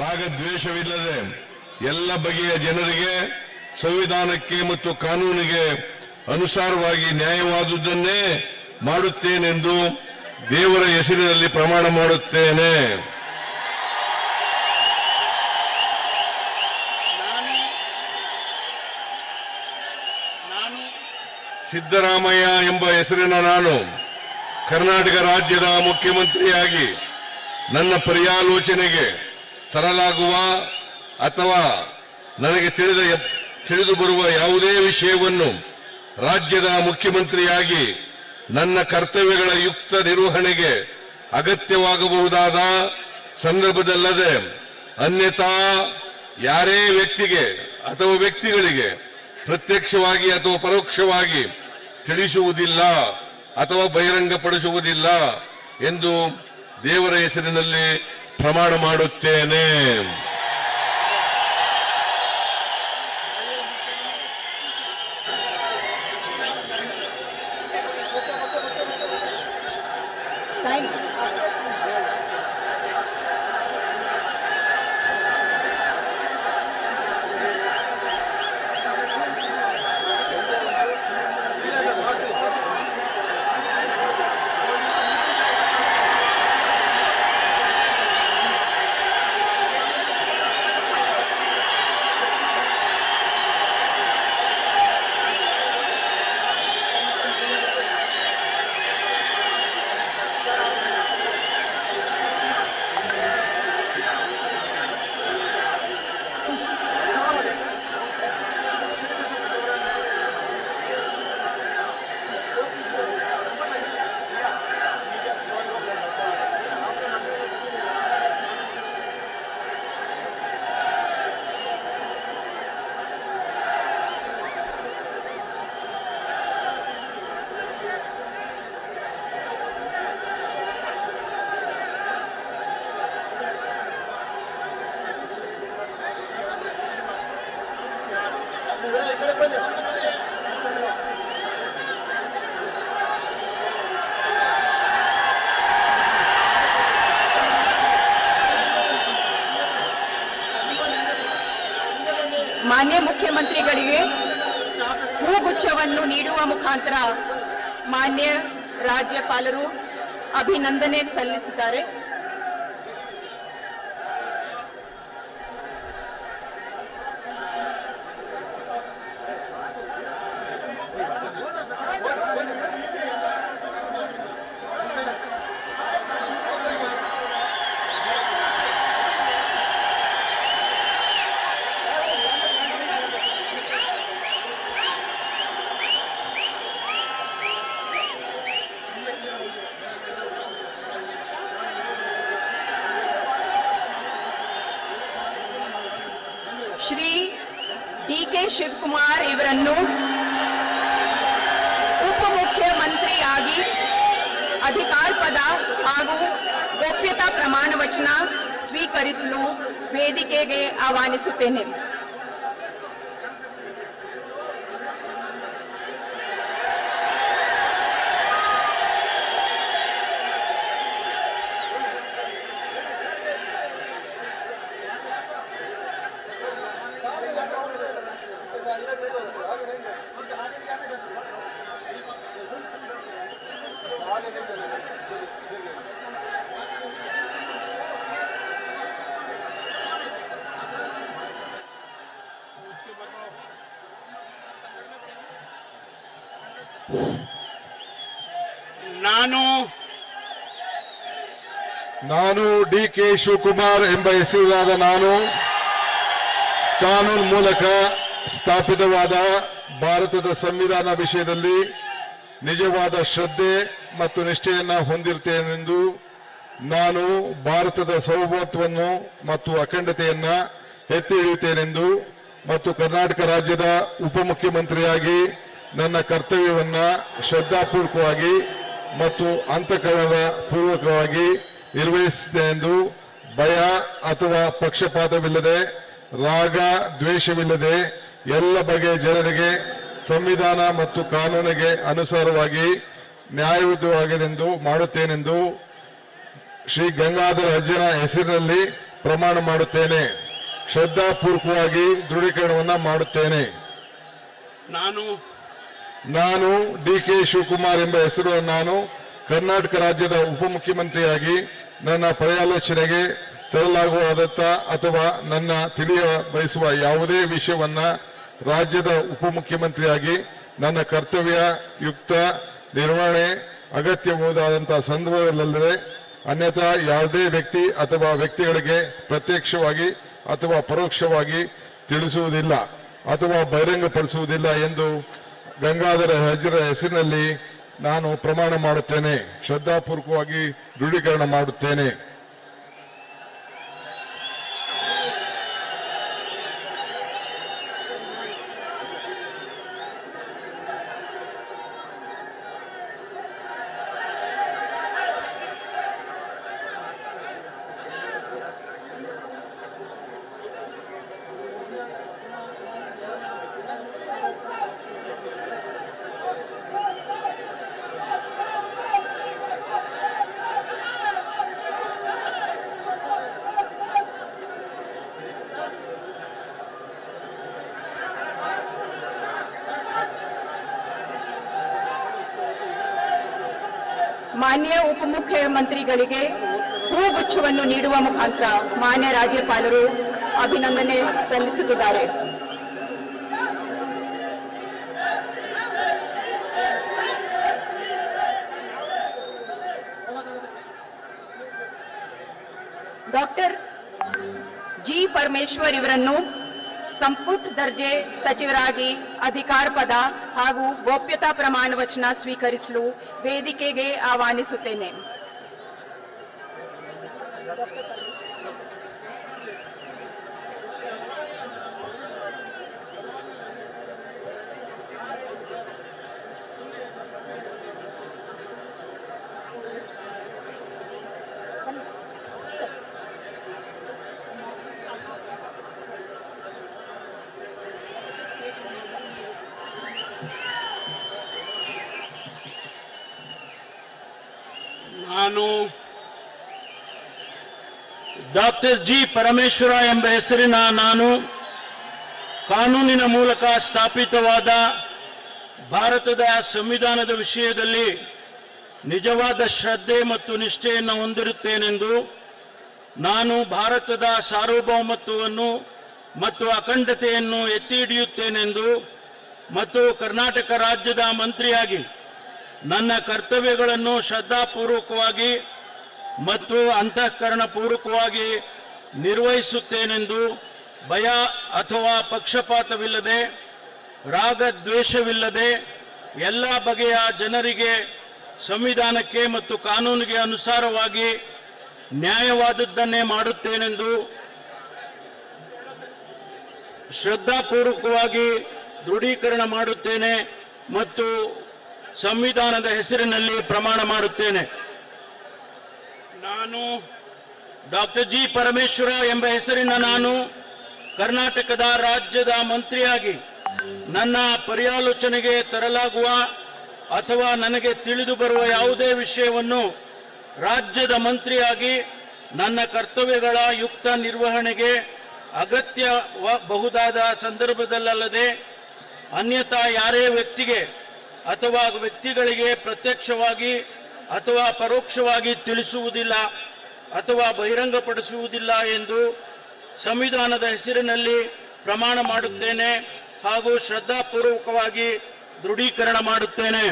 ರಾಗದ್ವೇಷವಿಲ್ಲದೆ ಎಲ್ಲ ಬಗೆಯ ಜನರಿಗೆ ಸಂವಿಧಾನಕ್ಕೆ ಮತ್ತು ಕಾನೂನಿಗೆ ಅನುಸಾರವಾಗಿ ನ್ಯಾಯವಾದುದನ್ನೇ ಮಾಡುತ್ತೇನೆಂದು ದೇವರ ಹೆಸರಿನಲ್ಲಿ ಪ್ರಮಾಣ ಮಾಡುತ್ತೇನೆ. ಸಿದ್ದರಾಮಯ್ಯ ಎಂಬ ಹೆಸರಿನ ನಾನು ಕರ್ನಾಟಕ ರಾಜ್ಯದ ಮುಖ್ಯಮಂತ್ರಿಯಾಗಿ ನನ್ನ ಪರ್ಯಾಲೋಚನೆಗೆ ತರಲಾಗುವ ಅಥವಾ ನನಗೆ ತಿಳಿದು ಬರುವ ಯಾವುದೇ ವಿಷಯವನ್ನು ರಾಜ್ಯದ ಮುಖ್ಯಮಂತ್ರಿಯಾಗಿ ನನ್ನ ಕರ್ತವ್ಯಗಳ ಯುಕ್ತ ನಿರ್ವಹಣೆಗೆ ಅಗತ್ಯವಾಗಬಹುದಾದ ಸಂದರ್ಭದಲ್ಲದೆ ಅನ್ಯಥಾ ಯಾರೇ ವ್ಯಕ್ತಿಗೆ ಅಥವಾ ವ್ಯಕ್ತಿಗಳಿಗೆ ಪ್ರತ್ಯಕ್ಷವಾಗಿ ಅಥವಾ ಪರೋಕ್ಷವಾಗಿ ತಿಳಿಸುವುದಿಲ್ಲ ಅಥವಾ ಬಹಿರಂಗಪಡಿಸುವುದಿಲ್ಲ ಎಂದು ದೇವರ ಹೆಸರಿನಲ್ಲಿ ಪ್ರಮಾಣ ಮಾಡುತ್ತೇನೆ. ಮಾನ್ಯ ಮುಖ್ಯಮಂತ್ರಿಗಳಿಗೆ ಹೂಗುಚ್ಛವನ್ನು ನೀಡುವ ಮುಖಾಂತರ ಮಾನ್ಯ ರಾಜ್ಯಪಾಲರು ಅಭಿನಂದನೆ ಸಲ್ಲಿಸಿದ್ದಾರೆ. ಶ್ರೀ ಡಿ.ಕೆ. ಶಿವಕುಮಾರ್ ಇವರನ್ನು ಉಪಮುಖ್ಯಮಂತ್ರಿಯಾಗಿ ಅಧಿಕಾರ ಪದ ಹಾಗೂ ಗೋಪ್ಯತಾ ಪ್ರಮಾಣ ವಚನ ಸ್ವೀಕರಿಸಲು ವೇದಿಕೆಗೆ ಆಹ್ವಾನಿಸುತ್ತೇನೆ. ನಾನು ಡಿ.ಕೆ. ಶಿವಕುಮಾರ್ ಎಂಬ ಹೆಸರಿನಾದ ನಾನು ಕಾನೂನು ಮೂಲಕ ಸ್ಥಾಪಿತವಾದ ಭಾರತದ ಸಂವಿಧಾನ ವಿಷಯದಲ್ಲಿ ನಿಜವಾದ ಶ್ರದ್ಧೆ ಮತ್ತು ನಿಷ್ಠೆಯನ್ನು ಹೊಂದಿರುತ್ತೇನೆಂದು ನಾನು ಭಾರತದ ಸಾರ್ವಭೌಮತ್ವವನ್ನು ಮತ್ತು ಅಖಂಡತೆಯನ್ನು ಎತ್ತಿ ಹಿಡಿಯುತ್ತೇನೆಂದು ಮತ್ತು ಕರ್ನಾಟಕ ರಾಜ್ಯದ ಉಪಮುಖ್ಯಮಂತ್ರಿಯಾಗಿ ನನ್ನ ಕರ್ತವ್ಯವನ್ನು ಶ್ರದ್ಧಾಪೂರ್ವಕವಾಗಿ ಮತ್ತು ಅಂತಃಕರಣದ ಪೂರ್ವಕವಾಗಿ ನಿರ್ವಹಿಸುತ್ತೇನೆಂದು ಭಯ ಅಥವಾ ಪಕ್ಷಪಾತವಿಲ್ಲದೆ ರಾಗ ದ್ವೇಷವಿಲ್ಲದೆ ಎಲ್ಲ ಬಗೆಯ ಜನರಿಗೆ ಸಂವಿಧಾನ ಮತ್ತು ಕಾನೂನಿಗೆ ಅನುಸಾರವಾಗಿ ನ್ಯಾಯಯುತವಾಗಿರೆಂದು ಮಾಡುತ್ತೇನೆಂದು ಶ್ರೀ ಗಂಗಾಧರ ಅಜ್ಜನ ಹೆಸರಿನಲ್ಲಿ ಪ್ರಮಾಣ ಮಾಡುತ್ತೇನೆ. ಶ್ರದ್ಧಾಪೂರ್ವಕವಾಗಿ ದೃಢೀಕರಣವನ್ನು ಮಾಡುತ್ತೇನೆ. ನಾನು ಡಿ.ಕೆ. ಶಿವಕುಮಾರ್ ಎಂಬ ಹೆಸರು ನಾನು ಕರ್ನಾಟಕ ರಾಜ್ಯದ ಉಪಮುಖ್ಯಮಂತ್ರಿಯಾಗಿ ನನ್ನ ಪರ್ಯಾಲೋಚನೆಗೆ ತರಲಾಗುವುದಾದ ಅಥವಾ ನನ್ನ ತಿಳಿಯ ಬಯಸುವ ಯಾವುದೇ ವಿಷಯವನ್ನ ರಾಜ್ಯದ ಉಪಮುಖ್ಯಮಂತ್ರಿಯಾಗಿ ನನ್ನ ಕರ್ತವ್ಯ ಯುಕ್ತ ನಿರ್ವಹಣೆ ಅಗತ್ಯಬಹುದಾದಂತಹ ಸಂದರ್ಭದಲ್ಲದೆ ಅನ್ಯಥಾ ಯಾವುದೇ ವ್ಯಕ್ತಿ ಅಥವಾ ವ್ಯಕ್ತಿಗಳಿಗೆ ಪ್ರತ್ಯಕ್ಷವಾಗಿ ಅಥವಾ ಪರೋಕ್ಷವಾಗಿ ತಿಳಿಸುವುದಿಲ್ಲ ಅಥವಾ ಬಹಿರಂಗಪಡಿಸುವುದಿಲ್ಲ ಎಂದು ಗಂಗಾಧರ ಅಜ್ಜರ ಹೆಸರಿನಲ್ಲಿ ನಾನು ಪ್ರಮಾಣ ಮಾಡುತ್ತೇನೆ. ಶ್ರದ್ಧಾಪೂರ್ವಕವಾಗಿ ದೃಢೀಕರಣ ಮಾಡುತ್ತೇನೆ. ಮಾನ್ಯ ಉಪಮುಖ್ಯಮಂತ್ರಿಗಳಿಗೆ ಹೂಗುಚ್ಛವನ್ನು ನೀಡುವ ಮುಖಾಂತರ ಮಾನ್ಯ ರಾಜ್ಯಪಾಲರು ಅಭಿನಂದನೆ ಸಲ್ಲಿಸುತ್ತಿದ್ದಾರೆ. Doctor G. ಪರಮೇಶ್ವರ್ ಇವರನ್ನು ಸಂಪುಟ ದರ್ಜೆ ಸಚಿವರಾಗಿ ಅಧಿಕಾರ ಪದ ಹಾಗೂ ಗೋಪ್ಯತಾ ಪ್ರಮಾಣ ವಚನ ಸ್ವೀಕರಿಸಲು ವೇದಿಕೆಗೆ ಆಹ್ವಾನಿಸುತ್ತೇನೆ. ನಾನು ಡಾಕ್ಟರ್ ಜಿ. ಪರಮೇಶ್ವರ ಎಂಬ ಹೆಸರಿನ ನಾನು ಕಾನೂನಿನ ಮೂಲಕ ಸ್ಥಾಪಿತವಾದ ಭಾರತದ ಸಂವಿಧಾನದ ವಿಷಯದಲ್ಲಿ ನಿಜವಾದ ಶ್ರದ್ಧೆ ಮತ್ತು ನಿಷ್ಠೆಯನ್ನು ಹೊಂದಿರುತ್ತೇನೆಂದು ನಾನು ಭಾರತದ ಸಾರ್ವಭೌಮತ್ವವನ್ನು ಮತ್ತು ಅಖಂಡತೆಯನ್ನು ಎತ್ತಿ ಹಿಡಿಯುತ್ತೇನೆಂದು ಮತ್ತು ಕರ್ನಾಟಕ ರಾಜ್ಯದ ಮಂತ್ರಿಯಾಗಿ ನನ್ನ ಕರ್ತವ್ಯಗಳನ್ನು ಶ್ರದ್ಧಾಪೂರ್ವಕವಾಗಿ ಮತ್ತು ಅಂತಃಕರಣಪೂರ್ವಕವಾಗಿ ನಿರ್ವಹಿಸುತ್ತೇನೆಂದು ಭಯ ಅಥವಾ ಪಕ್ಷಪಾತವಿಲ್ಲದೆ ರಾಗದ್ವೇಷವಿಲ್ಲದೆ ಎಲ್ಲ ಬಗೆಯ ಜನರಿಗೆ ಸಂವಿಧಾನಕ್ಕೆ ಮತ್ತು ಕಾನೂನಿಗೆ ಅನುಸಾರವಾಗಿ ನ್ಯಾಯವಾದದ್ದನ್ನೇ ಮಾಡುತ್ತೇನೆಂದು ಶ್ರದ್ಧಾಪೂರ್ವಕವಾಗಿ ದೃಢೀಕರಣ ಮಾಡುತ್ತೇನೆ ಮತ್ತು ಸಂವಿಧಾನದ ಹೆಸರಿನಲ್ಲಿ ಪ್ರಮಾಣ ಮಾಡುತ್ತೇನೆ. ನಾನು ಡಾಕ್ಟರ್ ಜಿ ಪರಮೇಶ್ವರ ಎಂಬ ಹೆಸರಿನ ನಾನು ಕರ್ನಾಟಕದ ರಾಜ್ಯದ ಮಂತ್ರಿಯಾಗಿ ನನ್ನ ಪರ್ಯಾಲೋಚನೆಗೆ ತರಲಾಗುವ ಅಥವಾ ನನಗೆ ತಿಳಿದು ಬರುವ ಯಾವುದೇ ವಿಷಯವನ್ನು ರಾಜ್ಯದ ಮಂತ್ರಿಯಾಗಿ ನನ್ನ ಕರ್ತವ್ಯಗಳ ಯುಕ್ತ ನಿರ್ವಹಣೆಗೆ ಅಗತ್ಯಬಹುದಾದ ಸಂದರ್ಭದಲ್ಲದೆ ಅನ್ಯಥಾ ಯಾರೇ ವ್ಯಕ್ತಿಗೆ ಅಥವಾ ವ್ಯಕ್ತಿಗಳಿಗೆ ಪ್ರತ್ಯಕ್ಷವಾಗಿ ಅಥವಾ ಪರೋಕ್ಷವಾಗಿ ತಿಳಿಸುವುದಿಲ್ಲ ಅಥವಾ ಬಹಿರಂಗಪಡಿಸುವುದಿಲ್ಲ ಎಂದು ಸಂವಿಧಾನದ ಹೆಸರಿನಲ್ಲಿ ಪ್ರಮಾಣ ಮಾಡುತ್ತೇನೆ ಹಾಗೂ ಶ್ರದ್ಧಾಪೂರ್ವಕವಾಗಿ ದೃಢೀಕರಣ ಮಾಡುತ್ತೇನೆ.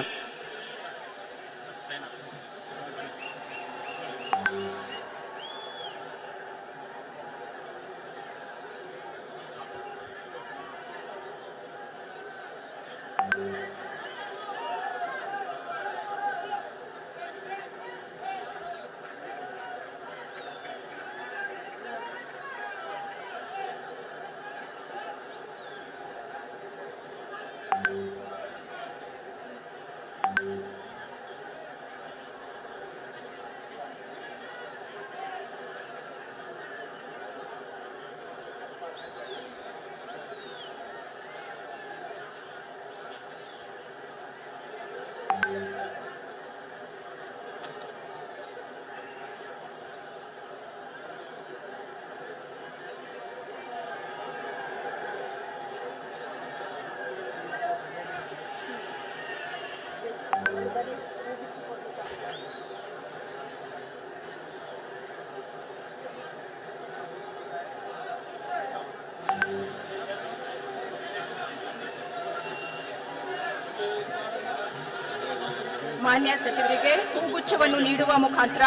ಮಾನ್ಯ ಸಚಿವರಿಗೆ ಹೂಗುಚ್ಛವನ್ನು ನೀಡುವ ಮುಖಾಂತರ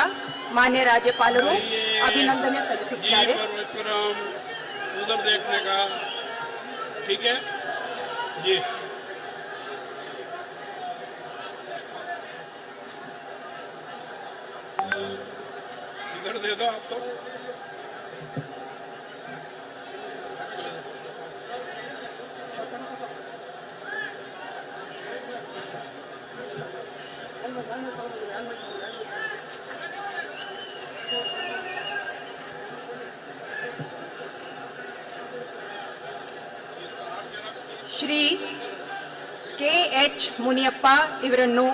ಮಾನ್ಯ ರಾಜ್ಯಪಾಲರು ಅಭಿನಂದನೆ ಸಲ್ಲಿಸುತ್ತಾರೆ. उधर देखने का ठीक है जी. इधर दे दो आप तो. ಶ್ರೀ ಕೆ.ಎಚ್. ಮುನಿಯಪ್ಪ ಇವರನ್ನು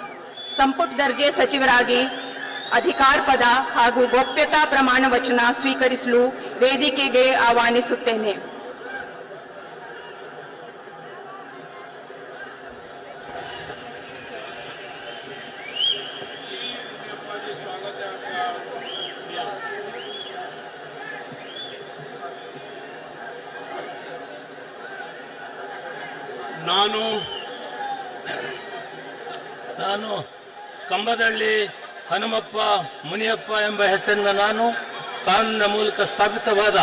ಸಂಪುಟ ದರ್ಜೆ ಸಚಿವರಾಗಿ ಅಧಿಕಾರ ಪದ ಹಾಗೂ ಗೋಪ್ಯತಾ ಪ್ರಮಾಣ ವಚನ ಸ್ವೀಕರಿಸಲು ವೇದಿಕೆಗೆ ಆಹ್ವಾನಿಸುತ್ತೇನೆ. ನಾನು ಕಂಬದಳ್ಳಿ ಹನುಮಪ್ಪ ಮುನಿಯಪ್ಪ ಎಂಬ ಹೆಸರಿನ ನಾನು ಕಾನೂನಿನ ಮೂಲಕ ಸ್ಥಾಪಿತವಾದ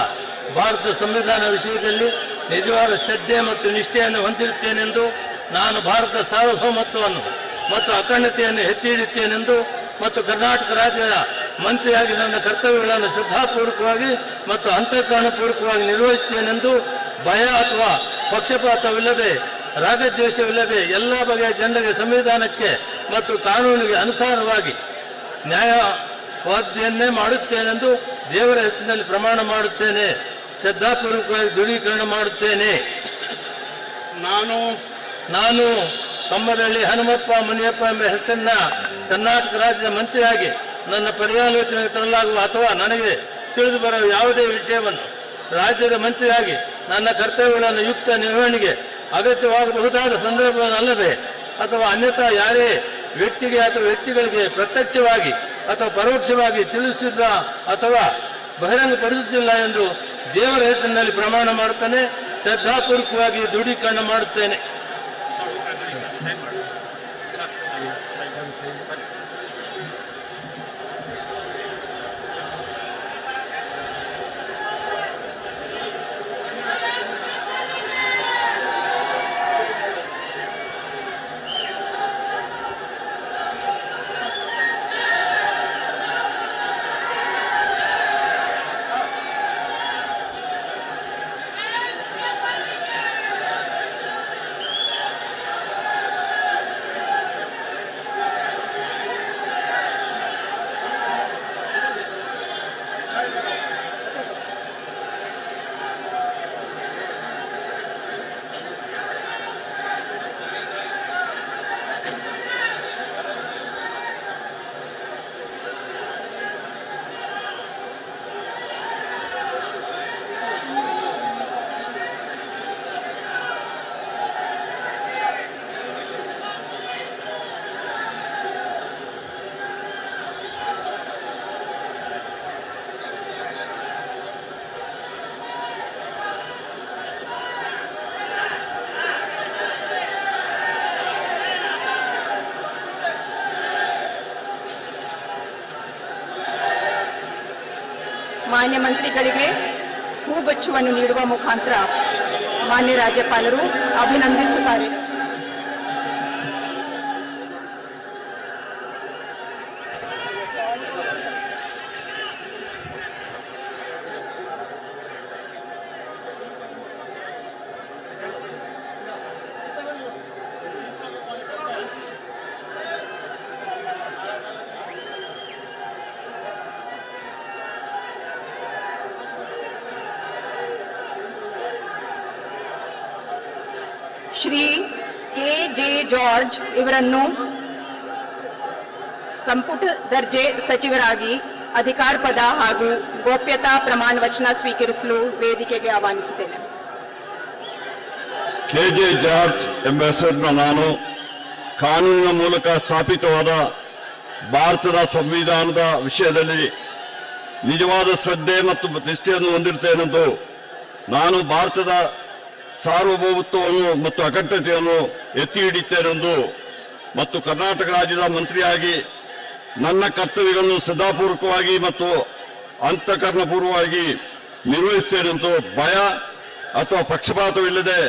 ಭಾರತ ಸಂವಿಧಾನ ವಿಷಯದಲ್ಲಿ ನಿಜವಾದ ಶ್ರದ್ಧೆ ಮತ್ತು ನಿಷ್ಠೆಯನ್ನು ಹೊಂದಿರುತ್ತೇನೆಂದು, ನಾನು ಭಾರತ ಸಾರ್ವಭೌಮತ್ವವನ್ನು ಮತ್ತು ಅಖಂಡತೆಯನ್ನು ಎತ್ತಿ ಹಿಡಿಯುತ್ತೇನೆಂದು ಮತ್ತು ಕರ್ನಾಟಕ ರಾಜ್ಯದ ಮಂತ್ರಿಯಾಗಿ ನನ್ನ ಕರ್ತವ್ಯಗಳನ್ನು ಶ್ರದ್ಧಾಪೂರ್ವಕವಾಗಿ ಮತ್ತು ಅಂತಃಕರಣಪೂರ್ವಕವಾಗಿ ನಿರ್ವಹಿಸುತ್ತೇನೆಂದು ಭಯ ಅಥವಾ ಪಕ್ಷಪಾತವಿಲ್ಲದೆ ರಾಗದ್ವೇಷವಿಲ್ಲದೆ ಎಲ್ಲ ಬಗೆಯ ಜನರಿಗೆ ಸಂವಿಧಾನಕ್ಕೆ ಮತ್ತು ಕಾನೂನಿಗೆ ಅನುಸಾರವಾಗಿ ನ್ಯಾಯವಾದಿಯನ್ನೇ ಮಾಡುತ್ತೇನೆಂದು ದೇವರ ಹೆಸರಿನಲ್ಲಿ ಪ್ರಮಾಣ ಮಾಡುತ್ತೇನೆ. ಶ್ರದ್ಧಾಪೂರ್ವಕವಾಗಿ ದೃಢೀಕರಣ ಮಾಡುತ್ತೇನೆ. ನಾನು ಕಂಬದಳ್ಳಿ ಹನುಮಪ್ಪ ಮುನಿಯಪ್ಪ ಎಂಬ ಹೆಸರಿನ ಕರ್ನಾಟಕ ರಾಜ್ಯದ ಮಂತ್ರಿಯಾಗಿ ನನ್ನ ಪರ್ಯಾಲೋಚನೆಗೆ ತರಲಾಗುವ ಅಥವಾ ನನಗೆ ತಿಳಿದು ಬರುವ ಯಾವುದೇ ವಿಷಯವನ್ನು ರಾಜ್ಯದ ಮಂತ್ರಿಯಾಗಿ ನನ್ನ ಕರ್ತವ್ಯಗಳನ್ನು ಯುಕ್ತ ನಿರ್ವಹಣೆಗೆ ಅಗತ್ಯವಾಗಬಹುದಾದ ಸಂದರ್ಭವಲ್ಲದೆ ಅಥವಾ ಅನ್ಯಥಾ ಯಾರೇ ವ್ಯಕ್ತಿಗೆ ಅಥವಾ ವ್ಯಕ್ತಿಗಳಿಗೆ ಪ್ರತ್ಯಕ್ಷವಾಗಿ ಅಥವಾ ಪರೋಕ್ಷವಾಗಿ ತಿಳಿಸುತ್ತಿಲ್ಲ ಅಥವಾ ಬಹಿರಂಗಪಡಿಸುತ್ತಿಲ್ಲ ಎಂದು ದೇವರ ಹೆಸರಿನಲ್ಲಿ ಪ್ರಮಾಣ ಮಾಡುತ್ತೇನೆ. ಶ್ರದ್ಧಾಪೂರ್ವಕವಾಗಿ ದೃಢೀಕರಣ ಮಾಡುತ್ತೇನೆ. ಮಾನ್ಯ ಮಂತ್ರಿಗಳಿಗೆ ಹೂಗುಚ್ಛವನ್ನು ನೀಡುವ ಮುಖಾಂತರ ಮಾನ್ಯ ರಾಜ್ಯಪಾಲರು ಅಭಿನಂದಿಸುತ್ತಾರೆ. ಶ್ರೀ ಕೆ.ಜೆ. ಜಾರ್ಜ್ ಇವರನ್ನು ಸಂಪುಟ ದರ್ಜೆ ಸಚಿವರಾಗಿ ಅಧಿಕಾರ ಪದ ಹಾಗೂ ಗೋಪ್ಯತಾ ಪ್ರಮಾಣ ವಚನ ಸ್ವೀಕರಿಸಲು ವೇದಿಕೆಗೆ ಆಹ್ವಾನಿಸುತ್ತೇನೆ. ಕೆಜೆ ಜಾರ್ಜ್ ಎಂಬ ಹೆಸರನ್ನು ನಾನು ಕಾನೂನಿನ ಮೂಲಕ ಸ್ಥಾಪಿತವಾದ ಭಾರತದ ಸಂವಿಧಾನದ ವಿಷಯದಲ್ಲಿ ನಿಜವಾದ ಶ್ರದ್ಧೆ ಮತ್ತು ನಿಷ್ಠೆಯನ್ನು ಹೊಂದಿರುತ್ತೇನೆಂದು ನಾನು ಭಾರತದ ಸಾರ್ವಭೌಮತ್ವವನ್ನು ಮತ್ತು ಅಖಂಡತೆಯನ್ನು ಎತ್ತಿ ಹಿಡಿಯುತ್ತೇನೆಂದು ಮತ್ತು ಕರ್ನಾಟಕ ರಾಜ್ಯದ ಮಂತ್ರಿಯಾಗಿ ನನ್ನ ಕರ್ತವ್ಯಗಳನ್ನು ಶ್ರದ್ಧಾಪೂರ್ವಕವಾಗಿ ಮತ್ತು ಅಂತಃಕರಣಪೂರ್ವವಾಗಿ ನಿರ್ವಹಿಸುತ್ತೇನೆಂದು ಭಯ ಅಥವಾ ಪಕ್ಷಪಾತವಿಲ್ಲದೆ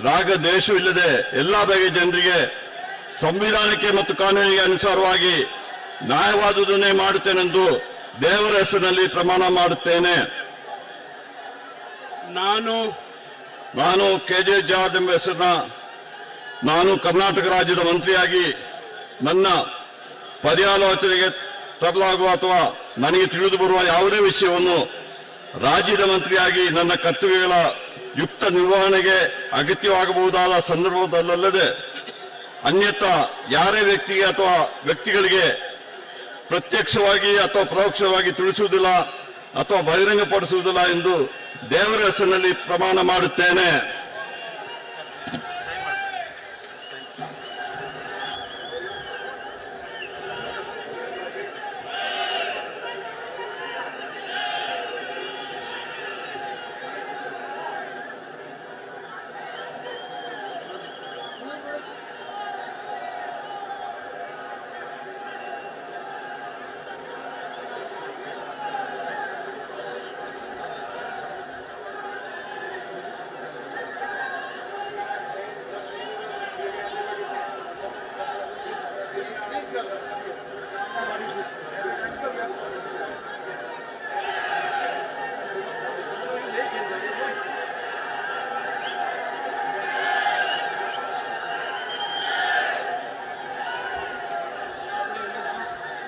ರಾಗ ದ್ವೇಷವಿಲ್ಲದೆ ಎಲ್ಲಾ ಬಗೆಯ ಜನರಿಗೆ ಸಂವಿಧಾನಕ್ಕೆ ಮತ್ತು ಕಾನೂನಿಗೆ ಅನುಸಾರವಾಗಿ ನ್ಯಾಯವಾದುದನ್ನೇ ಮಾಡುತ್ತೇನೆಂದು ದೇವರ ಹೆಸರಿನಲ್ಲಿ ಪ್ರಮಾಣ ಮಾಡುತ್ತೇನೆ. ನಾನು ಕೆಜೆ ಜಾರ್ಜ್ ಎಂಬ ಹೆಸರನ್ನ ನಾನು ಕರ್ನಾಟಕ ರಾಜ್ಯದ ಮಂತ್ರಿಯಾಗಿ ನನ್ನ ಪರ್ಯಾಲೋಚನೆಗೆ ತರಲಾಗುವ ಅಥವಾ ನನಗೆ ತಿಳಿದು ಬರುವ ಯಾವುದೇ ವಿಷಯವನ್ನು ರಾಜ್ಯದ ಮಂತ್ರಿಯಾಗಿ ನನ್ನ ಕರ್ತವ್ಯಗಳ ಯುಕ್ತ ನಿರ್ವಹಣೆಗೆ ಅಗತ್ಯವಾಗಬಹುದಾದ ಸಂದರ್ಭದಲ್ಲದೆ ಅನ್ಯಥಾ ಯಾರೇ ವ್ಯಕ್ತಿಗೆ ಅಥವಾ ವ್ಯಕ್ತಿಗಳಿಗೆ ಪ್ರತ್ಯಕ್ಷವಾಗಿ ಅಥವಾ ಪರೋಕ್ಷವಾಗಿ ತಿಳಿಸುವುದಿಲ್ಲ ಅಥವಾ ಬಹಿರಂಗಪಡಿಸುವುದಿಲ್ಲ ಎಂದು ದೇವರ ಹೆಸರಿನಲ್ಲಿ ಪ್ರಮಾಣ ಮಾಡುತ್ತೇನೆ.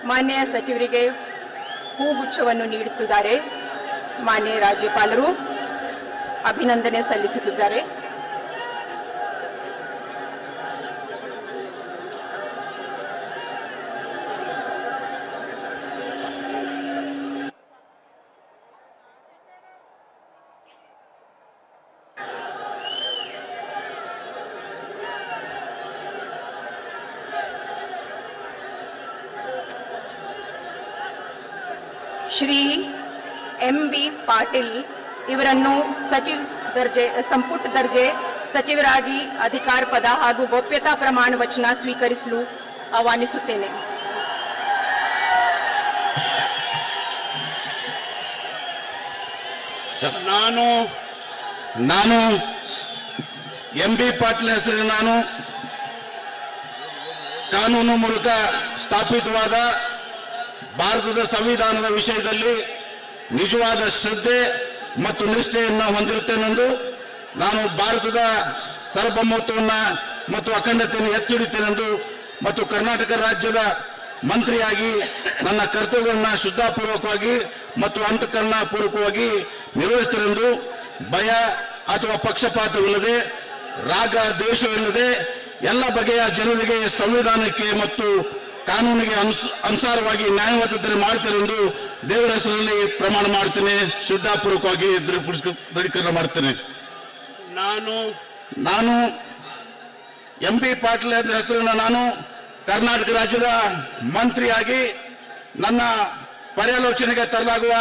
ಮಾನ್ಯ ಸಚಿವರಿಗೆ ಹೂಗುಚ್ಛವನ್ನು ನೀಡುತ್ತಿದ್ದಾರೆ. ಮಾನ್ಯ ರಾಜ್ಯಪಾಲರು ಅಭಿನಂದನೆ ಸಲ್ಲಿಸುತ್ತಿದ್ದಾರೆ. ಶ್ರೀ ಎಂ.ಬಿ. ಪಾಟೀಲ್ ಇವರನ್ನು ಸಂಪುಟ ದರ್ಜೆ ಸಚಿವರಾಗಿ ಅಧಿಕಾರ ಪದ ಹಾಗೂ ಗೋಪ್ಯತಾ ಪ್ರಮಾಣ ವಚನ ಸ್ವೀಕರಿಸಲು ಆಹ್ವಾನಿಸುತ್ತೇನೆ. ನಾನು ಎಂ.ಬಿ. ಪಾಟೀಲ್ ಹೆಸರಿನ ನಾನು ಕಾನೂನು ಮೂಲಕ ಸ್ಥಾಪಿತವಾದ ಭಾರತದ ಸಂವಿಧಾನದ ವಿಷಯದಲ್ಲಿ ನಿಜವಾದ ಶ್ರದ್ಧೆ ಮತ್ತು ನಿಷ್ಠೆಯನ್ನು ಹೊಂದಿರುತ್ತೇನೆಂದು ನಾನು ಭಾರತದ ಸಾರ್ವಭೌಮತ್ವವನ್ನು ಮತ್ತು ಅಖಂಡತೆಯನ್ನು ಎತ್ತಿ ಹಿಡಿಯುತ್ತೇನೆಂದು ಮತ್ತು ಕರ್ನಾಟಕ ರಾಜ್ಯದ ಮಂತ್ರಿಯಾಗಿ ನನ್ನ ಕರ್ತವ್ಯಗಳನ್ನು ಶ್ರದ್ಧಾಪೂರ್ವಕವಾಗಿ ಮತ್ತು ಅಂತಃಕರಣಪೂರ್ವಕವಾಗಿ ನಿರ್ವಹಿಸುತ್ತೇನೆಂದು ಭಯ ಅಥವಾ ಪಕ್ಷಪಾತವಿಲ್ಲದೆ ರಾಗ ದ್ವೇಷವಿಲ್ಲದೆ ಎಲ್ಲ ಬಗೆಯ ಜನರಿಗೆ ಸಂವಿಧಾನಕ್ಕೆ ಮತ್ತು ಕಾನೂನಿಗೆ ಅನುಸಾರವಾಗಿ ನ್ಯಾಯವಾದದ್ದನ್ನು ಮಾಡುತ್ತೇನೆ ಎಂದು ದೇವರ ಹೆಸರಿನಲ್ಲಿ ಪ್ರಮಾಣ ಮಾಡುತ್ತೇನೆ. ಶ್ರದ್ಧಾಪೂರ್ವಕವಾಗಿ ದೃಢೀಕರಣ ಮಾಡುತ್ತೇನೆ. ನಾನು ಎಂ.ಬಿ. ಪಾಟೀಲ್ ಹೆಸರಿನ ನಾನು ಕರ್ನಾಟಕ ರಾಜ್ಯದ ಮಂತ್ರಿಯಾಗಿ ನನ್ನ ಪರ್ಯಾಲೋಚನೆಗೆ ತರಲಾಗುವ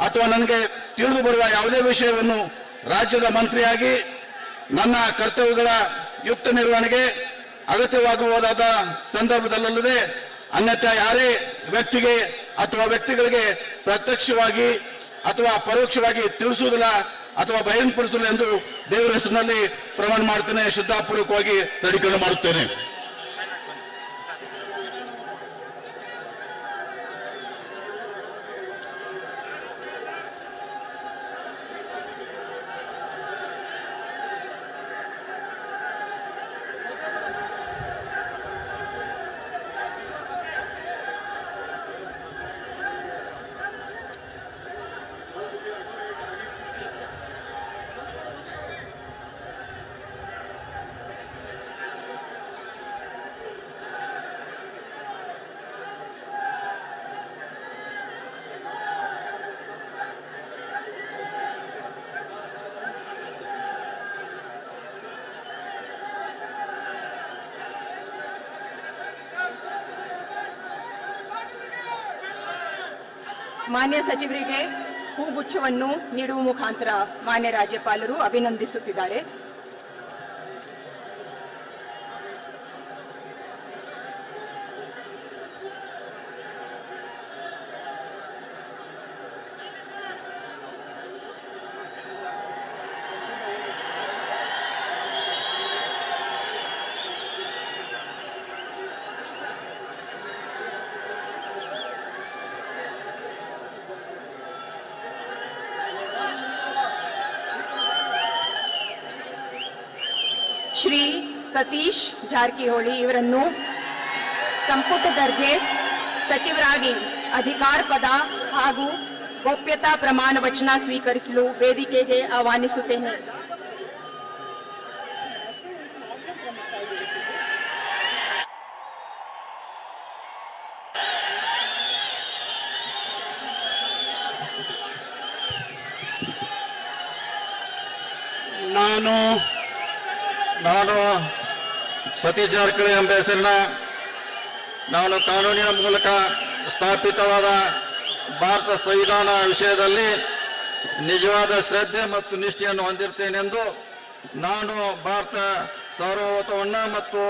ಅಥವಾ ನನಗೆ ತಿಳಿದು ಬರುವ ಯಾವುದೇ ವಿಷಯವನ್ನು ರಾಜ್ಯದ ಮಂತ್ರಿಯಾಗಿ ನನ್ನ ಕರ್ತವ್ಯಗಳ ಯುಕ್ತ ನಿರ್ವಹಣೆಗೆ ಅಗತ್ಯವಾಗಬಹುದಾದ ಸಂದರ್ಭದಲ್ಲದೆ ಅನ್ಯಥಾ ಯಾರೇ ವ್ಯಕ್ತಿಗೆ ಅಥವಾ ವ್ಯಕ್ತಿಗಳಿಗೆ ಪ್ರತ್ಯಕ್ಷವಾಗಿ ಅಥವಾ ಪರೋಕ್ಷವಾಗಿ ತಿಳಿಸುವುದಿಲ್ಲ ಅಥವಾ ಬಹಿರಂಗಪಡಿಸುವುದಿಲ್ಲ ಎಂದು ದೇವರ ಹೆಸರಿನಲ್ಲಿ ಪ್ರಮಾಣ ಮಾಡುತ್ತೇನೆ, ಶ್ರದ್ಧಾಪೂರ್ವಕವಾಗಿ ದೃಢೀಕರಣ ಮಾಡುತ್ತೇನೆ. ಮಾನ್ಯ ಸಚಿವರಿಗೆ ಹೂಗುಚ್ಛವನ್ನು ನೀಡುವ ಮುಖಾಂತರ ಮಾನ್ಯ ರಾಜ್ಯಪಾಲರು ಅಭಿನಂದಿಸುತ್ತಿದ್ದಾರೆ. ಶ್ರೀ ಸತೀಶ್ ಜಾರಕಿಹೊಳಿ ಇವರನ್ನು ಸಂಪುಟ ದರ್ಜೆ ಸಚಿವರಾಗಿ ಅಧಿಕಾರ ಪದ ಹಾಗೂ ಗೋಪ್ಯತಾ ಪ್ರಮಾಣ ವಚನ ಸ್ವೀಕರಿಸಲು ವೇದಿಕೆಗೆ ಆಹ್ವಾನಿಸುತ್ತೇನೆ. ನಾನು ಸತೀಶ್ ಜಾರಕಿಹೊಳಿ ಎಂಬ ಹೆಸರಿನ ನಾನು ಕಾನೂನಿನ ಮೂಲಕ ಸ್ಥಾಪಿತವಾದ ಭಾರತ ಸಂವಿಧಾನ ವಿಷಯದಲ್ಲಿ ನಿಜವಾದ ಶ್ರದ್ಧೆ ಮತ್ತು ನಿಷ್ಠೆಯನ್ನು ಹೊಂದಿರುತ್ತೇನೆಂದು ನಾನು ಭಾರತ ಸಾರ್ವಭೌಮತ್ವವನ್ನು ಮತ್ತು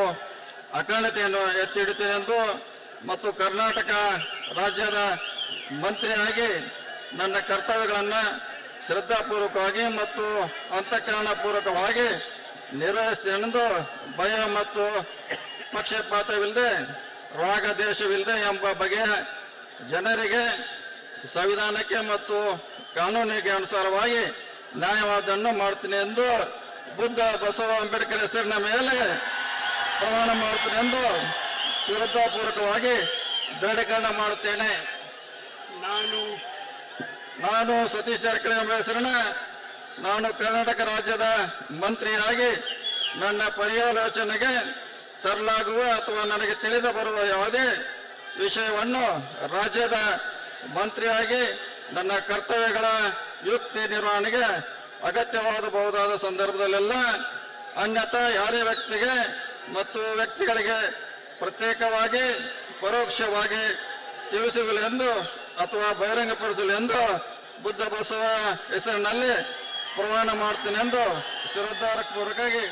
ಅಖಂಡತೆಯನ್ನು ಎತ್ತಿ ಹಿಡಿತೇನೆಂದು ಮತ್ತು ಕರ್ನಾಟಕ ರಾಜ್ಯದ ಮಂತ್ರಿಯಾಗಿ ನನ್ನ ಕರ್ತವ್ಯಗಳನ್ನು ಶ್ರದ್ಧಾಪೂರ್ವಕವಾಗಿ ಮತ್ತು ಅಂತಃಕರಣಪೂರ್ವಕವಾಗಿ ನಿರ್ವಹಿಸುತ್ತೇನೆಂದು ಭಯ ಮತ್ತು ಪಕ್ಷಪಾತವಿಲ್ಲದೆ ರಾಗದ್ವೇಷವಿಲ್ಲದೆ ಎಂಬ ಬಗೆಯ ಜನರಿಗೆ ಸಂವಿಧಾನಕ್ಕೆ ಮತ್ತು ಕಾನೂನಿಗೆ ಅನುಸಾರವಾಗಿ ನ್ಯಾಯವಾದವನ್ನು ಮಾಡುತ್ತೇನೆ ಎಂದು ಬುದ್ಧ ಬಸವ ಅಂಬೇಡ್ಕರ್ ಹೆಸರಿನ ಮೇಲೆ ಪ್ರಮಾಣ ಮಾಡುತ್ತೇನೆ ಎಂದು ಶ್ರದ್ಧಾಪೂರ್ವಕವಾಗಿ ದೃಢೀಕರಣ ಮಾಡುತ್ತೇನೆ. ನಾನು ಸತೀಶ್ ಜಾರಕಿಹೊಳಿ ಎಂಬ ಹೆಸರಿನ ನಾನು ಕರ್ನಾಟಕ ರಾಜ್ಯದ ಮಂತ್ರಿಯಾಗಿ ನನ್ನ ಪರ್ಯಾಲೋಚನೆಗೆ ತರಲಾಗುವ ಅಥವಾ ನನಗೆ ತಿಳಿದು ಬರುವ ಯಾವುದೇ ವಿಷಯವನ್ನು ರಾಜ್ಯದ ಮಂತ್ರಿಯಾಗಿ ನನ್ನ ಕರ್ತವ್ಯಗಳ ಯುಕ್ತಿ ನಿರ್ವಹಣೆಗೆ ಅಗತ್ಯವಾಗಬಹುದಾದ ಸಂದರ್ಭದಲ್ಲೆಲ್ಲ ಅನ್ಯಥಾ ಯಾರೇ ವ್ಯಕ್ತಿಗೆ ಮತ್ತು ವ್ಯಕ್ತಿಗಳಿಗೆ ಪ್ರತ್ಯೇಕವಾಗಿ ಪರೋಕ್ಷವಾಗಿ ತಿಳಿಸುವುದಿಲ್ಲ ಎಂದು ಅಥವಾ ಬಹಿರಂಗಪಡಿಸಲು ಎಂದು ಬುದ್ಧ ಬಸವ ಹೆಸರಿನಲ್ಲಿ ಪ್ರಮಾಣ ಮಾಡುತ್ತೇನೆ ಎಂದು ಶ್ರದ್ಧಾಪೂರ್ವಕವಾಗಿ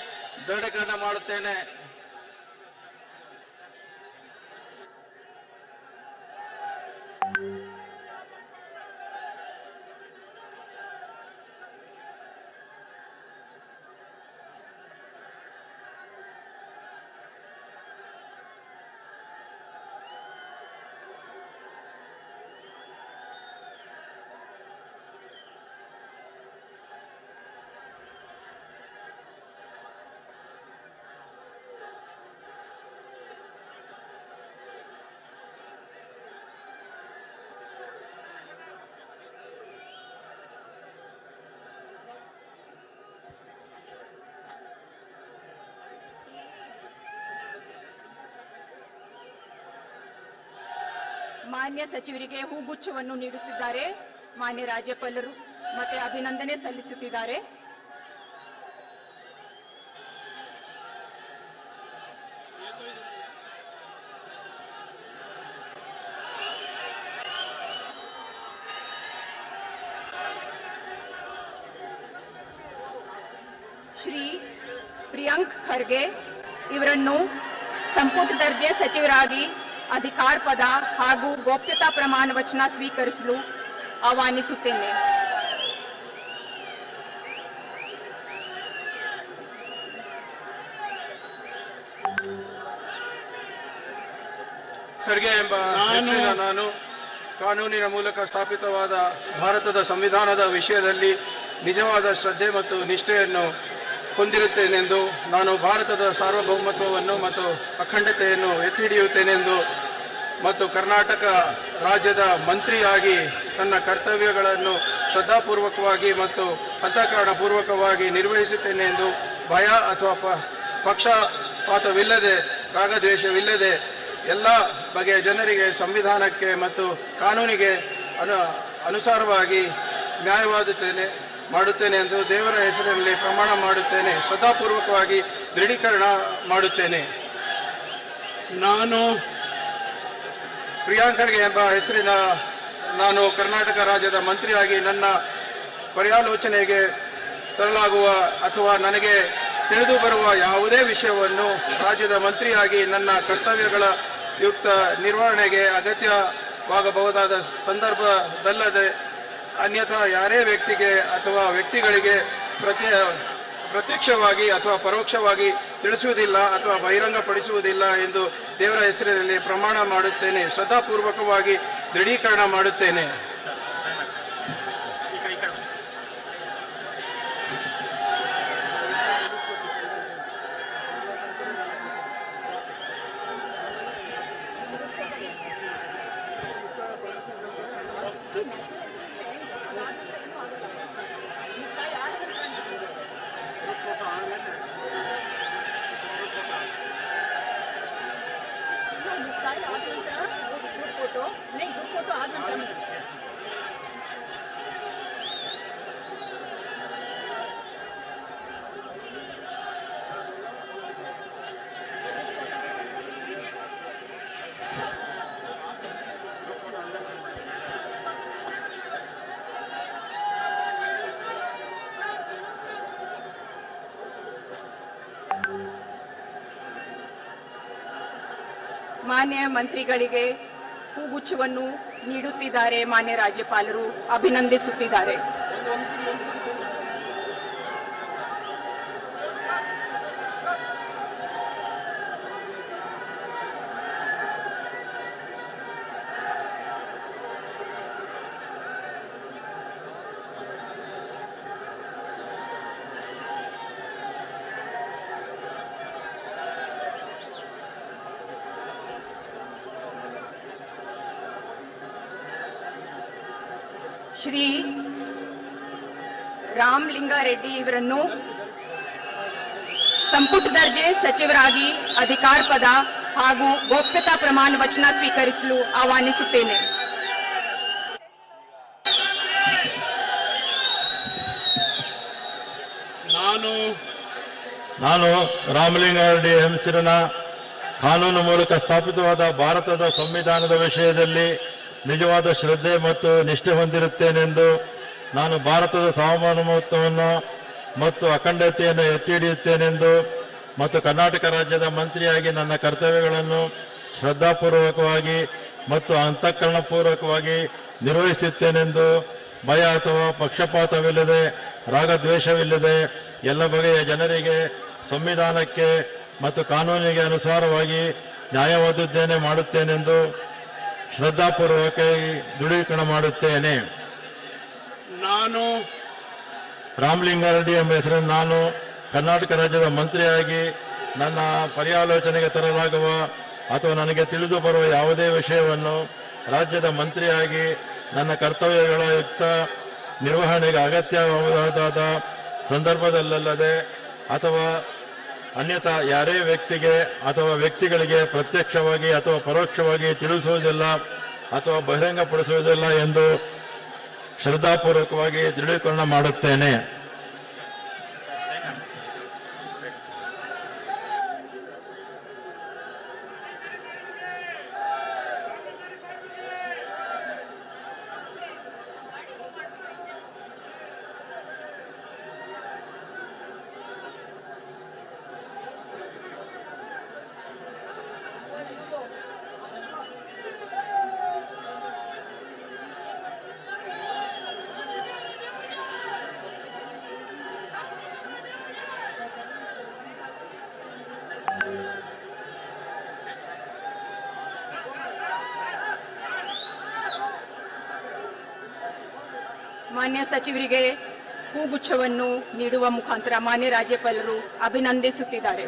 ದೃಢೀಕರಣ ಮಾಡುತ್ತೇನೆ. ಮಾನ್ಯ ಸಚಿವರಿಗೆ ಹೂಗುಚ್ಛವನ್ನು ನೀಡುತ್ತಿದ್ದಾರೆ. ಮಾನ್ಯ ರಾಜ್ಯಪಾಲರು ಮತ್ತೆ ಅಭಿನಂದನೆ ಸಲ್ಲಿಸುತ್ತಿದ್ದಾರೆ. ಶ್ರೀ ಪ್ರಿಯಾಂಕ್ ಖರ್ಗೆ ಇವರನ್ನು ಸಂಪುಟ ದರ್ಜೆ ಸಚಿವರಾಗಿ ಅಧಿಕಾರ ಪದ ಹಾಗೂ ಗೋಪ್ಯತಾ ಪ್ರಮಾಣ ವಚನ ಸ್ವೀಕರಿಸಲು ಆಹ್ವಾನಿಸುತ್ತೇನೆ. ಖರ್ಗೆ ಎಂಬ ಹೆಸರಿನ ನಾನು ಕಾನೂನಿನ ಮೂಲಕ ಸ್ಥಾಪಿತವಾದ ಭಾರತದ ಸಂವಿಧಾನದ ವಿಷಯದಲ್ಲಿ ನಿಜವಾದ ಶ್ರದ್ಧೆ ಮತ್ತು ನಿಷ್ಠೆಯನ್ನು ಹೊಂದಿರುತ್ತೇನೆಂದು, ನಾನು ಭಾರತದ ಸಾರ್ವಭೌಮತ್ವವನ್ನು ಮತ್ತು ಅಖಂಡತೆಯನ್ನು ಎತ್ತಿ ಹಿಡಿಯುತ್ತೇನೆಂದು ಮತ್ತು ಕರ್ನಾಟಕ ರಾಜ್ಯದ ಮಂತ್ರಿಯಾಗಿ ನನ್ನ ಕರ್ತವ್ಯಗಳನ್ನು ಶ್ರದ್ಧಾಪೂರ್ವಕವಾಗಿ ಮತ್ತು ಅಂತಃಕರಣಪೂರ್ವಕವಾಗಿ ನಿರ್ವಹಿಸುತ್ತೇನೆ ಎಂದು ಭಯ ಅಥವಾ ಪಕ್ಷಪಾತವಿಲ್ಲದೆ, ರಾಗದ್ವೇಷವಿಲ್ಲದೆ ಎಲ್ಲ ಬಗೆಯ ಜನರಿಗೆ ಸಂವಿಧಾನಕ್ಕೆ ಮತ್ತು ಕಾನೂನಿಗೆ ಅನುಸಾರವಾಗಿ ನ್ಯಾಯವಾದುತ್ತೇನೆ ಮಾಡುತ್ತೇನೆ ಎಂದು ದೇವರ ಹೆಸರಿನಲ್ಲಿ ಪ್ರಮಾಣ ಮಾಡುತ್ತೇನೆ. ಶ್ರದ್ಧಾಪೂರ್ವಕವಾಗಿ ದೃಢೀಕರಣ ಮಾಡುತ್ತೇನೆ. ನಾನು ಪ್ರಿಯಾಂಕ್ ಖರ್ಗೆ ಎಂಬ ಹೆಸರಿನ ನಾನು ಕರ್ನಾಟಕ ರಾಜ್ಯದ ಮಂತ್ರಿಯಾಗಿ ನನ್ನ ಪರ್ಯಾಲೋಚನೆಗೆ ತರಲಾಗುವ ಅಥವಾ ನನಗೆ ತಿಳಿದು ಬರುವ ಯಾವುದೇ ವಿಷಯವನ್ನು ರಾಜ್ಯದ ಮಂತ್ರಿಯಾಗಿ ನನ್ನ ಕರ್ತವ್ಯಗಳ ಯುಕ್ತ ನಿರ್ವಹಣೆಗೆ ಅಗತ್ಯವಾಗಬಹುದಾದ ಸಂದರ್ಭದಲ್ಲದೆ ಅನ್ಯಥಾ ಯಾರೇ ವ್ಯಕ್ತಿಗೆ ಅಥವಾ ವ್ಯಕ್ತಿಗಳಿಗೆ ಪ್ರತ್ಯಕ್ಷವಾಗಿ ಅಥವಾ ಪರೋಕ್ಷವಾಗಿ ತಿಳಿಸುವುದಿಲ್ಲ ಅಥವಾ ಬಹಿರಂಗಪಡಿಸುವುದಿಲ್ಲ ಎಂದು ದೇವರ ಹೆಸರಿನಲ್ಲಿ ಪ್ರಮಾಣ ಮಾಡುತ್ತೇನೆ. ಶ್ರದ್ಧಾಪೂರ್ವಕವಾಗಿ ದೃಢೀಕರಣ ಮಾಡುತ್ತೇನೆ. ಮಾನ್ಯ ಮಂತ್ರಿಗಳಿಗೆ ಹೂಗುಚ್ಛವನ್ನು ನೀಡುತ್ತಿದ್ದಾರೆ. ಮಾನ್ಯ ರಾಜ್ಯಪಾಲರು ಅಭಿನಂದಿಸುತ್ತಿದ್ದಾರೆ. ಶ್ರೀ ರಾಮಲಿಂಗಾರೆಡ್ಡಿ ಇವರನ್ನು ಸಂಪುಟ ದರ್ಜೆ ಸಚಿವರಾಗಿ ಅಧಿಕಾರ ಪದ ಹಾಗೂ ಗೋಪ್ಯತಾ ಪ್ರಮಾಣ ವಚನ ಸ್ವೀಕರಿಸಲು ಆಹ್ವಾನಿಸುತ್ತೇನೆ. ನಾನು ರಾಮಲಿಂಗಾರೆಡ್ಡಿ ಹೆಸರಿನ ಕಾನೂನು ಮೂಲಕ ಸ್ಥಾಪಿತವಾದ ಭಾರತದ ಸಂವಿಧಾನದ ವಿಷಯದಲ್ಲಿ ನಿಜವಾದ ಶ್ರದ್ಧೆ ಮತ್ತು ನಿಷ್ಠೆ ಹೊಂದಿರುತ್ತೇನೆಂದು, ನಾನು ಭಾರತದ ಸಾರ್ವಭೌಮತ್ವವನ್ನು ಮತ್ತು ಅಖಂಡತೆಯನ್ನು ಎತ್ತಿ ಹಿಡಿಯುತ್ತೇನೆಂದು ಮತ್ತು ಕರ್ನಾಟಕ ರಾಜ್ಯದ ಮಂತ್ರಿಯಾಗಿ ನನ್ನ ಕರ್ತವ್ಯಗಳನ್ನು ಶ್ರದ್ಧಾಪೂರ್ವಕವಾಗಿ ಮತ್ತು ಅಂತಃಕರಣಪೂರ್ವಕವಾಗಿ ನಿರ್ವಹಿಸುತ್ತೇನೆಂದು ಭಯ ಅಥವಾ ಪಕ್ಷಪಾತವಿಲ್ಲದೆ, ರಾಗದ್ವೇಷವಿಲ್ಲದೆ ಎಲ್ಲ ಬಗೆಯ ಜನರಿಗೆ ಸಂವಿಧಾನಕ್ಕೆ ಮತ್ತು ಕಾನೂನಿಗೆ ಅನುಸಾರವಾಗಿ ನ್ಯಾಯವಾದದ್ದೇನೆ ಮಾಡುತ್ತೇನೆಂದು ಶ್ರದ್ಧಾಪೂರ್ವಕವಾಗಿ ದೃಢೀಕರಣ ಮಾಡುತ್ತೇನೆ. ನಾನು ರಾಮಲಿಂಗಾರೆಡ್ಡಿ ಎಂಬ ಹೆಸರನ್ನು ನಾನು ಕರ್ನಾಟಕ ರಾಜ್ಯದ ಮಂತ್ರಿಯಾಗಿ ನನ್ನ ಪರ್ಯಾಲೋಚನೆಗೆ ತರಲಾಗುವ ಅಥವಾ ನನಗೆ ತಿಳಿದು ಬರುವ ಯಾವುದೇ ವಿಷಯವನ್ನು ರಾಜ್ಯದ ಮಂತ್ರಿಯಾಗಿ ನನ್ನ ಕರ್ತವ್ಯಗಳ ಯುಕ್ತ ನಿರ್ವಹಣೆಗೆ ಅಗತ್ಯವಾದ ಸಂದರ್ಭದಲ್ಲದೆ ಅಥವಾ ಅನ್ಯಥಾ ಯಾರೇ ವ್ಯಕ್ತಿಗೆ ಅಥವಾ ವ್ಯಕ್ತಿಗಳಿಗೆ ಪ್ರತ್ಯಕ್ಷವಾಗಿ ಅಥವಾ ಪರೋಕ್ಷವಾಗಿ ತಿಳಿಸುವುದಿಲ್ಲ ಅಥವಾ ಬಹಿರಂಗಪಡಿಸುವುದಿಲ್ಲ ಎಂದು ಶ್ರದ್ಧಾಪೂರ್ವಕವಾಗಿ ದೃಢೀಕರಣ ಮಾಡುತ್ತೇನೆ. ಮಾನ್ಯ ಸಚಿವರಿಗೆ ಹೂಗುಚ್ಛವನ್ನು ನೀಡುವ ಮುಖಾಂತರ ಮಾನ್ಯ ರಾಜ್ಯಪಾಲರು ಅಭಿನಂದಿಸುತ್ತಿದ್ದಾರೆ.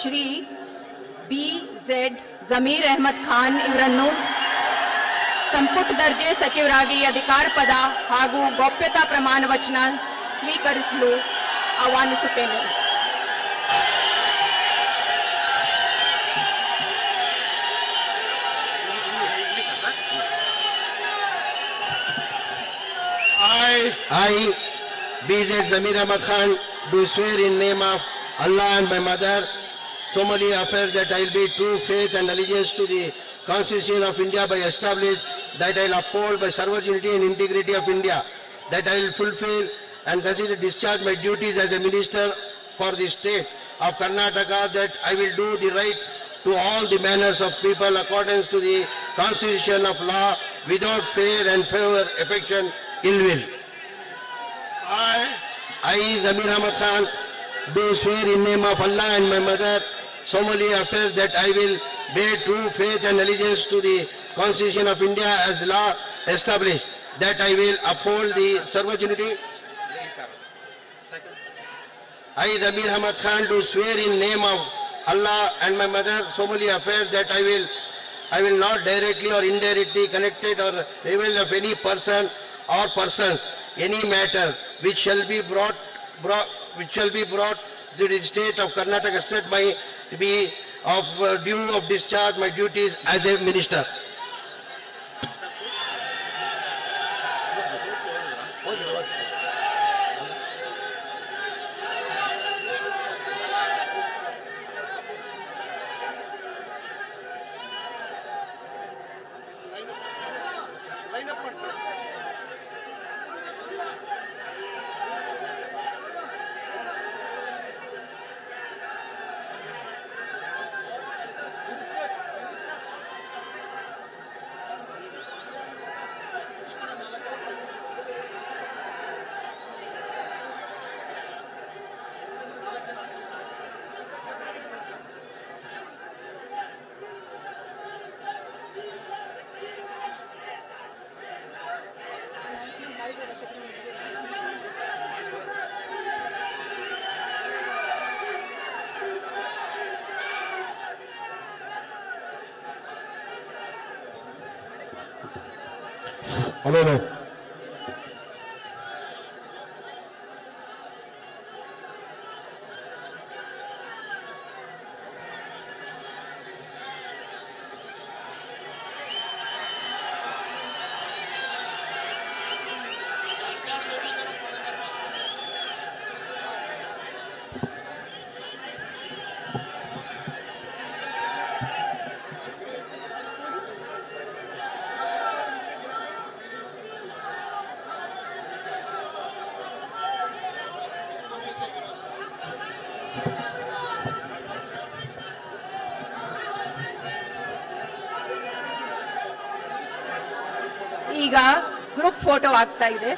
ಶ್ರೀ BZ ಜಮೀರ್ ಅಹಮದ್ ಖಾನ್ ಇವರನ್ನು ಸಂಪುಟ ದರ್ಜೆ ಸಚಿವರಾಗಿ ಅಧಿಕಾರ ಪದ ಹಾಗೂ ಗೌಪ್ಯತಾ ಪ್ರಮಾಣ ವಚನ ಸ್ವೀಕರಿಸಲು ಆಹ್ವಾನಿಸುತ್ತೇನೆ. I, BZ Zamir Ahmad Khan, do swear in name of Allah and my mother, solemnly affirm that I will be true faith and allegiance to the Constitution of India by established, that I will uphold by sovereignty and integrity of India, that I will fulfill and consider discharge my duties as a minister for the state of Karnataka, that I will do the right to all the manners of people according to the Constitution of law without fear and favor, affection, ill will. I, Zamir Ahmad Khan, do swear in name of Allah and my mother, solemnly affirm that I will bear true faith and allegiance to the Constitution of India as law established, that I will uphold the sovereignty. I, Zamir Ahmad Khan, do swear in name of Allah and my mother, solemnly affirm that I will not directly or indirectly connected or reveal of any person or persons any matter which shall be brought to the state of Karnataka state by be of due of discharge my duties as a minister. Hello. ಈಗ group photo ಆಗ್ತಾ ಇದೆ.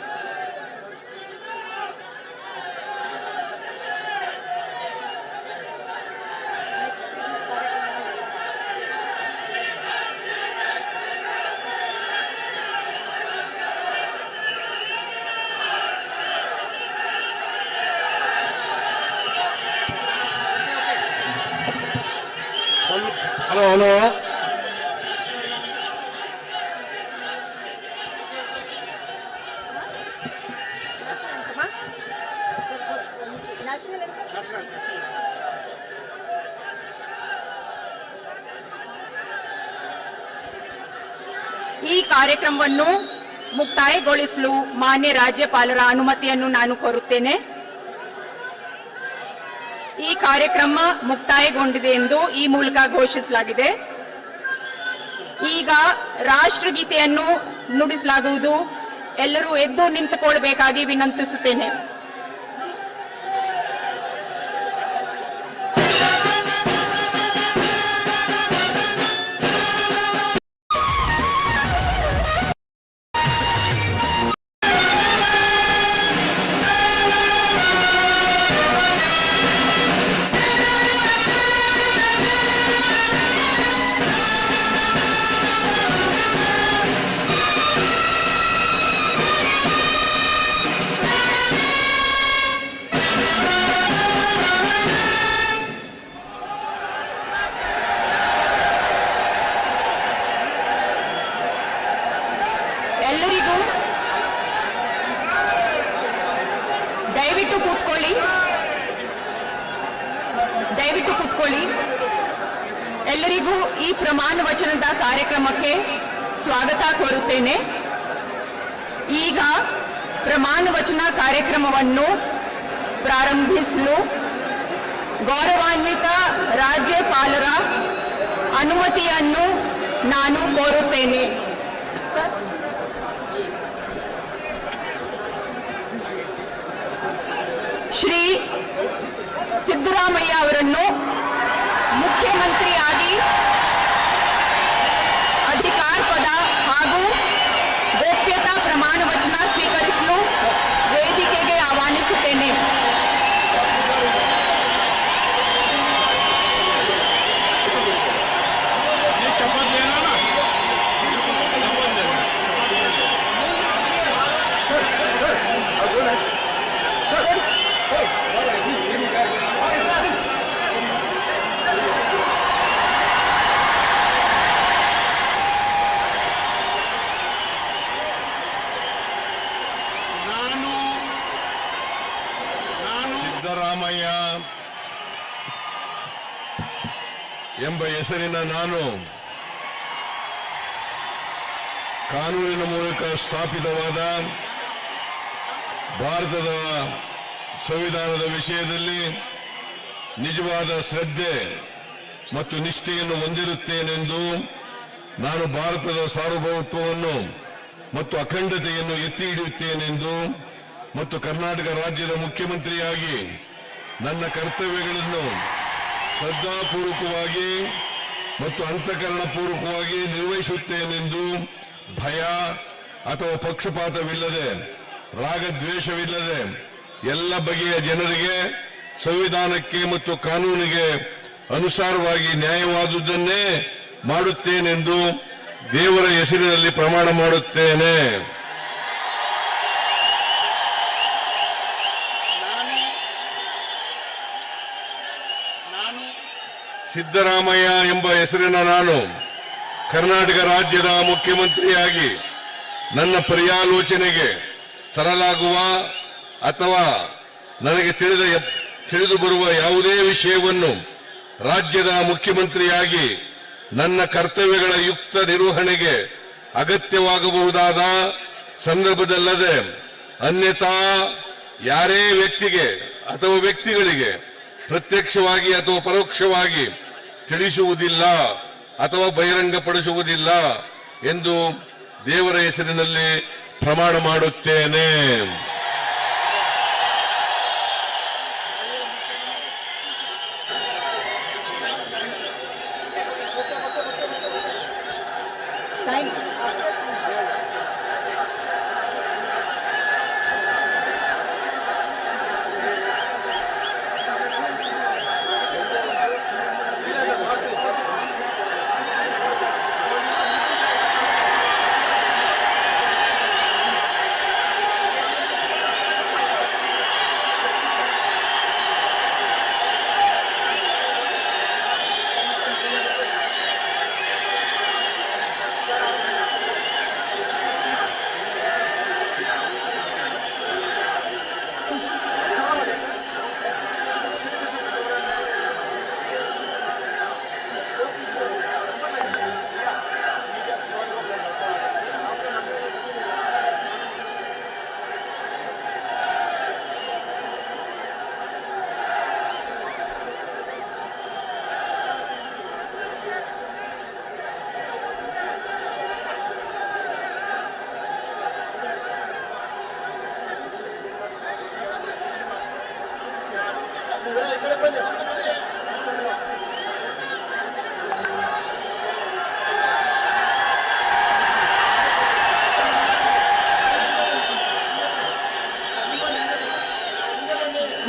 Hello. ಈ ಕಾರ್ಯಕ್ರಮವನ್ನು ಮುಕ್ತಾಯಗೊಳಿಸಲು ಮಾನ್ಯ ರಾಜ್ಯಪಾಲರ ಅನುಮತಿಯನ್ನು ನಾನು ಕೋರುತ್ತೇನೆ. ಈ ಕಾರ್ಯಕ್ರಮ ಮುಕ್ತಾಯಗೊಂಡಿದೆ ಎಂದು ಈ ಮೂಲಕ ಘೋಷಿಸಲಾಗಿದೆ. ಈಗ ರಾಷ್ಟ್ರಗೀತೆಯನ್ನು ನುಡಿಸಲಾಗುವುದು. ಎಲ್ಲರೂ ಎದ್ದು ನಿಂತುಕೊಳ್ಳಬೇಕಾಗಿ ವಿನಂತಿಸುತ್ತೇನೆ. ದಯವಿಟ್ಟು ಕೂತ್ಕೊಳ್ಳಿ. ಎಲ್ಲರಿಗೂ ಈ ಪ್ರಮಾಣ ವಚನದ ಕಾರ್ಯಕ್ರಮಕ್ಕೆ ಸ್ವಾಗತ ಕೋರುತ್ತೇನೆ. ಈಗ ಪ್ರಮಾಣ ವಚನ ಕಾರ್ಯಕ್ರಮವನ್ನು ಪ್ರಾರಂಭಿಸಲು ಗೌರವಾನ್ವಿತ ರಾಜ್ಯಪಾಲರ ಅನುಮತಿಯನ್ನು ನಾನು ಕೋರುತ್ತೇನೆ. ಶ್ರೀ ಸಿದ್ದರಾಮಯ್ಯ ಅವರನ್ನು ಮುಖ್ಯಮಂತ್ರಿಯಾಗಿ ಅಧಿಕಾರ ಪದ ಹಾಗೂ ಗೋಪ್ಯತಾ ಪ್ರಮಾಣ ವಚನ ಸ್ವೀಕರಿಸಲು ವೇದಿಕೆಗೆ ಆಹ್ವಾನಿಸುತ್ತೇನೆ. ಸಿದ್ದರಾಮಯ್ಯ ಎಂಬ ಹೆಸರಿನ ನಾನು ಕಾನೂನಿನ ಮೂಲಕ ಸ್ಥಾಪಿತವಾದ ಭಾರತದ ಸಂವಿಧಾನದ ವಿಷಯದಲ್ಲಿ ನಿಜವಾದ ಶ್ರದ್ಧೆ ಮತ್ತು ನಿಷ್ಠೆಯನ್ನು ಹೊಂದಿರುತ್ತೇನೆಂದು ನಾನು ಭಾರತದ ಸಾರ್ವಭೌಮತ್ವವನ್ನು ಮತ್ತು ಅಖಂಡತೆಯನ್ನು ಎತ್ತಿ ಹಿಡಿಯುತ್ತೇನೆಂದು ಮತ್ತು ಕರ್ನಾಟಕ ರಾಜ್ಯದ ಮುಖ್ಯಮಂತ್ರಿಯಾಗಿ ನನ್ನ ಕರ್ತವ್ಯಗಳನ್ನು ಶ್ರದ್ಧಾಪೂರ್ವಕವಾಗಿ ಮತ್ತು ಅಂತಃಕರಣಪೂರ್ವಕವಾಗಿ ನಿರ್ವಹಿಸುತ್ತೇನೆಂದು ಭಯ ಅಥವಾ ಪಕ್ಷಪಾತವಿಲ್ಲದೆ ರಾಗದ್ವೇಷವಿಲ್ಲದೆ ಎಲ್ಲ ಬಗೆಯ ಜನರಿಗೆ ಸಂವಿಧಾನಕ್ಕೆ ಮತ್ತು ಕಾನೂನಿಗೆ ಅನುಸಾರವಾಗಿ ನ್ಯಾಯವಾದುದನ್ನೇ ಮಾಡುತ್ತೇನೆಂದು ದೇವರ ಹೆಸರಿನಲ್ಲಿ ಪ್ರಮಾಣ ಮಾಡುತ್ತೇನೆ. ಸಿದ್ದರಾಮಯ್ಯ ಎಂಬ ಹೆಸರಿನ ನಾನು ಕರ್ನಾಟಕ ರಾಜ್ಯದ ಮುಖ್ಯಮಂತ್ರಿಯಾಗಿ ನನ್ನ ಪರ್ಯಾಲೋಚನೆಗೆ ತರಲಾಗುವ ಅಥವಾ ನನಗೆ ತಿಳಿದು ಬರುವ ಯಾವುದೇ ವಿಷಯವನ್ನು ರಾಜ್ಯದ ಮುಖ್ಯಮಂತ್ರಿಯಾಗಿ ನನ್ನ ಕರ್ತವ್ಯಗಳ ಯುಕ್ತ ನಿರ್ವಹಣೆಗೆ ಅಗತ್ಯವಾಗಬಹುದಾದ ಸಂದರ್ಭದಲ್ಲದೆ ಅನ್ಯಥಾ ಯಾರೇ ವ್ಯಕ್ತಿಗೆ ಅಥವಾ ವ್ಯಕ್ತಿಗಳಿಗೆ ಪ್ರತ್ಯಕ್ಷವಾಗಿ ಅಥವಾ ಪರೋಕ್ಷವಾಗಿ ತಿಳಿಸುವುದಿಲ್ಲ ಅಥವಾ ಬಹಿರಂಗಪಡಿಸುವುದಿಲ್ಲ ಎಂದು ದೇವರ ಹೆಸರಿನಲ್ಲಿ ಪ್ರಮಾಣ ಮಾಡುತ್ತೇನೆ.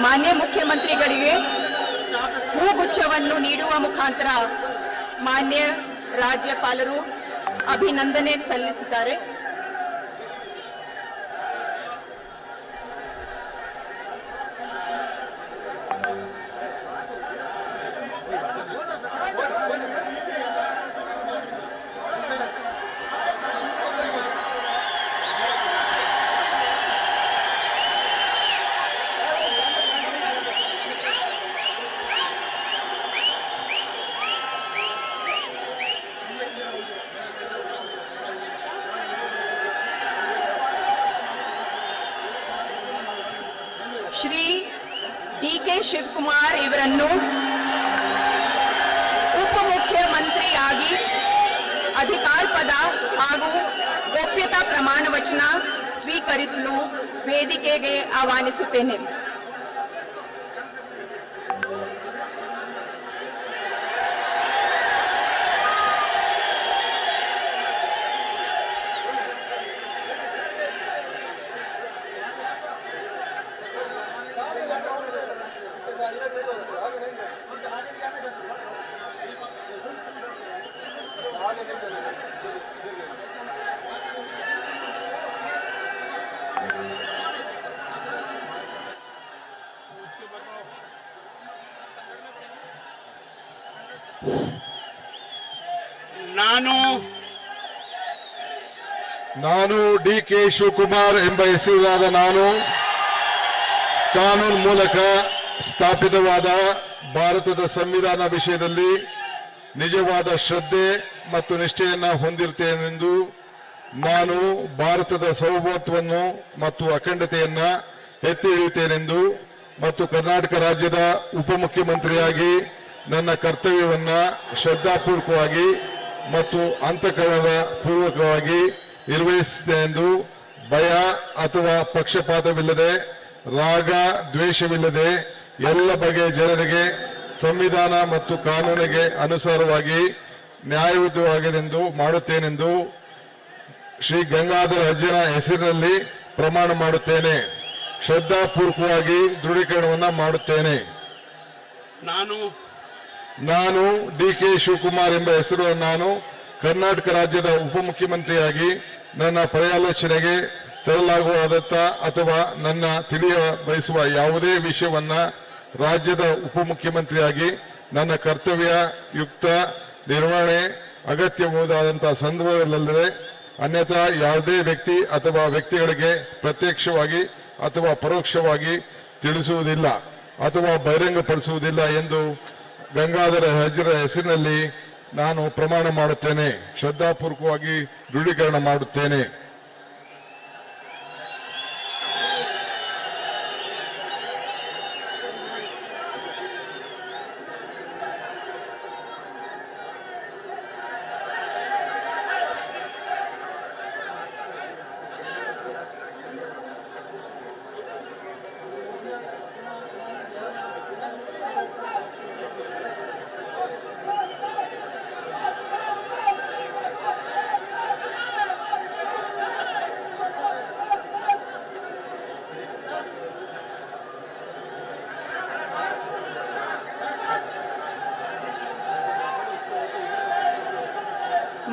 ಮಾನ್ಯ ಮುಖ್ಯಮಂತ್ರಿಗಳಿಗೆ ಹೂಗುಚ್ಛವನ್ನು ನೀಡುವ ಮುಖಾಂತರ ಮಾನ್ಯ ರಾಜ್ಯಪಾಲರು ಅಭಿನಂದನೆ ಸಲ್ಲಿಸಿದ್ದಾರೆ. ಕೆ ಶಿವಕುಮಾರ್ ಇವರನ್ನು ಉಪಮುಖ್ಯಮಂತ್ರಿಯಾಗಿ ಅಧಿಕಾರ ಪದ ಹಾಗೂ ಗೋಪ್ಯತಾ ಪ್ರಮಾಣ ವಚನ ಸ್ವೀಕರಿಸಲು ವೇದಿಕೆಗೆ ಆಹ್ವಾನಿಸುತ್ತೇನೆ. ನಾನು ಡಿ.ಕೆ. ಶಿವಕುಮಾರ್ ಎಂಬ ಹೆಸರಾದ ನಾನು ಕಾನೂನು ಮೂಲಕ ಸ್ಥಾಪಿತವಾದ ಭಾರತದ ಸಂವಿಧಾನ ವಿಷಯದಲ್ಲಿ ನಿಜವಾದ ಶ್ರದ್ಧೆ ಮತ್ತು ನಿಷ್ಠೆಯನ್ನು ಹೊಂದಿರುತ್ತೇನೆಂದು ನಾನು ಭಾರತದ ಸಾರ್ವಭೌಮತ್ವವನ್ನು ಮತ್ತು ಅಖಂಡತೆಯನ್ನು ಎತ್ತಿ ಹಿಡಿಯುತ್ತೇನೆಂದು ಮತ್ತು ಕರ್ನಾಟಕ ರಾಜ್ಯದ ಉಪಮುಖ್ಯಮಂತ್ರಿಯಾಗಿ ನನ್ನ ಕರ್ತವ್ಯವನ್ನು ಶ್ರದ್ಧಾಪೂರ್ವಕವಾಗಿ ಮತ್ತು ಅಂತಃಕರಣದ ಪೂರ್ವಕವಾಗಿ ನಿರ್ವಹಿಸುತ್ತೇನೆಂದು ಭಯ ಅಥವಾ ಪಕ್ಷಪಾತವಿಲ್ಲದೆ ರಾಗ ದ್ವೇಷವಿಲ್ಲದೆ ಎಲ್ಲ ಬಗೆಯ ಜನರಿಗೆ ಸಂವಿಧಾನ ಮತ್ತು ಕಾನೂನಿಗೆ ಅನುಸಾರವಾಗಿ ನ್ಯಾಯಯುತವಾಗಿದೆಂದು ಮಾಡುತ್ತೇನೆಂದು ಶ್ರೀ ಗಂಗಾಧರ ಅಜ್ಜನ ಹೆಸರಿನಲ್ಲಿ ಪ್ರಮಾಣ ಮಾಡುತ್ತೇನೆ. ಶ್ರದ್ಧಾಪೂರ್ವಕವಾಗಿ ದೃಢೀಕರಣವನ್ನು ಮಾಡುತ್ತೇನೆ. ನಾನು ಡಿ.ಕೆ. ಶಿವಕುಮಾರ್ ಎಂಬ ಹೆಸರು ನಾನು ಕರ್ನಾಟಕ ರಾಜ್ಯದ ಉಪಮುಖ್ಯಮಂತ್ರಿಯಾಗಿ ನನ್ನ ಪರ್ಯಾಲೋಚನೆಗೆ ತರಲಾಗುವುದಾದ ಅಥವಾ ನನ್ನ ತಿಳಿಯ ಬಯಸುವ ಯಾವುದೇ ವಿಷಯವನ್ನ ರಾಜ್ಯದ ಉಪಮುಖ್ಯಮಂತ್ರಿಯಾಗಿ ನನ್ನ ಕರ್ತವ್ಯ ಯುಕ್ತ ನಿರ್ವಹಣೆ ಅಗತ್ಯಬಹುದಾದಂತಹ ಸಂದರ್ಭದಲ್ಲದೆ ಅನ್ಯಥಾ ಯಾವುದೇ ವ್ಯಕ್ತಿ ಅಥವಾ ವ್ಯಕ್ತಿಗಳಿಗೆ ಪ್ರತ್ಯಕ್ಷವಾಗಿ ಅಥವಾ ಪರೋಕ್ಷವಾಗಿ ತಿಳಿಸುವುದಿಲ್ಲ ಅಥವಾ ಬಹಿರಂಗಪಡಿಸುವುದಿಲ್ಲ ಎಂದು ಗಂಗಾಧರ ಅಜ್ಜರ ಹೆಸರಿನಲ್ಲಿ ನಾನು ಪ್ರಮಾಣ ಮಾಡುತ್ತೇನೆ. ಶ್ರದ್ಧಾಪೂರ್ವಕವಾಗಿ ದೃಢೀಕರಣ ಮಾಡುತ್ತೇನೆ.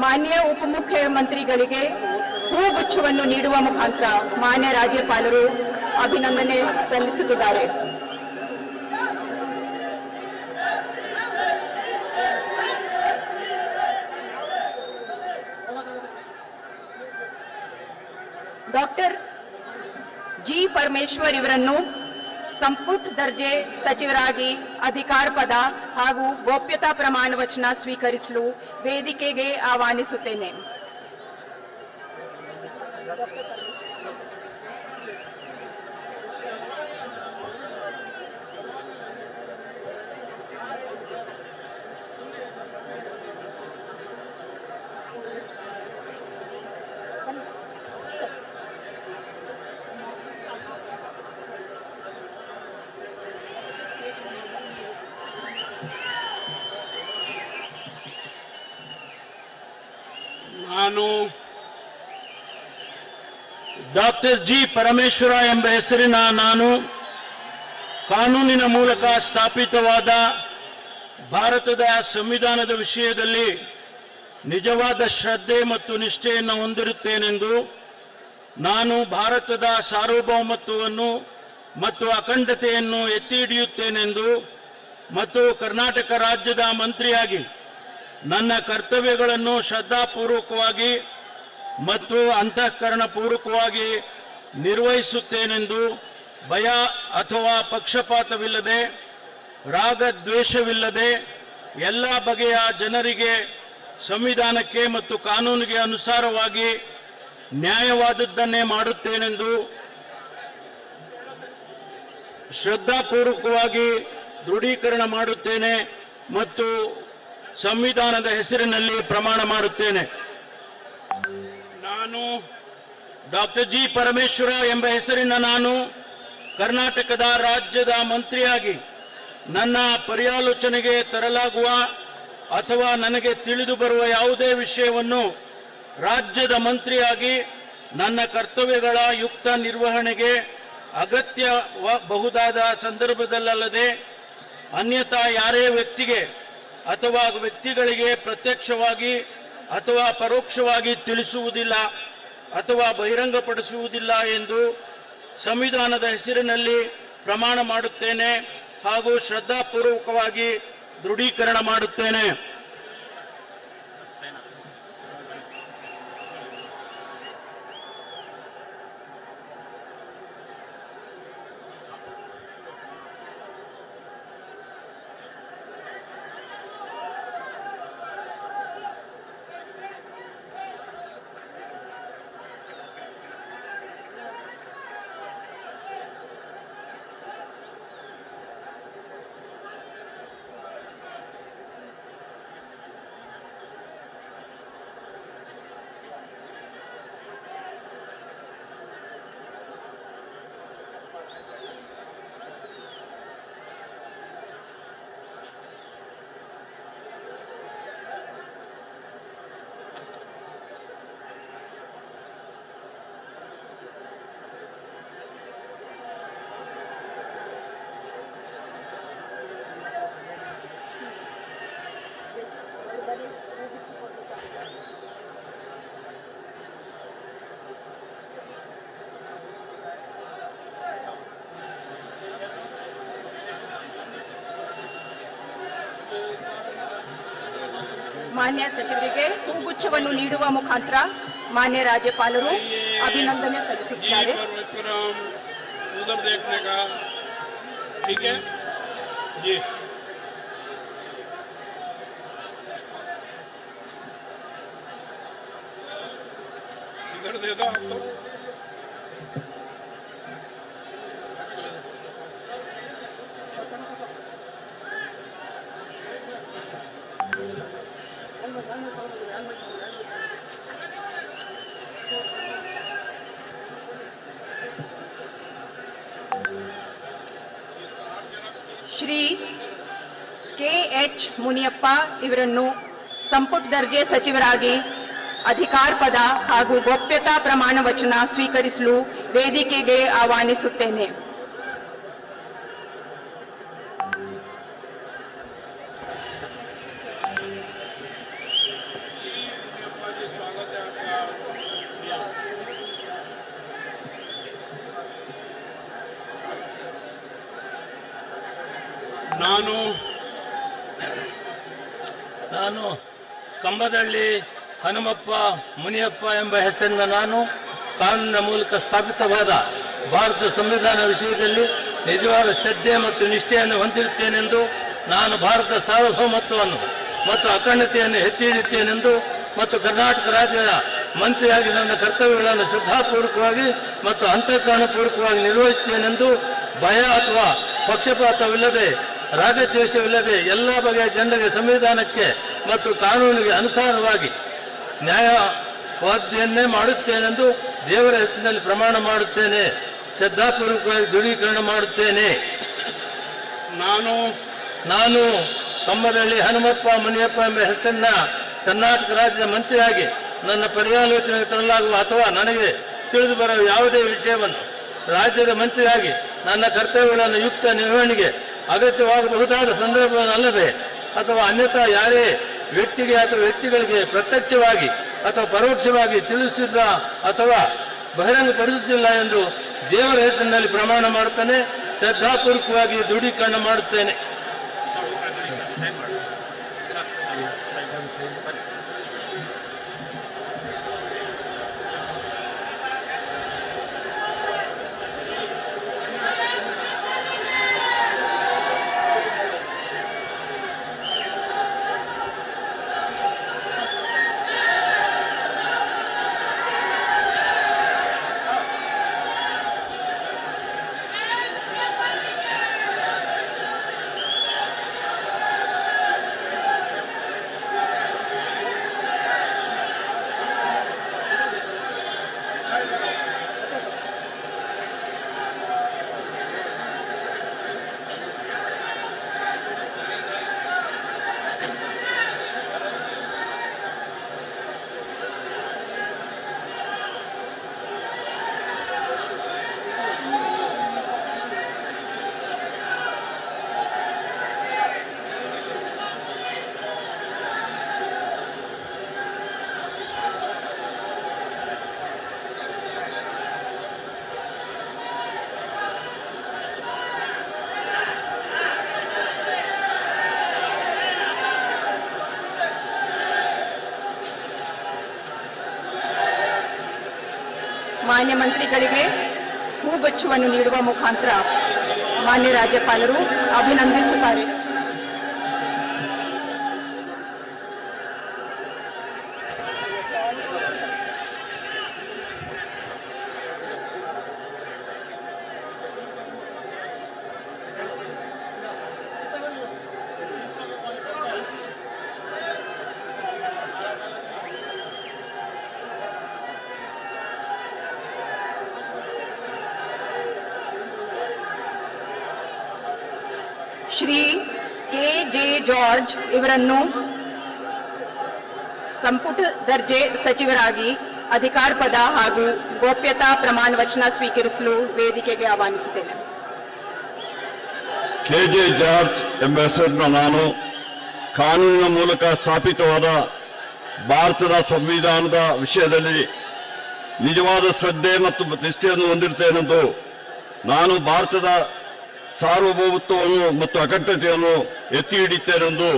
ಮಾನ್ಯ ಉಪಮುಖ್ಯಮಂತ್ರಿಗಳಿಗೆ ಹೂಗುಚ್ಛವನ್ನು ನೀಡುವ ಮುಖಾಂತರ ಮಾನ್ಯ ರಾಜ್ಯಪಾಲರು ಅಭಿನಂದನೆ ಸಲ್ಲಿಸುತ್ತಿದ್ದಾರೆ. Doctor G. ಪರಮೇಶ್ವರ್ ಇವರನ್ನು ಸಂಪುಟ ದರ್ಜೆ ಸಚಿವರಾಗಿ ಅಧಿಕಾರ ಪದ ಹಾಗೂ ಗೋಪ್ಯತಾ ಪ್ರಮಾಣ ವಚನ ಸ್ವೀಕರಿಸಲು ವೇದಿಕೆಗೆ ಆಹ್ವಾನಿಸುತ್ತೇನೆ. ನಾನು ಡಾಕ್ಟರ್ ಜಿ. ಪರಮೇಶ್ವರ ಎಂಬ ಹೆಸರಿನ ನಾನು ಕಾನೂನಿನ ಮೂಲಕ ಸ್ಥಾಪಿತವಾದ ಭಾರತದ ಸಂವಿಧಾನದ ವಿಷಯದಲ್ಲಿ ನಿಜವಾದ ಶ್ರದ್ಧೆ ಮತ್ತು ನಿಷ್ಠೆಯನ್ನು ಹೊಂದಿರುತ್ತೇನೆಂದು ನಾನು ಭಾರತದ ಸಾರ್ವಭೌಮತ್ವವನ್ನು ಮತ್ತು ಅಖಂಡತೆಯನ್ನು ಎತ್ತಿ ಹಿಡಿಯುತ್ತೇನೆಂದು ಮತ್ತು ಕರ್ನಾಟಕ ರಾಜ್ಯದ ಮಂತ್ರಿಯಾಗಿ ನನ್ನ ಕರ್ತವ್ಯಗಳನ್ನು ಶ್ರದ್ಧಾಪೂರ್ವಕವಾಗಿ ಮತ್ತು ಅಂತಃಕರಣಪೂರ್ವಕವಾಗಿ ನಿರ್ವಹಿಸುತ್ತೇನೆಂದು ಭಯ ಅಥವಾ ಪಕ್ಷಪಾತವಿಲ್ಲದೆ ರಾಗದ್ವೇಷವಿಲ್ಲದೆ ಎಲ್ಲ ಬಗೆಯ ಜನರಿಗೆ ಸಂವಿಧಾನಕ್ಕೆ ಮತ್ತು ಕಾನೂನಿಗೆ ಅನುಸಾರವಾಗಿ ನ್ಯಾಯವಾದದ್ದನ್ನೇ ಮಾಡುತ್ತೇನೆಂದು ಶ್ರದ್ಧಾಪೂರ್ವಕವಾಗಿ ದೃಢೀಕರಣ ಮಾಡುತ್ತೇನೆ ಮತ್ತು ಸಂವಿಧಾನದ ಹೆಸರಿನಲ್ಲಿ ಪ್ರಮಾಣ ಮಾಡುತ್ತೇನೆ. ನಾನು ಡಾಕ್ಟರ್ ಜಿ ಪರಮೇಶ್ವರ ಎಂಬ ಹೆಸರಿನ ನಾನು ಕರ್ನಾಟಕದ ರಾಜ್ಯದ ಮಂತ್ರಿಯಾಗಿ ನನ್ನ ಪರ್ಯಾಲೋಚನೆಗೆ ತರಲಾಗುವ ಅಥವಾ ನನಗೆ ತಿಳಿದು ಬರುವ ಯಾವುದೇ ವಿಷಯವನ್ನು ರಾಜ್ಯದ ಮಂತ್ರಿಯಾಗಿ ನನ್ನ ಕರ್ತವ್ಯಗಳ ಯುಕ್ತ ನಿರ್ವಹಣೆಗೆ ಅಗತ್ಯಬಹುದಾದ ಸಂದರ್ಭದಲ್ಲದೆ ಅನ್ಯಥಾ ಯಾರೇ ವ್ಯಕ್ತಿಗೆ ಅಥವಾ ವ್ಯಕ್ತಿಗಳಿಗೆ ಪ್ರತ್ಯಕ್ಷವಾಗಿ ಅಥವಾ ಪರೋಕ್ಷವಾಗಿ ತಿಳಿಸುವುದಿಲ್ಲ ಅಥವಾ ಬಹಿರಂಗಪಡಿಸುವುದಿಲ್ಲ ಎಂದು ಸಂವಿಧಾನದ ಹೆಸರಿನಲ್ಲಿ ಪ್ರಮಾಣ ಮಾಡುತ್ತೇನೆ ಹಾಗೂ ಶ್ರದ್ಧಾಪೂರ್ವಕವಾಗಿ ದೃಢೀಕರಣ ಮಾಡುತ್ತೇನೆ. ಮಾನ್ಯ ಸಚಿವರಿಗೆ ಹೂಗುಚ್ಛವನ್ನು ನೀಡುವ ಮುಖಾಂತರ ಮಾನ್ಯ ರಾಜ್ಯಪಾಲರು ಅಭಿನಂದನೆ ಸಲ್ಲಿಸುತ್ತಾರೆ. उधर देखने का ठीक है जी. इधर दे दो आप तो. ಶ್ರೀ ಕೆ.ಎಚ್. ಮುನಿಯಪ್ಪ ಇವರನ್ನು ಸಂಪುಟ ದರ್ಜೆ ಸಚಿವರಾಗಿ ಅಧಿಕಾರ ಪದ ಹಾಗೂ ಗೋಪ್ಯತಾ ಪ್ರಮಾಣ ವಚನ ಸ್ವೀಕರಿಸಲು ವೇದಿಕೆಗೆ ಆಹ್ವಾನಿಸುತ್ತೇನೆ. ನಾನು ಕಂಬದಳ್ಳಿ ಹನುಮಪ್ಪ ಮುನಿಯಪ್ಪ ಎಂಬ ಹೆಸರಿನ ನಾನು ಕಾನೂನಿನ ಮೂಲಕ ಸ್ಥಾಪಿತವಾದ ಭಾರತ ಸಂವಿಧಾನ ವಿಷಯದಲ್ಲಿ ನಿಜವಾದ ಶ್ರದ್ಧೆ ಮತ್ತು ನಿಷ್ಠೆಯನ್ನು ಹೊಂದಿರುತ್ತೇನೆಂದು ನಾನು ಭಾರತ ಸಾರ್ವಭೌಮತ್ವವನ್ನು ಮತ್ತು ಅಖಂಡತೆಯನ್ನು ಎತ್ತಿ ಹಿಡಿಯುತ್ತೇನೆಂದು ಮತ್ತು ಕರ್ನಾಟಕ ರಾಜ್ಯದ ಮಂತ್ರಿಯಾಗಿ ನನ್ನ ಕರ್ತವ್ಯಗಳನ್ನು ಶ್ರದ್ಧಾಪೂರ್ವಕವಾಗಿ ಮತ್ತು ಅಂತಃಕರಣಪೂರ್ವಕವಾಗಿ ನಿರ್ವಹಿಸುತ್ತೇನೆಂದು ಭಯ ಅಥವಾ ಪಕ್ಷಪಾತವಿಲ್ಲದೆ ರಾಗದ್ವೇಷವಿಲ್ಲದೆ ಎಲ್ಲ ಬಗೆಯ ಜನರಿಗೆ ಸಂವಿಧಾನಕ್ಕೆ ಮತ್ತು ಕಾನೂನಿಗೆ ಅನುಸಾರವಾಗಿ ನ್ಯಾಯವಾದಿಯನ್ನೇ ಮಾಡುತ್ತೇನೆಂದು ದೇವರ ಹೆಸರಿನಲ್ಲಿ ಪ್ರಮಾಣ ಮಾಡುತ್ತೇನೆ. ಶ್ರದ್ಧಾಪೂರ್ವಕವಾಗಿ ದೃಢೀಕರಣ ಮಾಡುತ್ತೇನೆ. ನಾನು ಕಂಬದಳ್ಳಿ ಹನುಮಪ್ಪ ಮುನಿಯಪ್ಪ ಎಂಬ ಹೆಸರಿನ ಕರ್ನಾಟಕ ರಾಜ್ಯದ ಮಂತ್ರಿಯಾಗಿ ನನ್ನ ಪರ್ಯಾಲೋಚನೆಗೆ ತರಲಾಗುವ ಅಥವಾ ನನಗೆ ತಿಳಿದು ಬರುವ ಯಾವುದೇ ವಿಷಯವನ್ನು ರಾಜ್ಯದ ಮಂತ್ರಿಯಾಗಿ ನನ್ನ ಕರ್ತವ್ಯಗಳನ್ನು ಯುಕ್ತ ನಿರ್ವಹಣೆಗೆ ಅಗತ್ಯವಾಗಬಹುದಾದ ಸಂದರ್ಭವಲ್ಲದೆ ಅಥವಾ ಅನ್ಯಥಾ ಯಾರೇ ವ್ಯಕ್ತಿಗೆ ಅಥವಾ ವ್ಯಕ್ತಿಗಳಿಗೆ ಪ್ರತ್ಯಕ್ಷವಾಗಿ ಅಥವಾ ಪರೋಕ್ಷವಾಗಿ ತಿಳಿಸುತ್ತಿಲ್ಲ ಅಥವಾ ಬಹಿರಂಗಪಡಿಸುತ್ತಿಲ್ಲ ಎಂದು ದೇವರ ಹೆಸರಿನಲ್ಲಿ ಪ್ರಮಾಣ ಮಾಡುತ್ತೇನೆ. ಶ್ರದ್ಧಾಪೂರ್ವಕವಾಗಿ ದೃಢೀಕರಣ ಮಾಡುತ್ತೇನೆ. ಮಾನ್ಯ ಮಂತ್ರಿಗಳಿಗೆ ಹೂಗುಚ್ಛವನ್ನು ನೀಡುವ ಮುಖಾಂತರ ಮಾನ್ಯ ರಾಜ್ಯಪಾಲರು ಅಭಿನಂದಿಸುತ್ತಾರೆ. ಶ್ರೀ ಕೆ.ಜೆ. ಜಾರ್ಜ್ ಇವರನ್ನು ಸಂಪುಟ ದರ್ಜೆ ಸಚಿವರಾಗಿ ಅಧಿಕಾರ ಪದ ಹಾಗೂ ಗೋಪ್ಯತಾ ಪ್ರಮಾಣ ವಚನ ಸ್ವೀಕರಿಸಲು ವೇದಿಕೆಗೆ ಆಹ್ವಾನಿಸುತ್ತೇನೆ. ಕೆಜೆ ಜಾರ್ಜ್ ಎಂಬ ಹೆಸರನ್ನು ನಾನು ಕಾನೂನಿನ ಮೂಲಕ ಸ್ಥಾಪಿತವಾದ ಭಾರತದ ಸಂವಿಧಾನದ ವಿಷಯದಲ್ಲಿ ನಿಜವಾದ ಶ್ರದ್ಧೆ ಮತ್ತು ನಿಷ್ಠೆಯನ್ನು ಹೊಂದಿರುತ್ತೇನೆಂದು ನಾನು ಭಾರತದ ಸಾರ್ವಭೌಮತ್ವವನ್ನು ಮತ್ತು ಅಖಂಡತೆಯನ್ನು ಎತ್ತಿ ಹಿಡಿಯುತ್ತೇನೆಂದು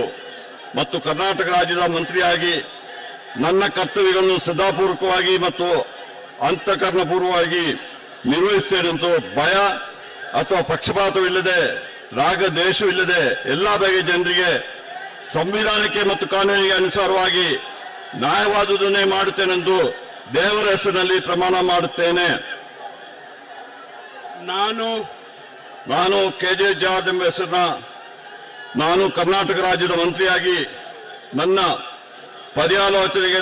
ಮತ್ತು ಕರ್ನಾಟಕ ರಾಜ್ಯದ ಮಂತ್ರಿಯಾಗಿ ನನ್ನ ಕರ್ತವ್ಯಗಳನ್ನು ಶ್ರದ್ಧಾಪೂರ್ವಕವಾಗಿ ಮತ್ತು ಅಂತಃಕರಣಪೂರ್ವವಾಗಿ ನಿರ್ವಹಿಸುತ್ತೇನೆಂದು ಭಯ ಅಥವಾ ಪಕ್ಷಪಾತವಿಲ್ಲದೆ ರಾಗ ದ್ವೇಷವಿಲ್ಲದೆ ಎಲ್ಲಾ ಬಗೆಯ ಜನರಿಗೆ ಸಂವಿಧಾನಕ್ಕೆ ಮತ್ತು ಕಾನೂನಿಗೆ ಅನುಸಾರವಾಗಿ ನ್ಯಾಯವಾದುದನ್ನೇ ಮಾಡುತ್ತೇನೆಂದು ದೇವರ ಹೆಸರಿನಲ್ಲಿ ಪ್ರಮಾಣ ಮಾಡುತ್ತೇನೆ. ನಾನು ಕೆಜೆ ಜಾರ್ಜ್ ಎಂಬ ಹೆಸರಿನ ನಾನು ಕರ್ನಾಟಕ ರಾಜ್ಯದ ಮಂತ್ರಿಯಾಗಿ ನನ್ನ ಪರ್ಯಾಲೋಚನೆಗೆ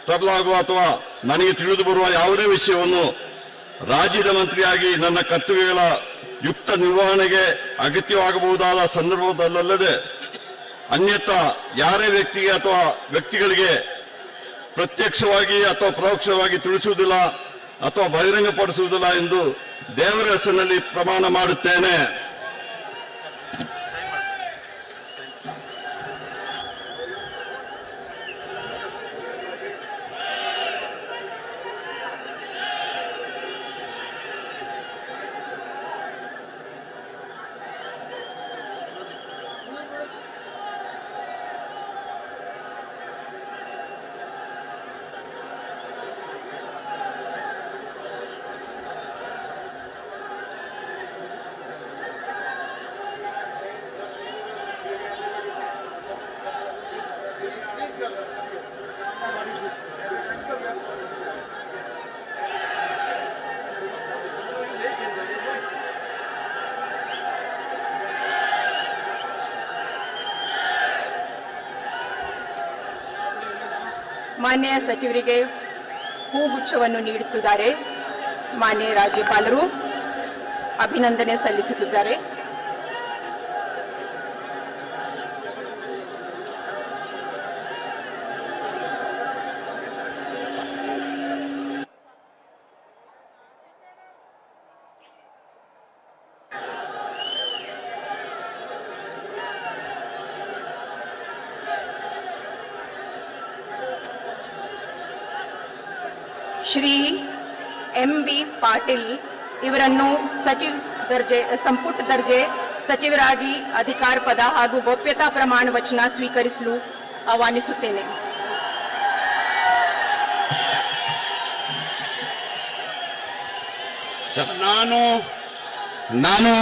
ತರಲಾಗುವ ಅಥವಾ ನನಗೆ ತಿಳಿದು ಬರುವ ಯಾವುದೇ ವಿಷಯವನ್ನು ರಾಜ್ಯದ ಮಂತ್ರಿಯಾಗಿ ನನ್ನ ಕರ್ತವ್ಯಗಳ ಯುಕ್ತ ನಿರ್ವಹಣೆಗೆ ಅಗತ್ಯವಾಗಬಹುದಾದ ಸಂದರ್ಭದಲ್ಲದೆ ಅನ್ಯಥಾ ಯಾರೇ ವ್ಯಕ್ತಿಗೆ ಅಥವಾ ವ್ಯಕ್ತಿಗಳಿಗೆ ಪ್ರತ್ಯಕ್ಷವಾಗಿ ಅಥವಾ ಪರೋಕ್ಷವಾಗಿ ತಿಳಿಸುವುದಿಲ್ಲ ಅಥವಾ ಬಹಿರಂಗಪಡಿಸುವುದಿಲ್ಲ ಎಂದು ದೇವರ ಹೆಸರಿನಲ್ಲಿ ಪ್ರಮಾಣ ಮಾಡುತ್ತೇನೆ. ಮಾನ್ಯ ಸಚಿವರಿಗೆ ಹೂಗುಚ್ಛವನ್ನು ನೀಡುತ್ತಿದ್ದಾರೆ. ಮಾನ್ಯ ರಾಜ್ಯಪಾಲರು ಅಭಿನಂದನೆ ಸಲ್ಲಿಸುತ್ತಿದ್ದಾರೆ. ಶ್ರೀ ಎಂ.ಬಿ. ಪಾಟೀಲ್ ಇವರನ್ನು ಸಂಪುಟ ದರ್ಜೆ ಸಚಿವರಾಗಿ ಅಧಿಕಾರ ಪದ ಹಾಗೂ ಗೋಪ್ಯತಾ ಪ್ರಮಾಣ ವಚನ ಸ್ವೀಕರಿಸಲು ಆಹ್ವಾನಿಸುತ್ತೇನೆ. ನಾನು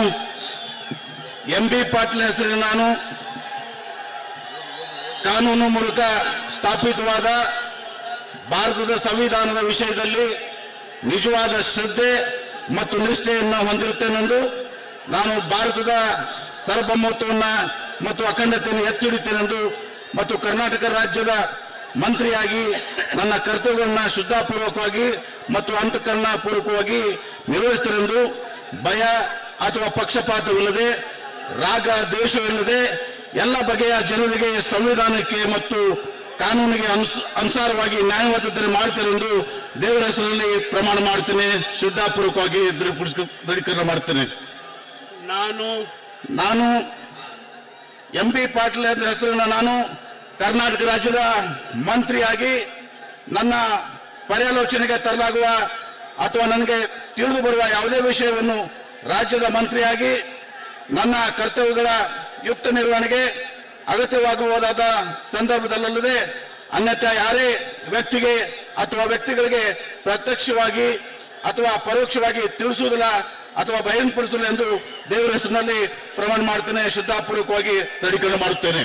ಎಂ.ಬಿ. ಪಾಟೀಲ್ ಹೆಸರಿನ ನಾನು ಕಾನೂನು ಮೂಲಕ ಸ್ಥಾಪಿತವಾದ ಭಾರತದ ಸಂವಿಧಾನದ ವಿಷಯದಲ್ಲಿ ನಿಜವಾದ ಶ್ರದ್ಧೆ ಮತ್ತು ನಿಷ್ಠೆಯನ್ನು ಹೊಂದಿರುತ್ತೇನೆಂದು ನಾನು ಭಾರತದ ಸಾರ್ವಭೌಮತ್ವವನ್ನು ಮತ್ತು ಅಖಂಡತೆಯನ್ನು ಎತ್ತಿ ಹಿಡಿಯುತ್ತೇನೆಂದು ಮತ್ತು ಕರ್ನಾಟಕ ರಾಜ್ಯದ ಮಂತ್ರಿಯಾಗಿ ನನ್ನ ಕರ್ತವ್ಯಗಳನ್ನು ಶ್ರದ್ಧಾಪೂರ್ವಕವಾಗಿ ಮತ್ತು ಅಂತಃಕರಣಪೂರ್ವಕವಾಗಿ ನಿರ್ವಹಿಸುತ್ತೇನೆಂದು ಭಯ ಅಥವಾ ಪಕ್ಷಪಾತವಿಲ್ಲದೆ ರಾಗ ದ್ವೇಷವಿಲ್ಲದೆ ಎಲ್ಲ ಬಗೆಯ ಜನರಿಗೆ ಸಂವಿಧಾನಕ್ಕೆ ಮತ್ತು ಕಾನೂನಿಗೆ ಅನುಸಾರವಾಗಿ ನ್ಯಾಯವಾದದ್ದನ್ನು ಮಾಡುತ್ತೇನೆಂದು ದೇವರ ಹೆಸರಿನಲ್ಲಿ ಪ್ರಮಾಣ ಮಾಡುತ್ತೇನೆ. ಶ್ರದ್ಧಾಪೂರ್ವಕವಾಗಿ ದೃಢೀಕರಣ ಮಾಡುತ್ತೇನೆ. ನಾನು ಎಂ.ಬಿ. ಪಾಟೀಲ್ ಅವರ ಹೆಸರಿನ ನಾನು ಕರ್ನಾಟಕ ರಾಜ್ಯದ ಮಂತ್ರಿಯಾಗಿ ನನ್ನ ಪರ್ಯಾಲೋಚನೆಗೆ ತರಲಾಗುವ ಅಥವಾ ನನಗೆ ತಿಳಿದು ಬರುವ ಯಾವುದೇ ವಿಷಯವನ್ನು ರಾಜ್ಯದ ಮಂತ್ರಿಯಾಗಿ ನನ್ನ ಕರ್ತವ್ಯಗಳ ಯುಕ್ತ ನಿರ್ವಹಣೆಗೆ ಅಗತ್ಯವಾಗಬಹುದಾದ ಸಂದರ್ಭದಲ್ಲದೆ ಅನ್ಯಥಾ ಯಾರೇ ವ್ಯಕ್ತಿಗೆ ಅಥವಾ ವ್ಯಕ್ತಿಗಳಿಗೆ ಪ್ರತ್ಯಕ್ಷವಾಗಿ ಅಥವಾ ಪರೋಕ್ಷವಾಗಿ ತಿಳಿಸುವುದಿಲ್ಲ ಅಥವಾ ಬಹಿರಂಗಪಡಿಸುವುದಿಲ್ಲ ಎಂದು ದೇವರ ಹೆಸರಿನಲ್ಲಿ ಪ್ರಮಾಣ ಮಾಡ್ತೇನೆ, ಶ್ರದ್ಧಾಪೂರ್ವಕವಾಗಿ ದೃಢೀಕರಣ ಮಾಡುತ್ತೇನೆ.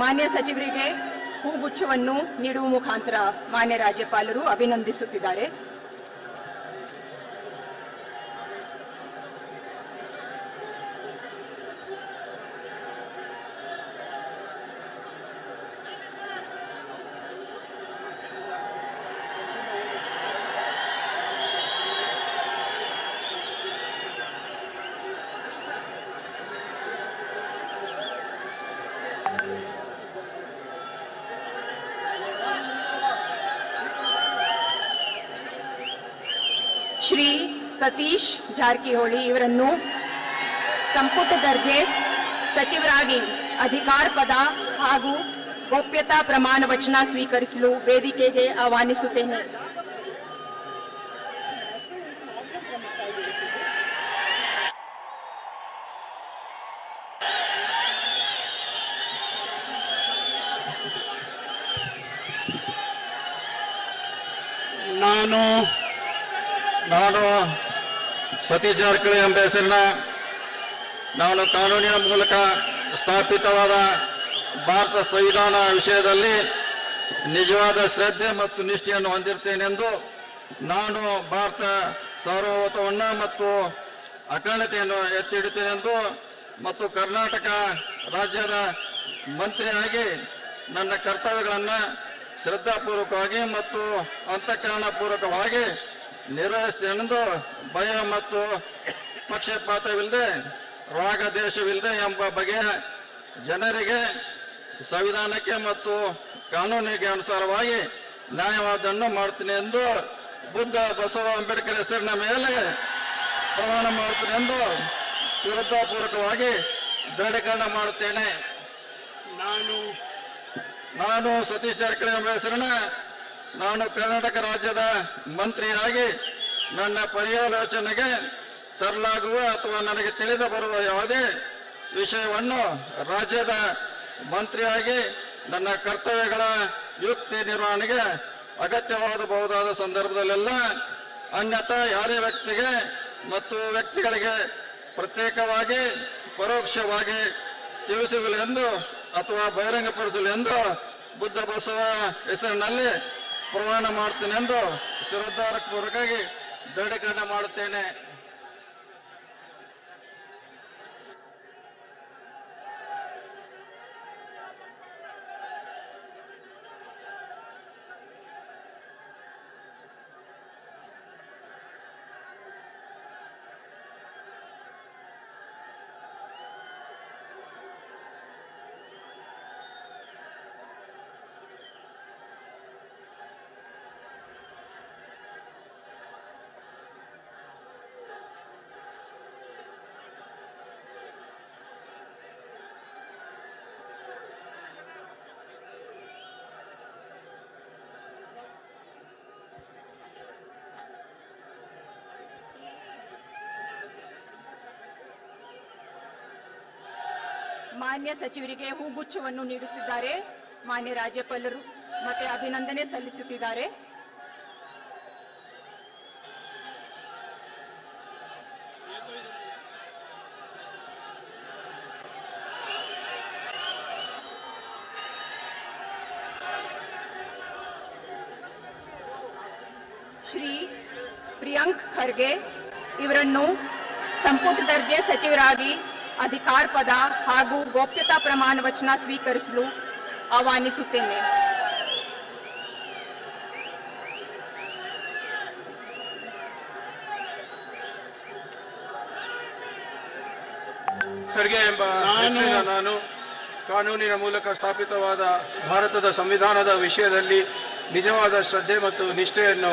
ಮಾನ್ಯ ಸಚಿವರಿಗೆ ಹೂಗುಚ್ಛವನ್ನು ನೀಡುವ ಮುಖಾಂತರ ಮಾನ್ಯ ರಾಜ್ಯಪಾಲರು ಅಭಿನಂದಿಸುತ್ತಿದ್ದಾರೆ. ಶ್ರೀ ಸತೀಶ್ ಜಾರಕಿಹೊಳಿ ಇವರನ್ನು ಸಂಪುಟ ದರ್ಜೆ ಸಚಿವರಾಗಿ ಅಧಿಕಾರ ಪದ ಹಾಗೂ ಗೋಪ್ಯತಾ ಪ್ರಮಾಣ ವಚನ ಸ್ವೀಕರಿಸಲು ವೇದಿಕೆಗೆ ಆಹ್ವಾನಿಸುತ್ತೇನೆ. ನಾನು ಸತೀಶ್ ಜಾರಕಿಹೊಳಿ ಎಂಬ ಹೆಸರಿನ ನಾನು ಕಾನೂನಿನ ಮೂಲಕ ಸ್ಥಾಪಿತವಾದ ಭಾರತ ಸಂವಿಧಾನ ವಿಷಯದಲ್ಲಿ ನಿಜವಾದ ಶ್ರದ್ಧೆ ಮತ್ತು ನಿಷ್ಠೆಯನ್ನು ಹೊಂದಿರುತ್ತೇನೆಂದು ನಾನು ಭಾರತ ಸಾರ್ವಭೌಮತ್ವವನ್ನು ಮತ್ತು ಅಖಂಡತೆಯನ್ನು ಎತ್ತಿ ಹಿಡಿತೇನೆಂದು ಮತ್ತು ಕರ್ನಾಟಕ ರಾಜ್ಯದ ಮಂತ್ರಿಯಾಗಿ ನನ್ನ ಕರ್ತವ್ಯಗಳನ್ನು ಶ್ರದ್ಧಾಪೂರ್ವಕವಾಗಿ ಮತ್ತು ಅಂತಃಕರಣಪೂರ್ವಕವಾಗಿ ನಿರ್ವಹಿಸುತ್ತೇನೆಂದು ಭಯ ಮತ್ತು ಪಕ್ಷಪಾತವಿಲ್ಲದೆ ರಾಗದ್ವೇಷವಿಲ್ಲದೆ ಎಂಬ ಬಗೆಯ ಜನರಿಗೆ ಸಂವಿಧಾನಕ್ಕೆ ಮತ್ತು ಕಾನೂನಿಗೆ ಅನುಸಾರವಾಗಿ ನ್ಯಾಯವಾದನ್ನು ಮಾಡುತ್ತೇನೆ ಎಂದು ಬುದ್ಧ ಬಸವ ಅಂಬೇಡ್ಕರ್ ಹೆಸರಿನ ಮೇಲೆ ಪ್ರಮಾಣ ಮಾಡುತ್ತೇನೆ ಎಂದು ಶ್ರದ್ಧಾಪೂರ್ವಕವಾಗಿ ದೃಢೀಕರಣ ಮಾಡುತ್ತೇನೆ. ನಾನು ಸತೀಶ್ ಜಾರಕಿಹೊಳಿ ಎಂಬ ಹೆಸರಿನ ನಾನು ಕರ್ನಾಟಕ ರಾಜ್ಯದ ಮಂತ್ರಿಯಾಗಿ ನನ್ನ ಪರ್ಯಾಲೋಚನೆಗೆ ತರಲಾಗುವ ಅಥವಾ ನನಗೆ ತಿಳಿದು ಬರುವ ಯಾವುದೇ ವಿಷಯವನ್ನು ರಾಜ್ಯದ ಮಂತ್ರಿಯಾಗಿ ನನ್ನ ಕರ್ತವ್ಯಗಳ ಯುಕ್ತಿ ನಿರ್ವಹಣೆಗೆ ಅಗತ್ಯವಾಗಬಹುದಾದ ಸಂದರ್ಭದಲ್ಲೆಲ್ಲ ಅನ್ಯಥಾ ಯಾರೇ ವ್ಯಕ್ತಿಗೆ ಮತ್ತು ವ್ಯಕ್ತಿಗಳಿಗೆ ಪ್ರತ್ಯೇಕವಾಗಿ ಪರೋಕ್ಷವಾಗಿ ತಿಳಿಸುವುದಿಲ್ಲ ಎಂದು ಅಥವಾ ಬಹಿರಂಗಪಡಿಸಲು ಎಂದು ಬುದ್ಧ ಬಸವ ಹೆಸರಿನಲ್ಲಿ ಪ್ರಮಾಣ ಮಾಡ್ತೇನೆ ಎಂದು ಶ್ರದ್ಧಾಪೂರ್ವಕವಾಗಿ ದೃಢೀಕರಣ ಮಾಡುತ್ತೇನೆ. ಮಾನ್ಯ ಸಚಿವರಿಗೆ ಹೂಗುಚ್ಛವನ್ನು ನೀಡುತ್ತಿದ್ದಾರೆ. ಮಾನ್ಯ ರಾಜ್ಯಪಾಲರು ಮತ್ತೆ ಅಭಿನಂದನೆ ಸಲ್ಲಿಸುತ್ತಿದ್ದಾರೆ. ಶ್ರೀ ಪ್ರಿಯಾಂಕ್ ಖರ್ಗೆ ಇವರನ್ನು ಸಂಪುಟ ದರ್ಜೆ ಸಚಿವರಾಗಿ ಅಧಿಕಾರ ಪದ ಹಾಗೂ ಗೋಪ್ಯತಾ ಪ್ರಮಾಣ ವಚನ ಸ್ವೀಕರಿಸಲು ಆಹ್ವಾನಿಸುತ್ತೇನೆ. ಖರ್ಗೆ ಎಂಬ ಹೆಸರಿನ ನಾನು ಕಾನೂನಿನ ಮೂಲಕ ಸ್ಥಾಪಿತವಾದ ಭಾರತದ ಸಂವಿಧಾನದ ವಿಷಯದಲ್ಲಿ ನಿಜವಾದ ಶ್ರದ್ಧೆ ಮತ್ತು ನಿಷ್ಠೆಯನ್ನು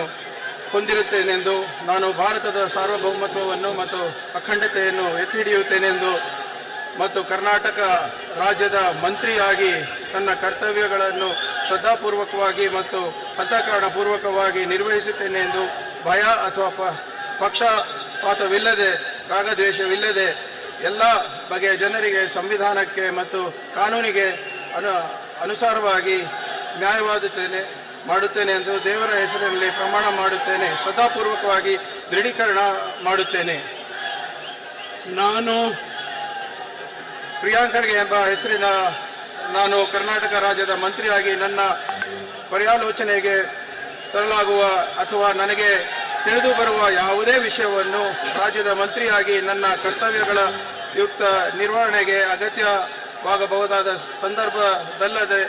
ಹೊಂದಿರುತ್ತೇನೆಂದು, ನಾನು ಭಾರತದ ಸಾರ್ವಭೌಮತ್ವವನ್ನು ಮತ್ತು ಅಖಂಡತೆಯನ್ನು ಎತ್ತಿ ಹಿಡಿಯುತ್ತೇನೆಂದು ಮತ್ತು ಕರ್ನಾಟಕ ರಾಜ್ಯದ ಮಂತ್ರಿಯಾಗಿ ನನ್ನ ಕರ್ತವ್ಯಗಳನ್ನು ಶ್ರದ್ಧಾಪೂರ್ವಕವಾಗಿ ಮತ್ತು ಅಂತಃಕರಣಪೂರ್ವಕವಾಗಿ ನಿರ್ವಹಿಸುತ್ತೇನೆ ಎಂದು ಭಯ ಅಥವಾ ಪಕ್ಷಪಾತವಿಲ್ಲದೆ, ರಾಗದ್ವೇಷವಿಲ್ಲದೆ ಎಲ್ಲ ಬಗೆಯ ಜನರಿಗೆ ಸಂವಿಧಾನಕ್ಕೆ ಮತ್ತು ಕಾನೂನಿಗೆ ಅನುಸಾರವಾಗಿ ನ್ಯಾಯವಾದುತ್ತೇನೆ ಮಾಡುತ್ತೇನೆ ಎಂದು ದೇವರ ಹೆಸರಿನಲ್ಲಿ ಪ್ರಮಾಣ ಮಾಡುತ್ತೇನೆ. ಶ್ರದ್ಧಾಪೂರ್ವಕವಾಗಿ ದೃಢೀಕರಣ ಮಾಡುತ್ತೇನೆ. ನಾನು ಪ್ರಿಯಾಂಕ್ ಖರ್ಗೆ ಎಂಬ ಹೆಸರಿನ ನಾನು ಕರ್ನಾಟಕ ರಾಜ್ಯದ ಮಂತ್ರಿಯಾಗಿ ನನ್ನ ಪರ್ಯಾಲೋಚನೆಗೆ ತರಲಾಗುವ ಅಥವಾ ನನಗೆ ತಿಳಿದು ಬರುವ ಯಾವುದೇ ವಿಷಯವನ್ನು ರಾಜ್ಯದ ಮಂತ್ರಿಯಾಗಿ ನನ್ನ ಕರ್ತವ್ಯಗಳ ಯುಕ್ತ ನಿರ್ವಹಣೆಗೆ ಅಗತ್ಯವಾಗಬಹುದಾದ ಸಂದರ್ಭದಲ್ಲದೆ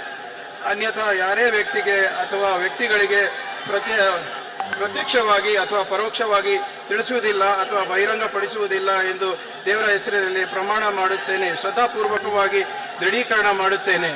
ಅನ್ಯಥಾ ಯಾರೇ ವ್ಯಕ್ತಿಗೆ ಅಥವಾ ವ್ಯಕ್ತಿಗಳಿಗೆ ಪ್ರತ್ಯಕ್ಷವಾಗಿ ಅಥವಾ ಪರೋಕ್ಷವಾಗಿ ತಿಳಿಸುವುದಿಲ್ಲ ಅಥವಾ ಬಹಿರಂಗಪಡಿಸುವುದಿಲ್ಲ ಎಂದು ದೇವರ ಹೆಸರಿನಲ್ಲಿ ಪ್ರಮಾಣ ಮಾಡುತ್ತೇನೆ. ಶ್ರದ್ಧಾಪೂರ್ವಕವಾಗಿ ದೃಢೀಕರಣ ಮಾಡುತ್ತೇನೆ.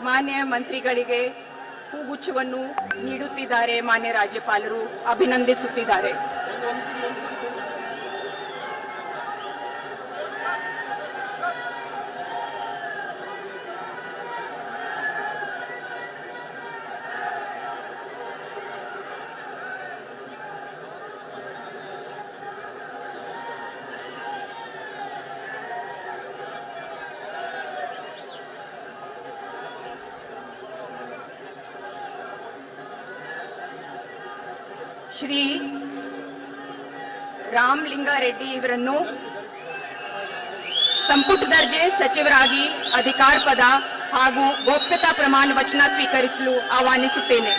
ಮಾನ್ಯ ಮಂತ್ರಿಗಳಿಗೆ ಹೂಗುಚ್ಛವನ್ನು ನೀಡುತ್ತಿದ್ದಾರೆ. ಮಾನ್ಯ ರಾಜ್ಯಪಾಲರು ಅಭಿನಂದಿಸುತ್ತಿದ್ದಾರೆ. ಶ್ರೀ ರಾಮಲಿಂಗಾರೆಡ್ಡಿ ಇವರನ್ನು ಸಂಪುಟ ದರ್ಜೆ ಸಚಿವರಾಗಿ ಅಧಿಕಾರ ಪದ ಹಾಗೂ ಗೋಪ್ಯತಾ ಪ್ರಮಾಣ ವಚನ ಸ್ವೀಕರಿಸಲು ಆಹ್ವಾನಿಸುತ್ತೇನೆ.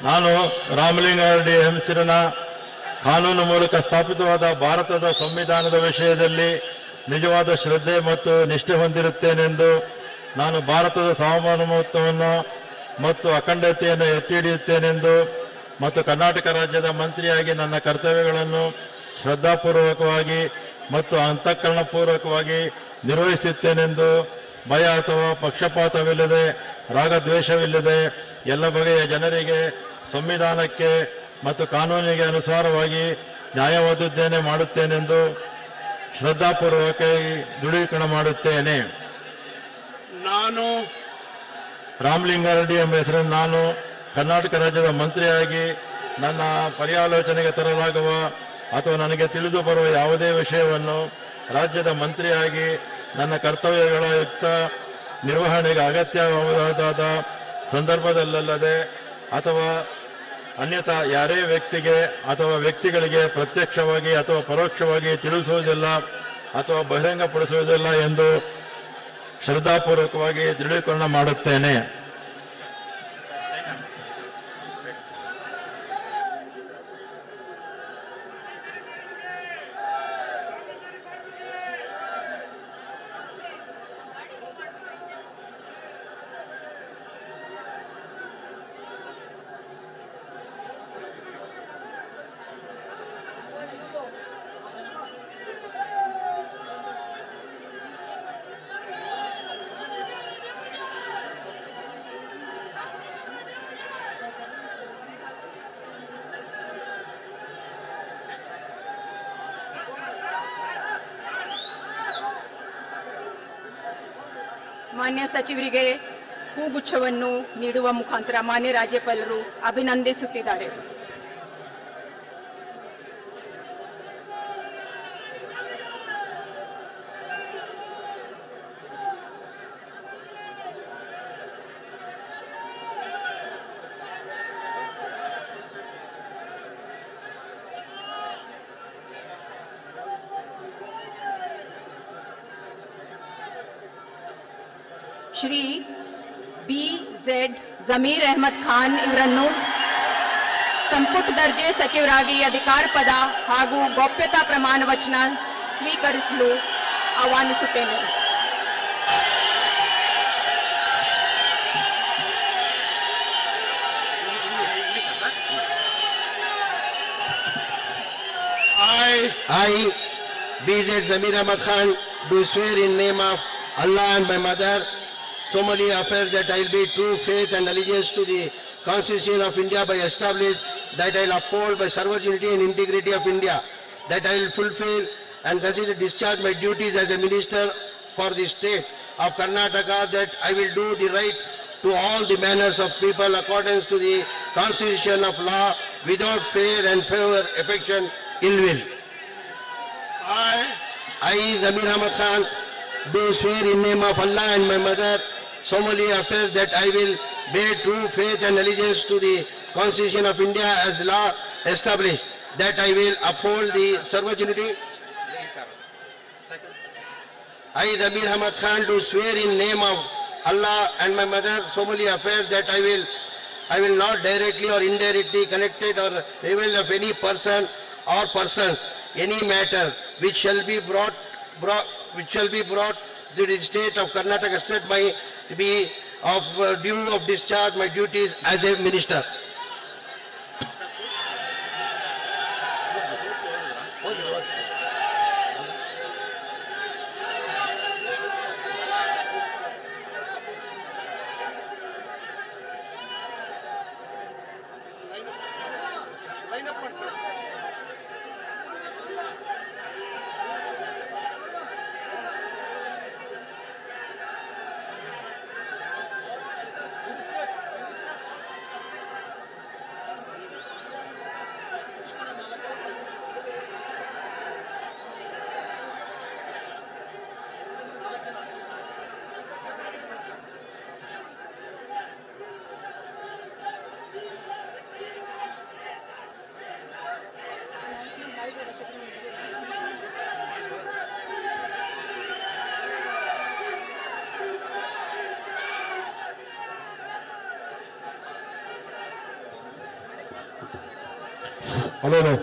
ನಾನು ರಾಮಲಿಂಗಾರೆಡ್ಡಿ ಹೆಸರಿನ ಕಾನೂನು ಮೂಲಕ ಸ್ಥಾಪಿತವಾದ ಭಾರತದ ಸಂವಿಧಾನದ ವಿಷಯದಲ್ಲಿ ನಿಜವಾದ ಶ್ರದ್ಧೆ ಮತ್ತು ನಿಷ್ಠೆ ಹೊಂದಿರುತ್ತೇನೆಂದು, ನಾನು ಭಾರತದ ಸಾರ್ವಭೌಮತ್ವವನ್ನು ಮತ್ತು ಅಖಂಡತೆಯನ್ನು ಎತ್ತಿ ಹಿಡಿಯುತ್ತೇನೆಂದು ಮತ್ತು ಕರ್ನಾಟಕ ರಾಜ್ಯದ ಮಂತ್ರಿಯಾಗಿ ನನ್ನ ಕರ್ತವ್ಯಗಳನ್ನು ಶ್ರದ್ಧಾಪೂರ್ವಕವಾಗಿ ಮತ್ತು ಅಂತಃಕರಣಪೂರ್ವಕವಾಗಿ ನಿರ್ವಹಿಸುತ್ತೇನೆಂದು ಭಯ ಅಥವಾ ಪಕ್ಷಪಾತವಿಲ್ಲದೆ, ರಾಗದ್ವೇಷವಿಲ್ಲದೆ ಎಲ್ಲ ಬಗೆಯ ಜನರಿಗೆ ಸಂವಿಧಾನಕ್ಕೆ ಮತ್ತು ಕಾನೂನಿಗೆ ಅನುಸಾರವಾಗಿ ನ್ಯಾಯವಾದುದ್ದೇನೆ ಮಾಡುತ್ತೇನೆಂದು ಶ್ರದ್ಧಾಪೂರ್ವಕವಾಗಿ ದೃಢೀಕರಣ ಮಾಡುತ್ತೇನೆ. ನಾನು ರಾಮಲಿಂಗಾರೆಡ್ಡಿ ಎಂಬ ಹೆಸರನ್ನು ನಾನು ಕರ್ನಾಟಕ ರಾಜ್ಯದ ಮಂತ್ರಿಯಾಗಿ ನನ್ನ ಪರ್ಯಾಲೋಚನೆಗೆ ತರಲಾಗುವ ಅಥವಾ ನನಗೆ ತಿಳಿದು ಬರುವ ಯಾವುದೇ ವಿಷಯವನ್ನು ರಾಜ್ಯದ ಮಂತ್ರಿಯಾಗಿ ನನ್ನ ಕರ್ತವ್ಯಗಳ ಯುಕ್ತ ನಿರ್ವಹಣೆಗೆ ಅಗತ್ಯವಾದ ಸಂದರ್ಭದಲ್ಲದೆ ಅಥವಾ ಅನ್ಯಥಾ ಯಾರೇ ವ್ಯಕ್ತಿಗೆ ಅಥವಾ ವ್ಯಕ್ತಿಗಳಿಗೆ ಪ್ರತ್ಯಕ್ಷವಾಗಿ ಅಥವಾ ಪರೋಕ್ಷವಾಗಿ ತಿಳಿಸುವುದಿಲ್ಲ ಅಥವಾ ಬಹಿರಂಗಪಡಿಸುವುದಿಲ್ಲ ಎಂದು ಶ್ರದ್ಧಾಪೂರ್ವಕವಾಗಿ ದೃಢೀಕರಣ ಮಾಡುತ್ತೇನೆ. ಮಾನ್ಯ ಸಚಿವರಿಗೆ ಹೂಗುಚ್ಛವನ್ನು ನೀಡುವ ಮುಖಾಂತರ ಮಾನ್ಯ ರಾಜ್ಯಪಾಲರು ಅಭಿನಂದಿಸುತ್ತಿದ್ದಾರೆ. ಶ್ರೀ BZ ಜಮೀರ್ ಅಹಮದ್ ಖಾನ್ ಇವರನ್ನು ಸಂಪುಟ ದರ್ಜೆ ಸಚಿವರಾಗಿ ಅಧಿಕಾರ ಪದ ಹಾಗೂ ಗೌಪ್ಯತಾ ಪ್ರಮಾಣ ವಚನ ಸ್ವೀಕರಿಸಲು ಆಹ್ವಾನಿಸುತ್ತೇನೆ. I, BZ Zamir Ahmad Khan, do swear in name of Allah and my mother, solemnly affirm that I will be true faith and allegiance to the Constitution of India by established, that I will uphold by sovereignty and integrity of India, that I will fulfill and consider discharge my duties as a minister for the state of Karnataka, that I will do the right to all the manners of people according to the Constitution of law without fear and favor, affection, ill will. I, Zamir Ahmad Khan, do swear in name of Allah and my mother, solemnly affirm that I will bear true faith and allegiance to the Constitution of India as law established, that I will uphold the sovereignty. I, Zamir Ahmad Khan, do swear in name of Allah and my mother, solemnly affirm that I will not directly or indirectly connected or reveal of any person or persons any matter which shall be brought to the state of Karnataka state by be of due of discharge my duties as a minister. Hello, no.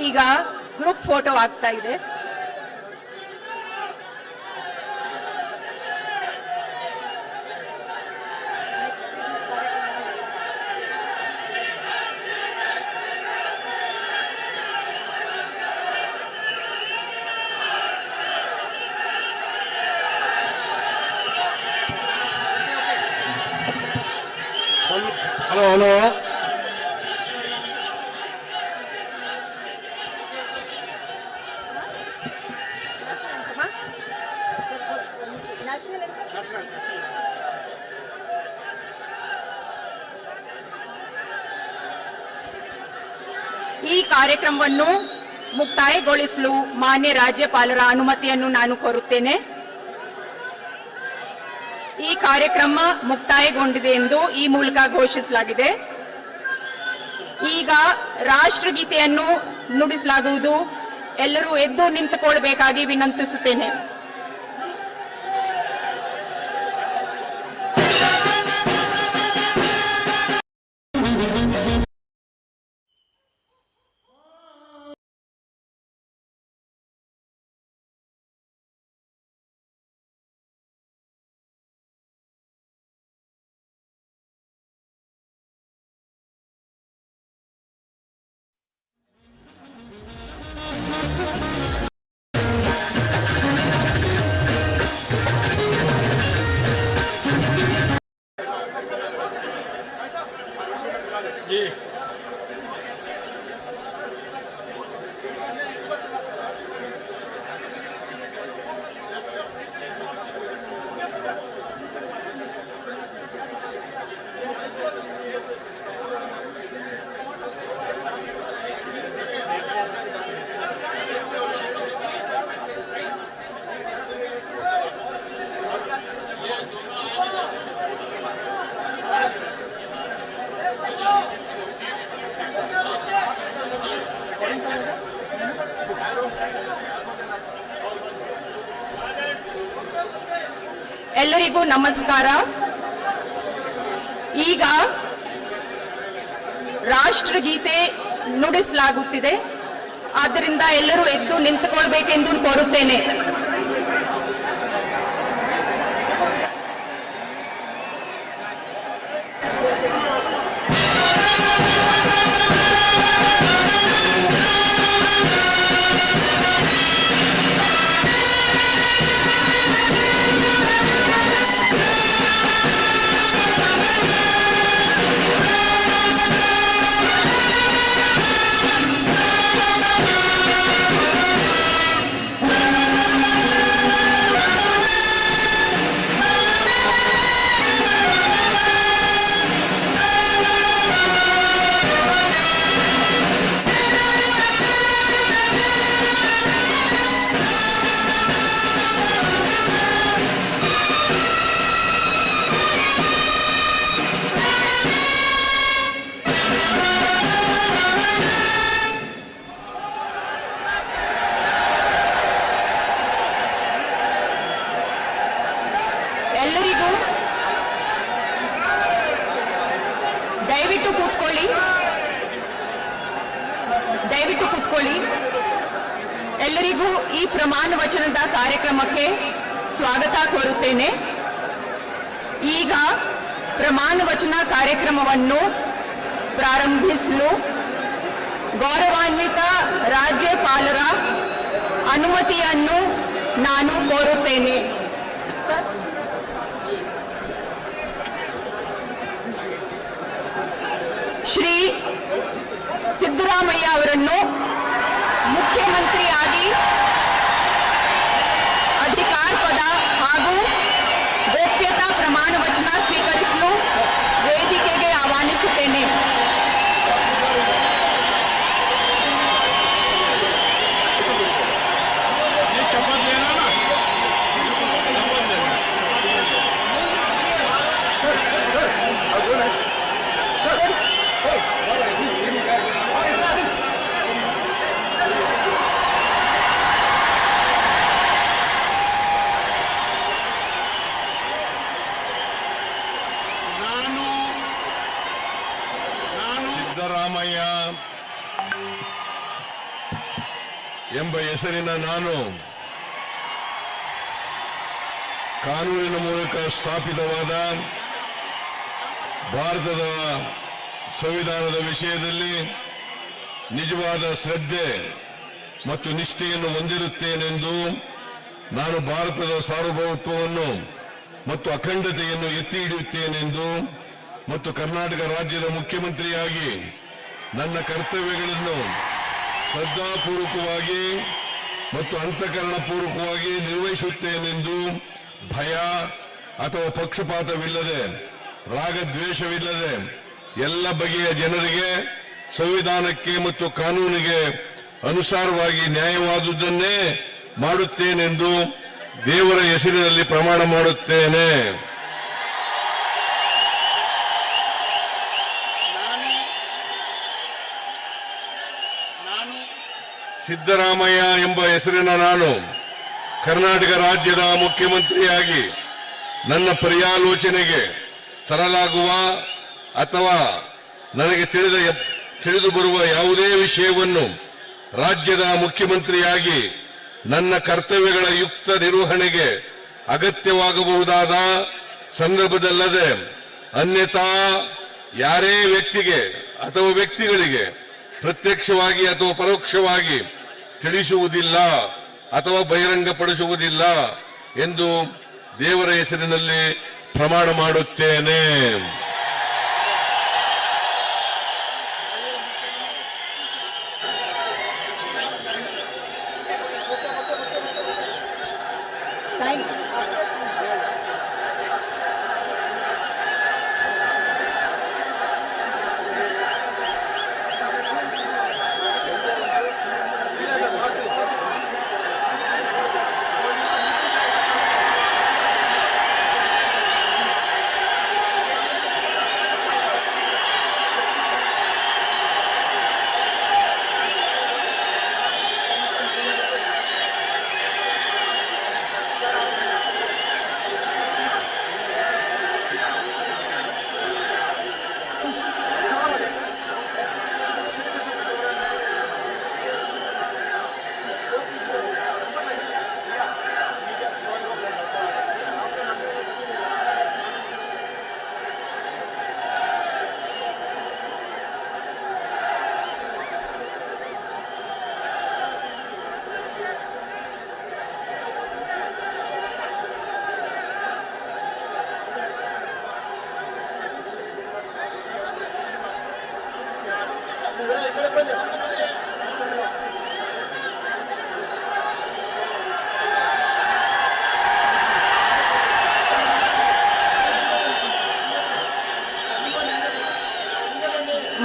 ಈಗ group photo ಆಗ್ತಾ ಇದೆ. Hello, hello. ಈ ಕಾರ್ಯಕ್ರಮವನ್ನು ಮುಕ್ತಾಯಗೊಳಿಸಲು ಮಾನ್ಯ ರಾಜ್ಯಪಾಲರ ಅನುಮತಿಯನ್ನು ನಾನು ಕೋರುತ್ತೇನೆ. ಈ ಕಾರ್ಯಕ್ರಮ ಮುಕ್ತಾಯಗೊಂಡಿದೆ ಎಂದು ಈ ಮೂಲಕ ಘೋಷಿಸಲಾಗಿದೆ. ಈಗ ರಾಷ್ಟ್ರಗೀತೆಯನ್ನು ನುಡಿಸಲಾಗುವುದು. ಎಲ್ಲರೂ ಎದ್ದು ನಿಂತುಕೊಳ್ಳಬೇಕಾಗಿ ವಿನಂತಿಸುತ್ತೇನೆ. ಎಲ್ಲರಿಗೂ ನಮಸ್ಕಾರ. ಈಗ ರಾಷ್ಟ್ರಗೀತೆ ನುಡಿಸಲಾಗುತ್ತಿದೆ. ಆದ್ದರಿಂದ ಎಲ್ಲರೂ ಎದ್ದು ನಿಂತುಕೊಳ್ಬೇಕೆಂದು ಕೋರುತ್ತೇನೆ. ಎಲ್ಲರಿಗೂ ದಯವಿಟ್ಟು ಕೂತ್ಕೊಳ್ಳಿ. ಎಲ್ಲರಿಗೂ ಈ ಪ್ರಮಾಣ ವಚನದ ಕಾರ್ಯಕ್ರಮಕ್ಕೆ ಸ್ವಾಗತ ಕೋರುತ್ತೇನೆ. ಈಗ ಪ್ರಮಾಣ ವಚನ ಕಾರ್ಯಕ್ರಮವನ್ನು ಪ್ರಾರಂಭಿಸಲು ಗೌರವಾನ್ವಿತ ರಾಜ್ಯಪಾಲರ ಅನುಮತಿಯನ್ನು ನಾನು ಕೋರುತ್ತೇನೆ. ಶ್ರೀ ಸಿದ್ದರಾಮಯ್ಯ ಅವರನ್ನು ಮುಖ್ಯಮಂತ್ರಿಯಾಗಿ ಅಧಿಕಾರ ಪದ ಹಾಗೂ ಗೋಪ್ಯತಾ ಪ್ರಮಾಣ ವಚನ ಸ್ವೀಕರಿಸಲು ವೇದಿಕೆಗೆ ಆಹ್ವಾನಿಸುತ್ತೇನೆ. ಸಿದ್ದರಾಮಯ್ಯ ಎಂಬ ಹೆಸರಿನ ನಾನು ಕಾನೂನಿನ ಮೂಲಕ ಸ್ಥಾಪಿತವಾದ ಭಾರತದ ಸಂವಿಧಾನದ ವಿಷಯದಲ್ಲಿ ನಿಜವಾದ ಶ್ರದ್ಧೆ ಮತ್ತು ನಿಷ್ಠೆಯನ್ನು ಹೊಂದಿರುತ್ತೇನೆಂದು ನಾನು ಭಾರತದ ಸಾರ್ವಭೌಮತ್ವವನ್ನು ಮತ್ತು ಅಖಂಡತೆಯನ್ನು ಎತ್ತಿ ಹಿಡಿಯುತ್ತೇನೆಂದು ಮತ್ತು ಕರ್ನಾಟಕ ರಾಜ್ಯದ ಮುಖ್ಯಮಂತ್ರಿಯಾಗಿ ನನ್ನ ಕರ್ತವ್ಯಗಳನ್ನು ಶ್ರದ್ಧಾಪೂರ್ವಕವಾಗಿ ಮತ್ತು ಅಂತಃಕರಣಪೂರ್ವಕವಾಗಿ ನಿರ್ವಹಿಸುತ್ತೇನೆಂದು ಭಯ ಅಥವಾ ಪಕ್ಷಪಾತವಿಲ್ಲದೆ ರಾಗದ್ವೇಷವಿಲ್ಲದೆ ಎಲ್ಲ ಬಗೆಯ ಜನರಿಗೆ ಸಂವಿಧಾನಕ್ಕೆ ಮತ್ತು ಕಾನೂನಿಗೆ ಅನುಸಾರವಾಗಿ ನ್ಯಾಯವಾದುದನ್ನೇ ಮಾಡುತ್ತೇನೆಂದು ದೇವರ ಹೆಸರಿನಲ್ಲಿ ಪ್ರಮಾಣ ಮಾಡುತ್ತೇನೆ. ಸಿದ್ದರಾಮಯ್ಯ ಎಂಬ ಹೆಸರಿನ ನಾನು ಕರ್ನಾಟಕ ರಾಜ್ಯದ ಮುಖ್ಯಮಂತ್ರಿಯಾಗಿ ನನ್ನ ಪರ್ಯಾಲೋಚನೆಗೆ ತರಲಾಗುವ ಅಥವಾ ನನಗೆ ತಿಳಿದು ಬರುವ ಯಾವುದೇ ವಿಷಯವನ್ನು ರಾಜ್ಯದ ಮುಖ್ಯಮಂತ್ರಿಯಾಗಿ ನನ್ನ ಕರ್ತವ್ಯಗಳ ಯುಕ್ತ ನಿರ್ವಹಣೆಗೆ ಅಗತ್ಯವಾಗಬಹುದಾದ ಸಂದರ್ಭದಲ್ಲದೆ ಅನ್ಯಥಾ ಯಾರೇ ವ್ಯಕ್ತಿಗೆ ಅಥವಾ ವ್ಯಕ್ತಿಗಳಿಗೆ ಪ್ರತ್ಯಕ್ಷವಾಗಿ ಅಥವಾ ಪರೋಕ್ಷವಾಗಿ ತಿಳಿಸುವುದಿಲ್ಲ ಅಥವಾ ಬಹಿರಂಗಪಡಿಸುವುದಿಲ್ಲ ಎಂದು ದೇವರ ಹೆಸರಿನಲ್ಲಿ ಪ್ರಮಾಣ ಮಾಡುತ್ತೇನೆ.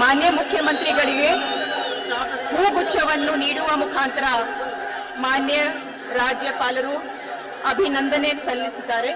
ಮಾನ್ಯ ಮುಖ್ಯಮಂತ್ರಿಗಳಿಗೆ ಹೂಗುಚ್ಛವನ್ನು ನೀಡುವ ಮುಖಾಂತರ ಮಾನ್ಯ ರಾಜ್ಯಪಾಲರು ಅಭಿನಂದನೆ ಸಲ್ಲಿಸಿದ್ದಾರೆ.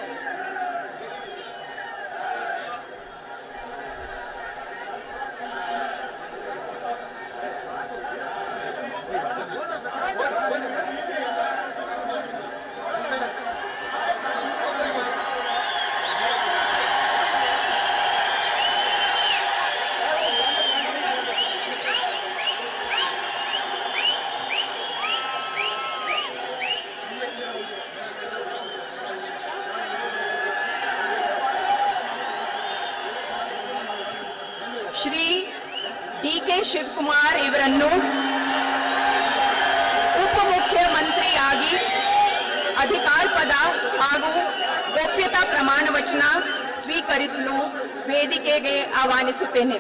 ಶ್ರೀ ಡಿ.ಕೆ. ಶಿವಕುಮಾರ್ ಇವರನ್ನು ಉಪಮುಖ್ಯಮಂತ್ರಿಯಾಗಿ ಅಧಿಕಾರ ಪದ ಹಾಗೂ ಗೋಪ್ಯತಾ ಪ್ರಮಾಣ ವಚನ ಸ್ವೀಕರಿಸಲು ವೇದಿಕೆಗೆ ಆಹ್ವಾನಿಸುತ್ತೇನೆ.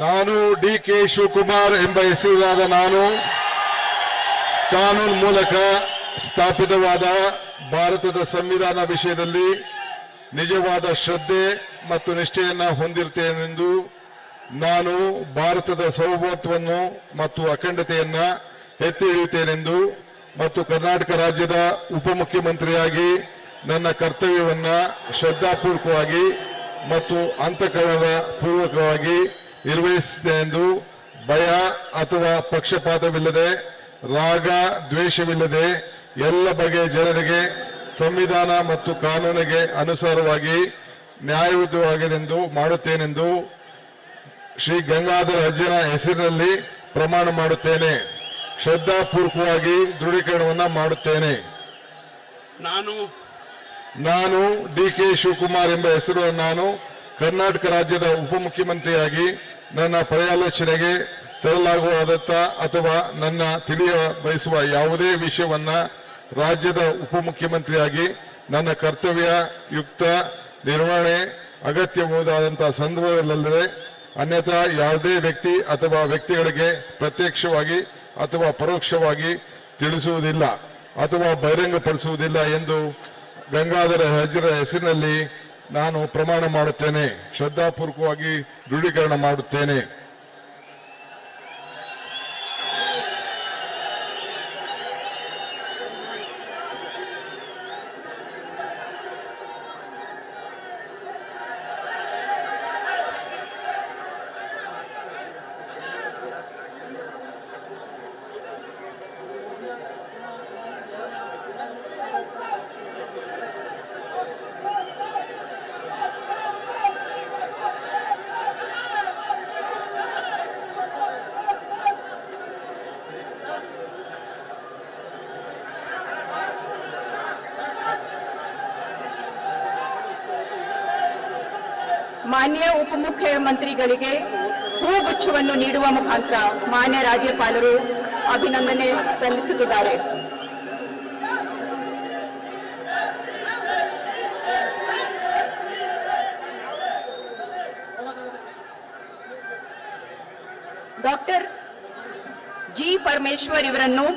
ನಾನು ಡಿ.ಕೆ. ಶಿವಕುಮಾರ್ ಎಂಬ ಹೆಸರಿನಾದ ನಾನು ಕಾನೂನು ಮೂಲಕ ಸ್ಥಾಪಿತವಾದ ಭಾರತದ ಸಂವಿಧಾನ ವಿಷಯದಲ್ಲಿ ನಿಜವಾದ ಶ್ರದ್ಧೆ ಮತ್ತು ನಿಷ್ಠೆಯನ್ನು ಹೊಂದಿರುತ್ತೇನೆಂದು ನಾನು ಭಾರತದ ಸಾರ್ವಭೌಮತ್ವವನ್ನು ಮತ್ತು ಅಖಂಡತೆಯನ್ನು ಎತ್ತಿ ಹಿಡಿಯುತ್ತೇನೆಂದು ಮತ್ತು ಕರ್ನಾಟಕ ರಾಜ್ಯದ ಉಪಮುಖ್ಯಮಂತ್ರಿಯಾಗಿ ನನ್ನ ಕರ್ತವ್ಯವನ್ನು ಶ್ರದ್ಧಾಪೂರ್ವಕವಾಗಿ ಮತ್ತು ಅಂತಃಕರಣದ ಪೂರ್ವಕವಾಗಿ ನಿರ್ವಹಿಸುತ್ತೇನೆಂದು ಭಯ ಅಥವಾ ಪಕ್ಷಪಾತವಿಲ್ಲದೆ ರಾಗ ದ್ವೇಷವಿಲ್ಲದೆ ಎಲ್ಲ ಬಗೆಯ ಜನರಿಗೆ ಸಂವಿಧಾನ ಮತ್ತು ಕಾನೂನಿಗೆ ಅನುಸಾರವಾಗಿ ನ್ಯಾಯಯುತವಾಗಿರೆಂದು ಮಾಡುತ್ತೇನೆಂದು ಶ್ರೀ ಗಂಗಾಧರ ಅಜ್ಜನ ಹೆಸರಿನಲ್ಲಿ ಪ್ರಮಾಣ ಮಾಡುತ್ತೇನೆ. ಶ್ರದ್ಧಾಪೂರ್ವಕವಾಗಿ ದೃಢೀಕರಣವನ್ನು ಮಾಡುತ್ತೇನೆ. ನಾನು ಡಿ.ಕೆ. ಶಿವಕುಮಾರ್ ಎಂಬ ಹೆಸರು ನಾನು ಕರ್ನಾಟಕ ರಾಜ್ಯದ ಉಪಮುಖ್ಯಮಂತ್ರಿಯಾಗಿ ನನ್ನ ಪರ್ಯಾಲೋಚನೆಗೆ ತರಲಾಗುವುದಾದ ಅಥವಾ ನನ್ನ ತಿಳಿಯ ಬಯಸುವ ಯಾವುದೇ ವಿಷಯವನ್ನ ರಾಜ್ಯದ ಉಪಮುಖ್ಯಮಂತ್ರಿಯಾಗಿ ನನ್ನ ಕರ್ತವ್ಯ ಯುಕ್ತ ನಿರ್ವಹಣೆ ಅಗತ್ಯವಾದಂತಹ ಸಂದರ್ಭದಲ್ಲದೆ ಅನ್ಯಥಾ ಯಾವುದೇ ವ್ಯಕ್ತಿ ಅಥವಾ ವ್ಯಕ್ತಿಗಳಿಗೆ ಪ್ರತ್ಯಕ್ಷವಾಗಿ ಅಥವಾ ಪರೋಕ್ಷವಾಗಿ ತಿಳಿಸುವುದಿಲ್ಲ ಅಥವಾ ಬಹಿರಂಗಪಡಿಸುವುದಿಲ್ಲ ಎಂದು ಗಂಗಾಧರ ಅಜ್ಜರ ಹೆಸರಿನಲ್ಲಿ ನಾನು ಪ್ರಮಾಣ ಮಾಡುತ್ತೇನೆ. ಶ್ರದ್ಧಾಪೂರ್ವಕವಾಗಿ ದೃಢೀಕರಣ ಮಾಡುತ್ತೇನೆ. ಮಾನ್ಯ ಉಪಮುಖ್ಯಮಂತ್ರಿಗಳಿಗೆ ಹೂಗುಚ್ಛವನ್ನು ನೀಡುವ ಮುಖಾಂತರ ಮಾನ್ಯ ರಾಜ್ಯಪಾಲರು ಅಭಿನಂದನೆ ಸಲ್ಲಿಸುತ್ತಿದ್ದಾರೆ. Doctor G. ಪರಮೇಶ್ವರ್ ಇವರನ್ನು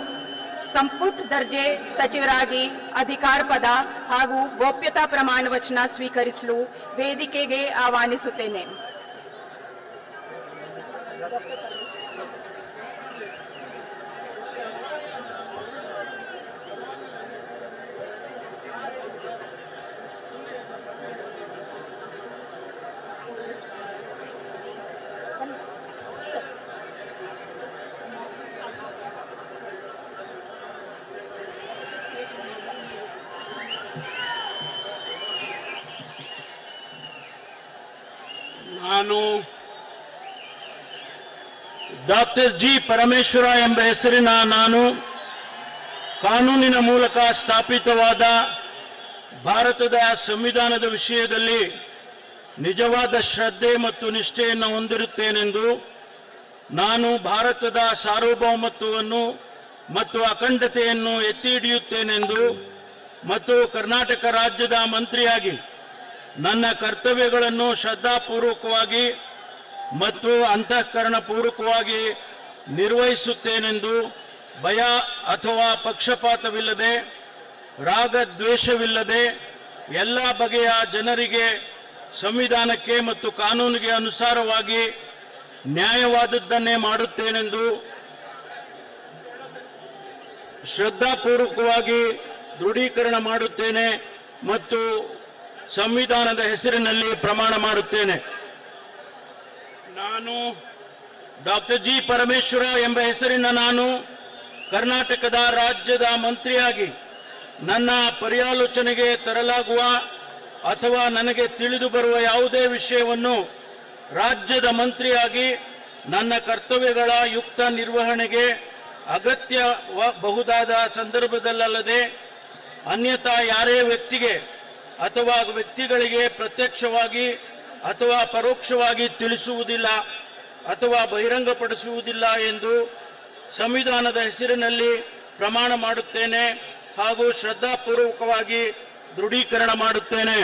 ಸಂಪುಟ ದರ್ಜೆ ಸಚಿವರಾಗಿ ಅಧಿಕಾರ ಪದ ಹಾಗೂ ಗೋಪ್ಯತಾ ಪ್ರಮಾಣ ವಚನ ಸ್ವೀಕರಿಸಲು ವೇದಿಕೆಗೆ ಆಹ್ವಾನಿಸುತ್ತೇನೆ. ನಾನು ಡಾಕ್ಟರ್ ಜಿ. ಪರಮೇಶ್ವರ ಎಂಬ ಹೆಸರಿನ ನಾನು ಕಾನೂನಿನ ಮೂಲಕ ಸ್ಥಾಪಿತವಾದ ಭಾರತದ ಸಂವಿಧಾನದ ವಿಷಯದಲ್ಲಿ ನಿಜವಾದ ಶ್ರದ್ಧೆ ಮತ್ತು ನಿಷ್ಠೆಯನ್ನು ಹೊಂದಿರುತ್ತೇನೆಂದು ನಾನು ಭಾರತದ ಸಾರ್ವಭೌಮತ್ವವನ್ನು ಮತ್ತು ಅಖಂಡತೆಯನ್ನು ಎತ್ತಿ ಹಿಡಿಯುತ್ತೇನೆಂದು ಮತ್ತು ಕರ್ನಾಟಕ ರಾಜ್ಯದ ಮಂತ್ರಿಯಾಗಿ ನನ್ನ ಕರ್ತವ್ಯಗಳನ್ನು ಶ್ರದ್ಧಾಪೂರ್ವಕವಾಗಿ ಮತ್ತು ಅಂತಃಕರಣಪೂರ್ವಕವಾಗಿ ನಿರ್ವಹಿಸುತ್ತೇನೆಂದು ಭಯ ಅಥವಾ ಪಕ್ಷಪಾತವಿಲ್ಲದೆ ರಾಗದ್ವೇಷವಿಲ್ಲದೆ ಎಲ್ಲ ಬಗೆಯ ಜನರಿಗೆ ಸಂವಿಧಾನಕ್ಕೆ ಮತ್ತು ಕಾನೂನಿಗೆ ಅನುಸಾರವಾಗಿ ನ್ಯಾಯವಾದದ್ದನ್ನೇ ಮಾಡುತ್ತೇನೆಂದು ಶ್ರದ್ಧಾಪೂರ್ವಕವಾಗಿ ದೃಢೀಕರಣ ಮಾಡುತ್ತೇನೆ ಮತ್ತು ಸಂವಿಧಾನದ ಹೆಸರಿನಲ್ಲಿ ಪ್ರಮಾಣ ಮಾಡುತ್ತೇನೆ. ನಾನು ಡಾಕ್ಟರ್ ಜಿ ಪರಮೇಶ್ವರ ಎಂಬ ಹೆಸರಿನ ನಾನು ಕರ್ನಾಟಕದ ರಾಜ್ಯದ ಮಂತ್ರಿಯಾಗಿ ನನ್ನ ಪರ್ಯಾಲೋಚನೆಗೆ ತರಲಾಗುವ ಅಥವಾ ನನಗೆ ತಿಳಿದು ಬರುವ ಯಾವುದೇ ವಿಷಯವನ್ನು ರಾಜ್ಯದ ಮಂತ್ರಿಯಾಗಿ ನನ್ನ ಕರ್ತವ್ಯಗಳ ಯುಕ್ತ ನಿರ್ವಹಣೆಗೆ ಅಗತ್ಯಬಹುದಾದ ಸಂದರ್ಭದಲ್ಲದೆ ಅನ್ಯಥಾ ಯಾರೇ ವ್ಯಕ್ತಿಗೆ ಅಥವಾ ವ್ಯಕ್ತಿಗಳಿಗೆ ಪ್ರತ್ಯಕ್ಷವಾಗಿ ಅಥವಾ ಪರೋಕ್ಷವಾಗಿ ತಿಳಿಸುವುದಿಲ್ಲ ಅಥವಾ ಬಹಿರಂಗಪಡಿಸುವುದಿಲ್ಲ ಎಂದು ಸಂವಿಧಾನದ ಹೆಸರಿನಲ್ಲಿ ಪ್ರಮಾಣ ಮಾಡುತ್ತೇನೆ ಹಾಗೂ ಶ್ರದ್ಧಾಪೂರ್ವಕವಾಗಿ ದೃಢೀಕರಣ ಮಾಡುತ್ತೇನೆ.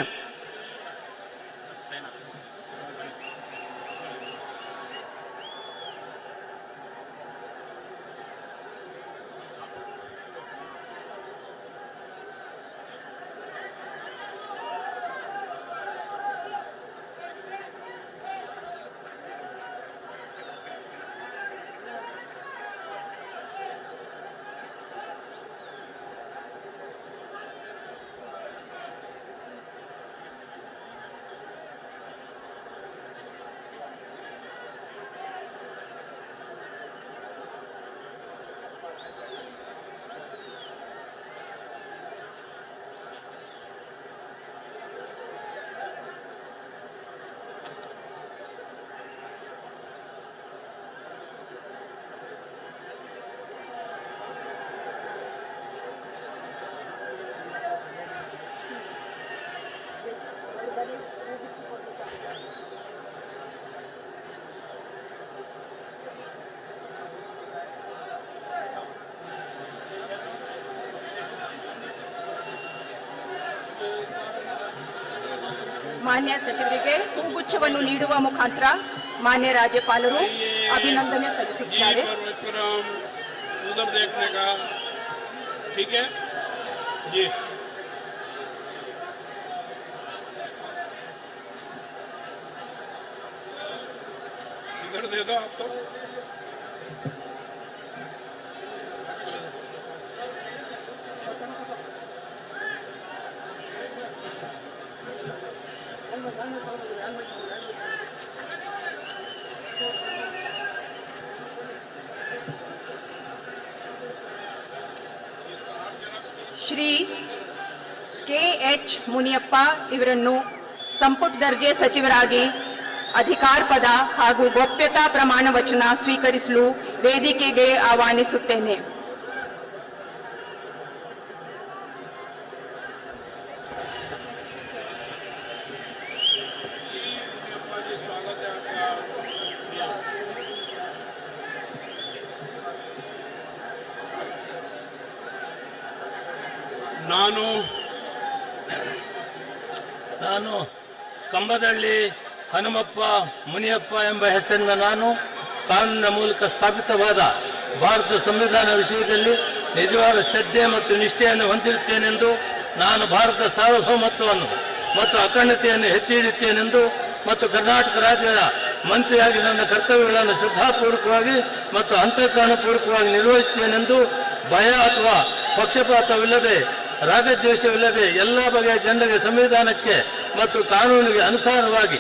ಮಾನ್ಯ ಸಚಿವರಿಗೆ ಹೂಗುಚ್ಛವನ್ನು ನೀಡುವ ಮುಖಾಂತರ ಮಾನ್ಯ ರಾಜ್ಯಪಾಲರು ಅಭಿನಂದನೆ ಸಲ್ಲಿಸುತ್ತಾರೆ. उधर देखने का ठीक है जी. इधर दे दो आप तो. ಶ್ರೀ ಕೆ.ಎಚ್. ಮುನಿಯಪ್ಪ ಇವರನ್ನು ಸಂಪುಟ ದರ್ಜೆ ಸಚಿವರಾಗಿ ಅಧಿಕಾರ ಪದ ಹಾಗೂ ಗೋಪ್ಯತಾ ಪ್ರಮಾಣ ವಚನ ಸ್ವೀಕರಿಸಲು ವೇದಿಕೆಗೆ ಆಹ್ವಾನಿಸುತ್ತೇನೆ. ನಾನು ಕಂಬದಳ್ಳಿ ಹನುಮಪ್ಪ ಮುನಿಯಪ್ಪ ಎಂಬ ಹೆಸರಿನ ನಾನು ಕಾನೂನಿನ ಮೂಲಕ ಸ್ಥಾಪಿತವಾದ ಭಾರತ ಸಂವಿಧಾನ ವಿಷಯದಲ್ಲಿ ನಿಜವಾದ ಶ್ರದ್ಧೆ ಮತ್ತು ನಿಷ್ಠೆಯನ್ನು ಹೊಂದಿರುತ್ತೇನೆಂದು ನಾನು ಭಾರತ ಸಾರ್ವಭೌಮತ್ವವನ್ನು ಮತ್ತು ಅಖಂಡತೆಯನ್ನು ಎತ್ತಿ ಹಿಡಿಯುತ್ತೇನೆಂದು ಮತ್ತು ಕರ್ನಾಟಕ ರಾಜ್ಯದ ಮಂತ್ರಿಯಾಗಿ ನನ್ನ ಕರ್ತವ್ಯಗಳನ್ನು ಶ್ರದ್ಧಾಪೂರ್ವಕವಾಗಿ ಮತ್ತು ಅಂತಃಕರಣಪೂರ್ವಕವಾಗಿ ನಿರ್ವಹಿಸುತ್ತೇನೆಂದು ಭಯ ಅಥವಾ ಪಕ್ಷಪಾತವಿಲ್ಲದೆ ರಾಗದ್ವೇಷವಿಲ್ಲದೆ ಎಲ್ಲ ಬಗೆಯ ಜನರಿಗೆ ಸಂವಿಧಾನಕ್ಕೆ ಮತ್ತು ಕಾನೂನಿಗೆ ಅನುಸಾರವಾಗಿ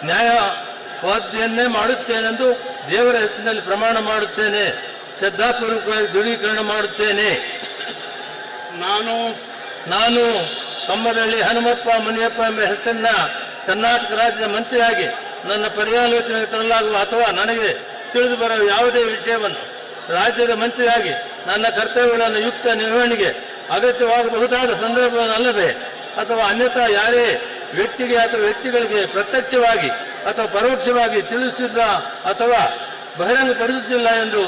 ನ್ಯಾಯವಾದ್ಯನ್ನೇ ಮಾಡುತ್ತೇನೆಂದು ದೇವರ ಹೆಸರಿನಲ್ಲಿ ಪ್ರಮಾಣ ಮಾಡುತ್ತೇನೆ. ಶ್ರದ್ಧಾಪೂರ್ವಕವಾಗಿ ದೃಢೀಕರಣ ಮಾಡುತ್ತೇನೆ. ನಾನು ಕಂಬದಳ್ಳಿ ಹನುಮಪ್ಪ ಮುನಿಯಪ್ಪ ಎಂಬ ಹೆಸರನ್ನ ಕರ್ನಾಟಕ ರಾಜ್ಯದ ಮಂತ್ರಿಯಾಗಿ ನನ್ನ ಪರ್ಯಾಲೋಚನೆಗೆ ತರಲಾಗುವ ಅಥವಾ ನನಗೆ ತಿಳಿದು ಬರುವ ಯಾವುದೇ ವಿಷಯವನ್ನು ರಾಜ್ಯದ ಮಂತ್ರಿಯಾಗಿ ನನ್ನ ಕರ್ತವ್ಯಗಳನ್ನು ಯುಕ್ತ ನಿರ್ವಹಣೆಗೆ ಅಗತ್ಯವಾಗಬಹುದಾದ ಸಂದರ್ಭವಲ್ಲದೆ ಅಥವಾ ಅನ್ಯಥಾ ಯಾರೇ ವ್ಯಕ್ತಿಗೆ ಅಥವಾ ವ್ಯಕ್ತಿಗಳಿಗೆ ಪ್ರತ್ಯಕ್ಷವಾಗಿ ಅಥವಾ ಪರೋಕ್ಷವಾಗಿ ತಿಳಿಸುತ್ತಿಲ್ಲ ಅಥವಾ ಬಹಿರಂಗಪಡಿಸುತ್ತಿಲ್ಲ ಎಂದು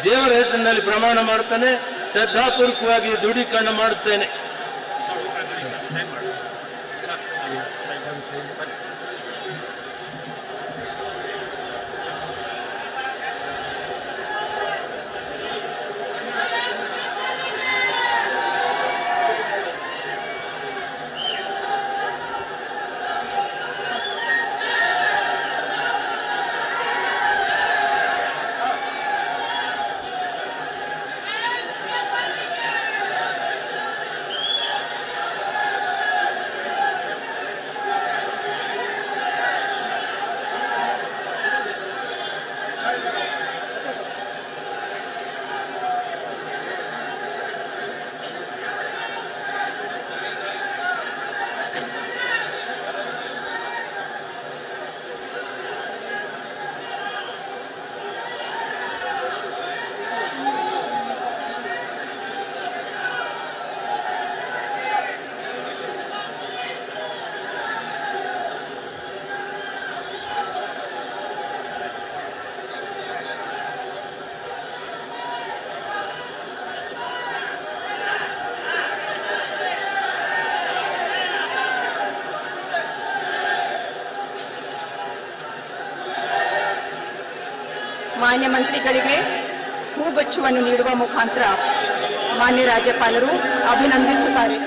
ದೇವರ ಹೆಸರಿನಲ್ಲಿ ಪ್ರಮಾಣ ಮಾಡುತ್ತೇನೆ. ಶ್ರದ್ಧಾಪೂರ್ವಕವಾಗಿ ದೃಢೀಕರಣ ಮಾಡುತ್ತೇನೆ. ಮಾನ್ಯ ಮಂತ್ರಿಗಳಿಗೆ ಹೂಗುಚ್ಛವನ್ನು ನೀಡುವ ಮುಖಾಂತರ ಮಾನ್ಯ ರಾಜ್ಯಪಾಲರು ಅಭಿನಂದಿಸುತ್ತಾರೆ.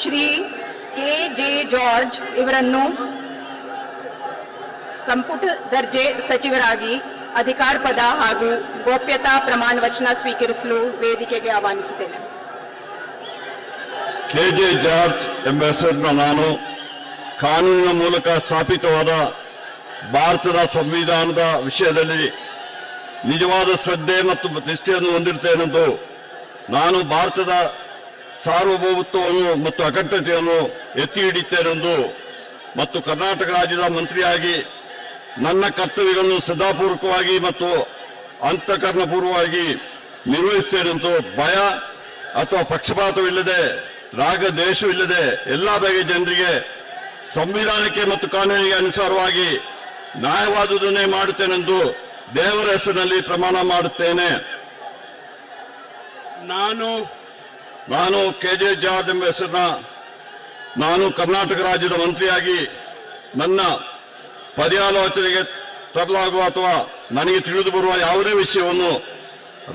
ಶ್ರೀ ಕೆ.ಜೆ. ಜಾರ್ಜ್ ಇವರನ್ನು ಸಂಪುಟ ದರ್ಜೆ ಸಚಿವರಾಗಿ ಅಧಿಕಾರ ಪದ ಹಾಗೂ ಗೋಪ್ಯತಾ ಪ್ರಮಾಣ ವಚನ ಸ್ವೀಕರಿಸಲು ವೇದಿಕೆಗೆ ಆಹ್ವಾನಿಸುತ್ತೇನೆ. ಕೆಜೆ ಜಾರ್ಜ್ ಎಂಬ ಹೆಸರನ್ನು ನಾನು ಕಾನೂನಿನ ಮೂಲಕ ಸ್ಥಾಪಿತವಾದ ಭಾರತದ ಸಂವಿಧಾನದ ವಿಷಯದಲ್ಲಿ ನಿಜವಾದ ಶ್ರದ್ಧೆ ಮತ್ತು ನಿಷ್ಠೆಯನ್ನು ಹೊಂದಿರುತ್ತೇನೆಂದು ನಾನು ಭಾರತದ ಸಾರ್ವಭೌಮತ್ವವನ್ನು ಮತ್ತು ಅಖಂಡತೆಯನ್ನು ಎತ್ತಿ ಹಿಡಿಯುತ್ತೇನೆಂದು ಮತ್ತು ಕರ್ನಾಟಕ ರಾಜ್ಯದ ಮಂತ್ರಿಯಾಗಿ ನನ್ನ ಕರ್ತವ್ಯಗಳನ್ನು ಶ್ರದ್ಧಾಪೂರ್ವಕವಾಗಿ ಮತ್ತು ಅಂತಃಕರಣಪೂರ್ವವಾಗಿ ನಿರ್ವಹಿಸುತ್ತೇನೆಂದು ಭಯ ಅಥವಾ ಪಕ್ಷಪಾತವಿಲ್ಲದೆ ರಾಗ ದ್ವೇಷವಿಲ್ಲದೆ ಎಲ್ಲಾ ಬಗೆಯ ಜನರಿಗೆ ಸಂವಿಧಾನಕ್ಕೆ ಮತ್ತು ಕಾನೂನಿಗೆ ಅನುಸಾರವಾಗಿ ನ್ಯಾಯವಾದುದನ್ನೇ ಮಾಡುತ್ತೇನೆಂದು ದೇವರ ಹೆಸರಿನಲ್ಲಿ ಪ್ರಮಾಣ ಮಾಡುತ್ತೇನೆ. ನಾನು ಕೆಜೆ ಜಾರ್ಜ್ ಎಂಬ ಹೆಸರಿನ ನಾನು ಕರ್ನಾಟಕ ರಾಜ್ಯದ ಮಂತ್ರಿಯಾಗಿ ನನ್ನ ಪರ್ಯಾಲೋಚನೆಗೆ ತರಲಾಗುವ ಅಥವಾ ನನಗೆ ತಿಳಿದು ಬರುವ ಯಾವುದೇ ವಿಷಯವನ್ನು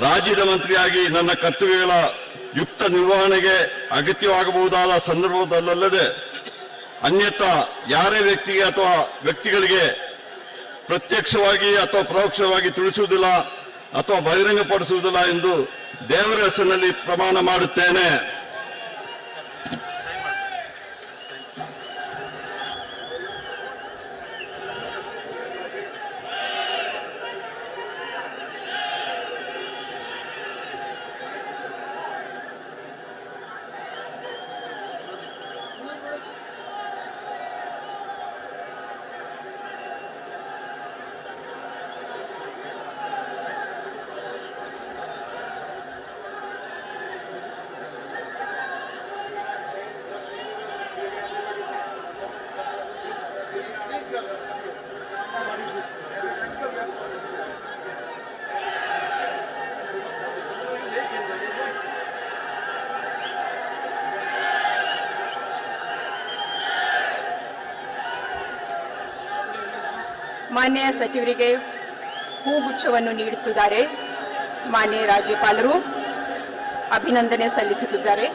ರಾಜ್ಯದ ಮಂತ್ರಿಯಾಗಿ ನನ್ನ ಕರ್ತವ್ಯಗಳ ಯುಕ್ತ ನಿರ್ವಹಣೆಗೆ ಅಗತ್ಯವಾಗಬಹುದಾದ ಸಂದರ್ಭದಲ್ಲದೆ ಅನ್ಯಥಾ ಯಾರೇ ವ್ಯಕ್ತಿಗೆ ಅಥವಾ ವ್ಯಕ್ತಿಗಳಿಗೆ ಪ್ರತ್ಯಕ್ಷವಾಗಿ ಅಥವಾ ಪರೋಕ್ಷವಾಗಿ ತಿಳಿಸುವುದಿಲ್ಲ ಅಥವಾ ಬಹಿರಂಗಪಡಿಸುವುದಿಲ್ಲ ಎಂದು ದೇವರ ಹೆಸರಿನಲ್ಲಿ ಪ್ರಮಾಣ ಮಾಡುತ್ತೇನೆ. ಮಾನ್ಯ ಸಚಿವರಿಗೆ ಹೂಗುಚ್ಛವನ್ನು ನೀಡುತ್ತಿದ್ದಾರೆ. ಮಾನ್ಯ ರಾಜ್ಯಪಾಲರು ಅಭಿನಂದನೆ ಸಲ್ಲಿಸುತ್ತಿದ್ದಾರೆ.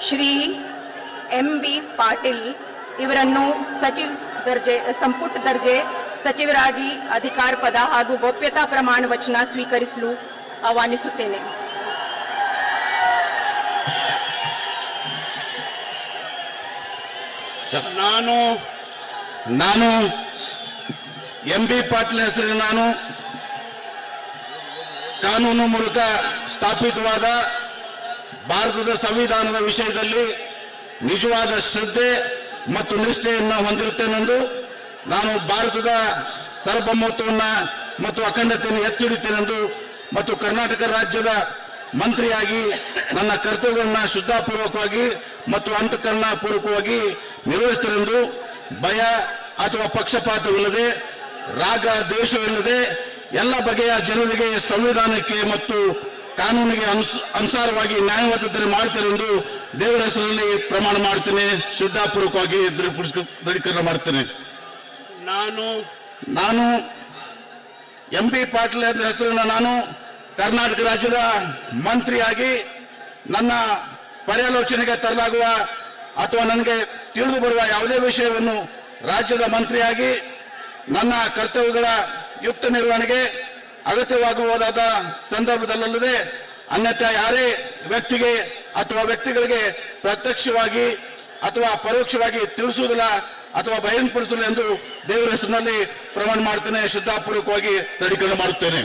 ಶ್ರೀ ಎಂ.ಬಿ. ಪಾಟೀಲ್ ಇವರನ್ನು ಸಂಪುಟ ದರ್ಜೆ ಸಚಿವರಾಗಿ ಅಧಿಕಾರ ಪದ ಹಾಗೂ ಗೋಪ್ಯತಾ ಪ್ರಮಾಣ ವಚನ ಸ್ವೀಕರಿಸಲು ಆಹ್ವಾನಿಸುತ್ತೇನೆ. ನಾನು ಎಂ.ಬಿ. ಪಾಟೀಲ್ ಹೆಸರಿನ ನಾನು ಕಾನೂನು ಮೂಲಕ ಸ್ಥಾಪಿತವಾದ ಭಾರತದ ಸಂವಿಧಾನದ ವಿಷಯದಲ್ಲಿ ನಿಜವಾದ ಶ್ರದ್ಧೆ ಮತ್ತು ನಿಷ್ಠೆಯನ್ನು ಹೊಂದಿರುತ್ತೇನೆಂದು ನಾನು ಭಾರತದ ಸಾರ್ವಭೌಮತ್ವವನ್ನು ಮತ್ತು ಅಖಂಡತೆಯನ್ನು ಎತ್ತಿ ಹಿಡಿಯುತ್ತೇನೆಂದು ಮತ್ತು ಕರ್ನಾಟಕ ರಾಜ್ಯದ ಮಂತ್ರಿಯಾಗಿ ನನ್ನ ಕರ್ತವ್ಯವನ್ನು ಶ್ರದ್ಧಾಪೂರ್ವಕವಾಗಿ ಮತ್ತು ಅಂತಃಕರಣಪೂರ್ವಕವಾಗಿ ನಿರ್ವಹಿಸುತ್ತೇನೆಂದು ಭಯ ಅಥವಾ ಪಕ್ಷಪಾತವಿಲ್ಲದೆ ರಾಗ ದ್ವೇಷವಿಲ್ಲದೆ ಎಲ್ಲ ಬಗೆಯ ಜನರಿಗೆ ಸಂವಿಧಾನಕ್ಕೆ ಮತ್ತು ಕಾನೂನಿಗೆ ಅನುಸಾರವಾಗಿ ನ್ಯಾಯವಾದತೆ ಮಾಡುತ್ತೇನೆಂದು ದೇವರ ಹೆಸರಿನಲ್ಲಿ ಪ್ರಮಾಣ ಮಾಡುತ್ತೇನೆ. ಶ್ರದ್ಧಾಪೂರ್ವಕವಾಗಿ ದೃಢೀಕರಣ ಮಾಡುತ್ತೇನೆ. ನಾನು ಎಂ.ಬಿ. ಪಾಟೀಲ್ ಹೆಸರಿನ ನಾನು ಕರ್ನಾಟಕ ರಾಜ್ಯದ ಮಂತ್ರಿಯಾಗಿ ನನ್ನ ಪರ್ಯಾಲೋಚನೆಗೆ ತರಲಾಗುವ ಅಥವಾ ನನಗೆ ತಿಳಿದು ಬರುವ ಯಾವುದೇ ವಿಷಯವನ್ನು ರಾಜ್ಯದ ಮಂತ್ರಿಯಾಗಿ ನನ್ನ ಕರ್ತವ್ಯಗಳ ಯುಕ್ತ ನಿರ್ವಹಣೆಗೆ ಅಗತ್ಯವಾಗುವುದಾದ ಸಂದರ್ಭದಲ್ಲದೆ ಅನ್ಯಥಾ ಯಾರೇ ವ್ಯಕ್ತಿಗೆ ಅಥವಾ ವ್ಯಕ್ತಿಗಳಿಗೆ ಪ್ರತ್ಯಕ್ಷವಾಗಿ ಅಥವಾ ಪರೋಕ್ಷವಾಗಿ ತಿಳಿಸುವುದಿಲ್ಲ ಅಥವಾ ಬಹಿರಂಗಪಡಿಸುವುದಿಲ್ಲ ಎಂದು ದೇವರ ಹೆಸರಿನಲ್ಲಿ ಪ್ರಮಾಣ ಮಾಡುತ್ತೇನೆ. ಶ್ರದ್ಧಾಪೂರ್ವಕವಾಗಿ ದೃಢೀಕರಣ ಮಾಡುತ್ತೇನೆ.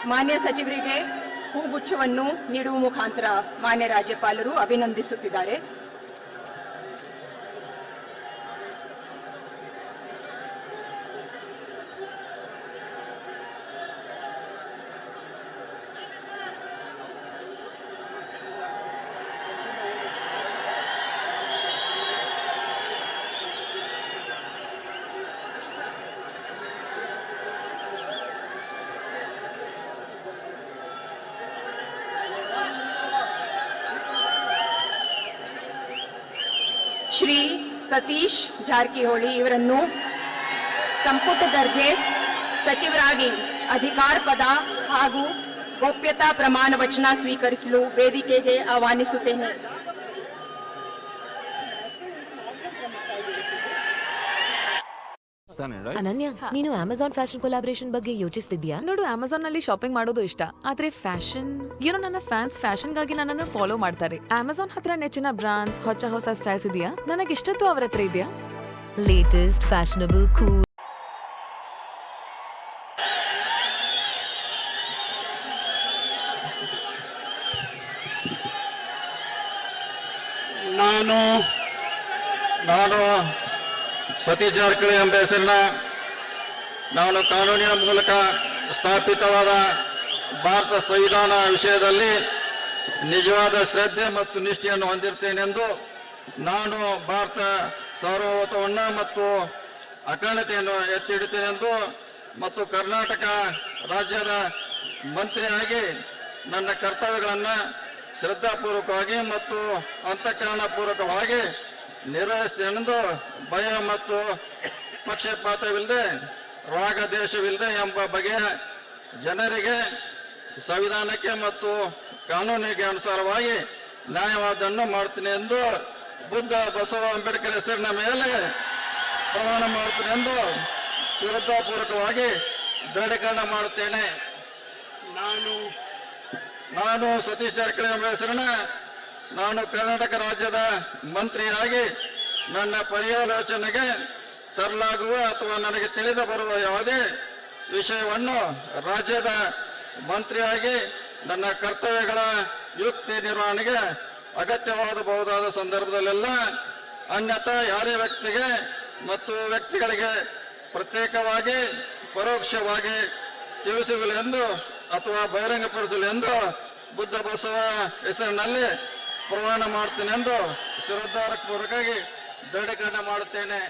ಮಾನ್ಯ ಸಚಿವರಿಗೆ ಹೂಗುಚ್ಛವನ್ನು ನೀಡುವ ಮುಖಾಂತರ ಮಾನ್ಯ ರಾಜ್ಯಪಾಲರು ಅಭಿನಂದಿಸುತ್ತಿದ್ದಾರೆ. ಶ್ರೀ ಸತೀಶ್ ಜಾರಕಿಹೊಳಿ ಇವರನ್ನು ಸಂಪುಟ ದರ್ಜೆ ಸಚಿವರಾಗಿ ಅಧಿಕಾರ ಪದ ಹಾಗೂ ಗೋಪ್ಯತಾ ಪ್ರಮಾಣ ವಚನ ಸ್ವೀಕರಿಸಲು ವೇದಿಕೆಗೆ ಆಹ್ವಾನಿಸುತ್ತೇನೆ. ಅನನ್ಯ, ನೀನು ಅಮೆಜಾನ್ ಫ್ಯಾಷನ್ ಕೊಲಾಬರೇಷನ್ ಬಗ್ಗೆ ಯೋಚಿಸ್ತಿದ್ಯಾ? ನೋಡು, ಅಮೆಜಾನ್ ನಲ್ಲಿ ಶಾಪಿಂಗ್ ಮಾಡೋದು ಇಷ್ಟ, ಆದ್ರೆ ಫ್ಯಾಷನ್ ಏನೋ ನನ್ನ ಫ್ಯಾನ್ಸ್ ಫ್ಯಾಷನ್ ಗಾಗಿ ನನ್ನನ್ನು ಫಾಲೋ ಮಾಡ್ತಾರೆ. ಅಮೆಜಾನ್ ಹತ್ರ ನೆಚ್ಚಿನ ಬ್ರಾಂಡ್ಸ್, ಹೊಸ ಸ್ಟೈಲ್ಸ್ ಇದೆಯಾ? ನನಗಿಷ್ಟದ್ದು ಅವರ ಹತ್ರ ಇದೆಯಾ? ಲೇಟೆಸ್ಟ್ ಫ್ಯಾಷನಬಲ್ ಕೂಲ್ ನಾನು ಸತೀಶ್ ಜಾರಕಿಹೊಳಿ ಎಂಬ ಹೆಸರಿನ ನಾನು ಕಾನೂನಿನ ಮೂಲಕ ಸ್ಥಾಪಿತವಾದ ಭಾರತ ಸಂವಿಧಾನ ವಿಷಯದಲ್ಲಿ ನಿಜವಾದ ಶ್ರದ್ಧೆ ಮತ್ತು ನಿಷ್ಠೆಯನ್ನು ಹೊಂದಿರುತ್ತೇನೆಂದು ನಾನು ಭಾರತ ಸಾರ್ವಭೌಮತ್ವವನ್ನು ಮತ್ತು ಅಖಂಡತೆಯನ್ನು ಎತ್ತಿ ಹಿಡಿತೇನೆಂದು ಮತ್ತು ಕರ್ನಾಟಕ ರಾಜ್ಯದ ಮಂತ್ರಿಯಾಗಿ ನನ್ನ ಕರ್ತವ್ಯಗಳನ್ನು ಶ್ರದ್ಧಾಪೂರ್ವಕವಾಗಿ ಮತ್ತು ಅಂತಃಕರಣಪೂರ್ವಕವಾಗಿ ನಿರ್ವಹಿಸುತ್ತೇನೆಂದು ಭಯ ಮತ್ತು ಪಕ್ಷಪಾತವಿಲ್ಲದೆ ರಾಗ ದೇಶವಿಲ್ಲದೆ ಎಂಬ ಬಗೆಯ ಜನರಿಗೆ ಸಂವಿಧಾನಕ್ಕೆ ಮತ್ತು ಕಾನೂನಿಗೆ ಅನುಸಾರವಾಗಿ ನ್ಯಾಯವಾದನ್ನು ಮಾಡುತ್ತೇನೆ ಎಂದು ಬುದ್ಧ ಬಸವ ಅಂಬೇಡ್ಕರ್ ಹೆಸರಿನ ಮೇಲೆ ಪ್ರಮಾಣ ಮಾಡುತ್ತೇನೆ ಎಂದು ಶ್ರದ್ಧಾಪೂರ್ವಕವಾಗಿ ದೃಢೀಕರಣ ಮಾಡುತ್ತೇನೆ. ನಾನು ಸತೀಶ್ ಜಾರಕಿಹೊಳಿ ಎಂಬ ಹೆಸರಿನ ನಾನು ಕರ್ನಾಟಕ ರಾಜ್ಯದ ಮಂತ್ರಿಯಾಗಿ ನನ್ನ ಪರ್ಯಾಲೋಚನೆಗೆ ತರಲಾಗುವ ಅಥವಾ ನನಗೆ ತಿಳಿದು ಬರುವ ಯಾವುದೇ ವಿಷಯವನ್ನು ರಾಜ್ಯದ ಮಂತ್ರಿಯಾಗಿ ನನ್ನ ಕರ್ತವ್ಯಗಳ ಯುಕ್ತಿ ನಿರ್ವಹಣೆಗೆ ಅಗತ್ಯವಾಗಬಹುದಾದ ಸಂದರ್ಭದಲ್ಲೆಲ್ಲ ಅನ್ಯಥಾ ಯಾರೇ ವ್ಯಕ್ತಿಗೆ ಮತ್ತು ವ್ಯಕ್ತಿಗಳಿಗೆ ಪ್ರತ್ಯೇಕವಾಗಿ ಪರೋಕ್ಷವಾಗಿ ತಿಳಿಸುವುದಿല്ലെಂದು ಅಥವಾ ಬಹಿರಂಗಪಡಿಸಲೆಂದು ಬುದ್ಧ ಬಸವ ಹೆಸರಿನಲ್ಲಿ ಪ್ರಮಾಣ ಮಾಡ್ತೇನೆಂದು ಶ್ರದ್ಧಾಪೂರ್ವಕವಾಗಿ ದೃಢೀಕರಣ ಮಾಡುತ್ತೇನೆ.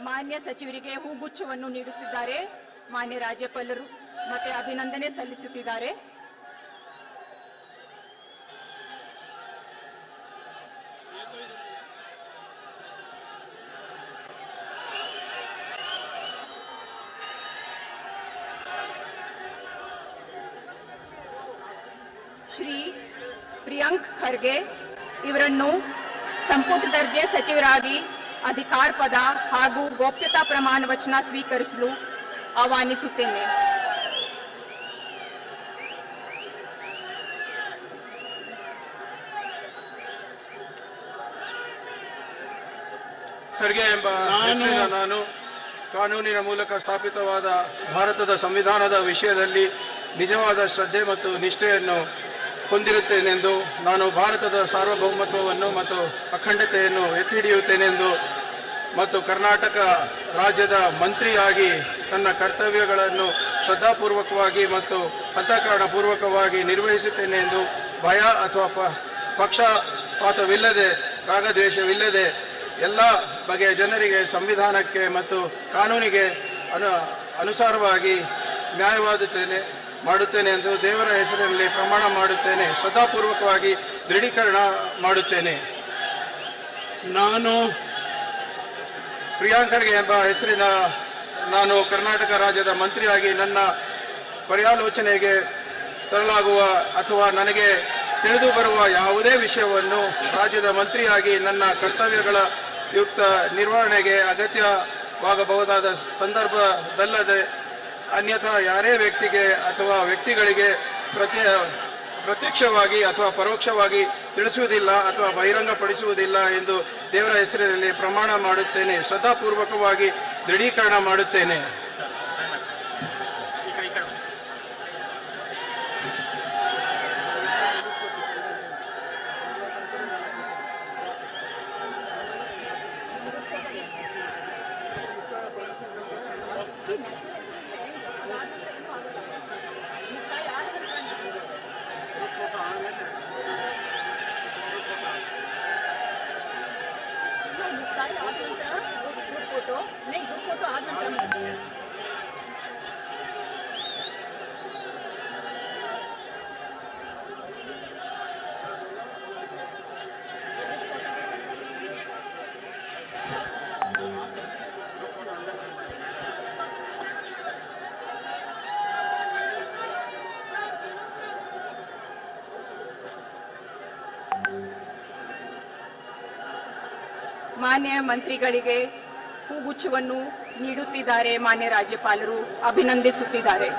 ಮಾನ್ಯ ಸಚಿವರಿಗೆ ಹೂಗುಚ್ಛವನ್ನು ನೀಡುತ್ತಿದ್ದಾರೆ. ಮಾನ್ಯ ರಾಜ್ಯಪಾಲರು ಮತ್ತೆ ಅಭಿನಂದನೆ ಸಲ್ಲಿಸುತ್ತಿದ್ದಾರೆ. ಶ್ರೀ ಪ್ರಿಯಾಂಕ್ ಖರ್ಗೆ ಇವರನ್ನು ಸಂಪುಟ ದರ್ಜೆ ಸಚಿವರಾಗಿ ಅಧಿಕಾರ ಪದ ಹಾಗೂ ಗೋಪ್ಯತಾ ಪ್ರಮಾಣ ವಚನ ಸ್ವೀಕರಿಸಲು ಆಹ್ವಾನಿಸುತ್ತೇನೆ. ಖರ್ಗೆ ಎಂಬ ಹೆಸರಿನ ನಾನು ಕಾನೂನಿನ ಮೂಲಕ ಸ್ಥಾಪಿತವಾದ ಭಾರತದ ಸಂವಿಧಾನದ ವಿಷಯದಲ್ಲಿ ನಿಜವಾದ ಶ್ರದ್ಧೆ ಮತ್ತು ನಿಷ್ಠೆಯನ್ನು ಹೊಂದಿರುತ್ತೇನೆಂದು, ನಾನು ಭಾರತದ ಸಾರ್ವಭೌಮತ್ವವನ್ನು ಮತ್ತು ಅಖಂಡತೆಯನ್ನು ಎತ್ತಿ ಹಿಡಿಯುತ್ತೇನೆಂದು ಮತ್ತು ಕರ್ನಾಟಕ ರಾಜ್ಯದ ಮಂತ್ರಿಯಾಗಿ ನನ್ನ ಕರ್ತವ್ಯಗಳನ್ನು ಶ್ರದ್ಧಾಪೂರ್ವಕವಾಗಿ ಮತ್ತು ಅಂತಃಕರಣಪೂರ್ವಕವಾಗಿ ನಿರ್ವಹಿಸುತ್ತೇನೆ ಎಂದು ಭಯ ಅಥವಾ ಪಕ್ಷಪಾತವಿಲ್ಲದೆ ರಾಗದ್ವೇಷವಿಲ್ಲದೆ ಎಲ್ಲ ಬಗೆಯ ಜನರಿಗೆ ಸಂವಿಧಾನಕ್ಕೆ ಮತ್ತು ಕಾನೂನಿಗೆ ಅನುಸಾರವಾಗಿ ನ್ಯಾಯವಾದುತ್ತೇನೆ ಮಾಡುತ್ತೇನೆ ಎಂದು ದೇವರ ಹೆಸರಿನಲ್ಲಿ ಪ್ರಮಾಣ ಮಾಡುತ್ತೇನೆ. ಶ್ರದ್ಧಾಪೂರ್ವಕವಾಗಿ ದೃಢೀಕರಣ ಮಾಡುತ್ತೇನೆ. ನಾನು ಪ್ರಿಯಾಂಕ್ ಖರ್ಗೆ ಎಂಬ ಹೆಸರಿನ ನಾನು ಕರ್ನಾಟಕ ರಾಜ್ಯದ ಮಂತ್ರಿಯಾಗಿ ನನ್ನ ಪರ್ಯಾಲೋಚನೆಗೆ ತರಲಾಗುವ ಅಥವಾ ನನಗೆ ತಿಳಿದು ಬರುವ ಯಾವುದೇ ವಿಷಯವನ್ನು ರಾಜ್ಯದ ಮಂತ್ರಿಯಾಗಿ ನನ್ನ ಕರ್ತವ್ಯಗಳ ಯುಕ್ತ ನಿರ್ವಹಣೆಗೆ ಅಗತ್ಯವಾಗಬಹುದಾದ ಸಂದರ್ಭದಲ್ಲದೆ ಅನ್ಯಥಾ ಯಾರೇ ವ್ಯಕ್ತಿಗೆ ಅಥವಾ ವ್ಯಕ್ತಿಗಳಿಗೆ ಪ್ರತ್ಯಕ್ಷವಾಗಿ ಅಥವಾ ಪರೋಕ್ಷವಾಗಿ ತಿಳಿಸುವುದಿಲ್ಲ ಅಥವಾ ಬಹಿರಂಗಪಡಿಸುವುದಿಲ್ಲ ಎಂದು ದೇವರ ಹೆಸರಿನಲ್ಲಿ ಪ್ರಮಾಣ ಮಾಡುತ್ತೇನೆ. ಶ್ರದ್ಧಾಪೂರ್ವಕವಾಗಿ ದೃಢೀಕರಣ ಮಾಡುತ್ತೇನೆ. ಮಾನ್ಯ ಮಂತ್ರಿಗಳಿಗೆ ಹೂಗುಚ್ಛವನ್ನು ನೀಡುತ್ತಿದ್ದಾರೆ. ಮಾನ್ಯ ರಾಜ್ಯಪಾಲರು ಅಭಿನಂದಿಸುತ್ತಿದ್ದಾರೆ.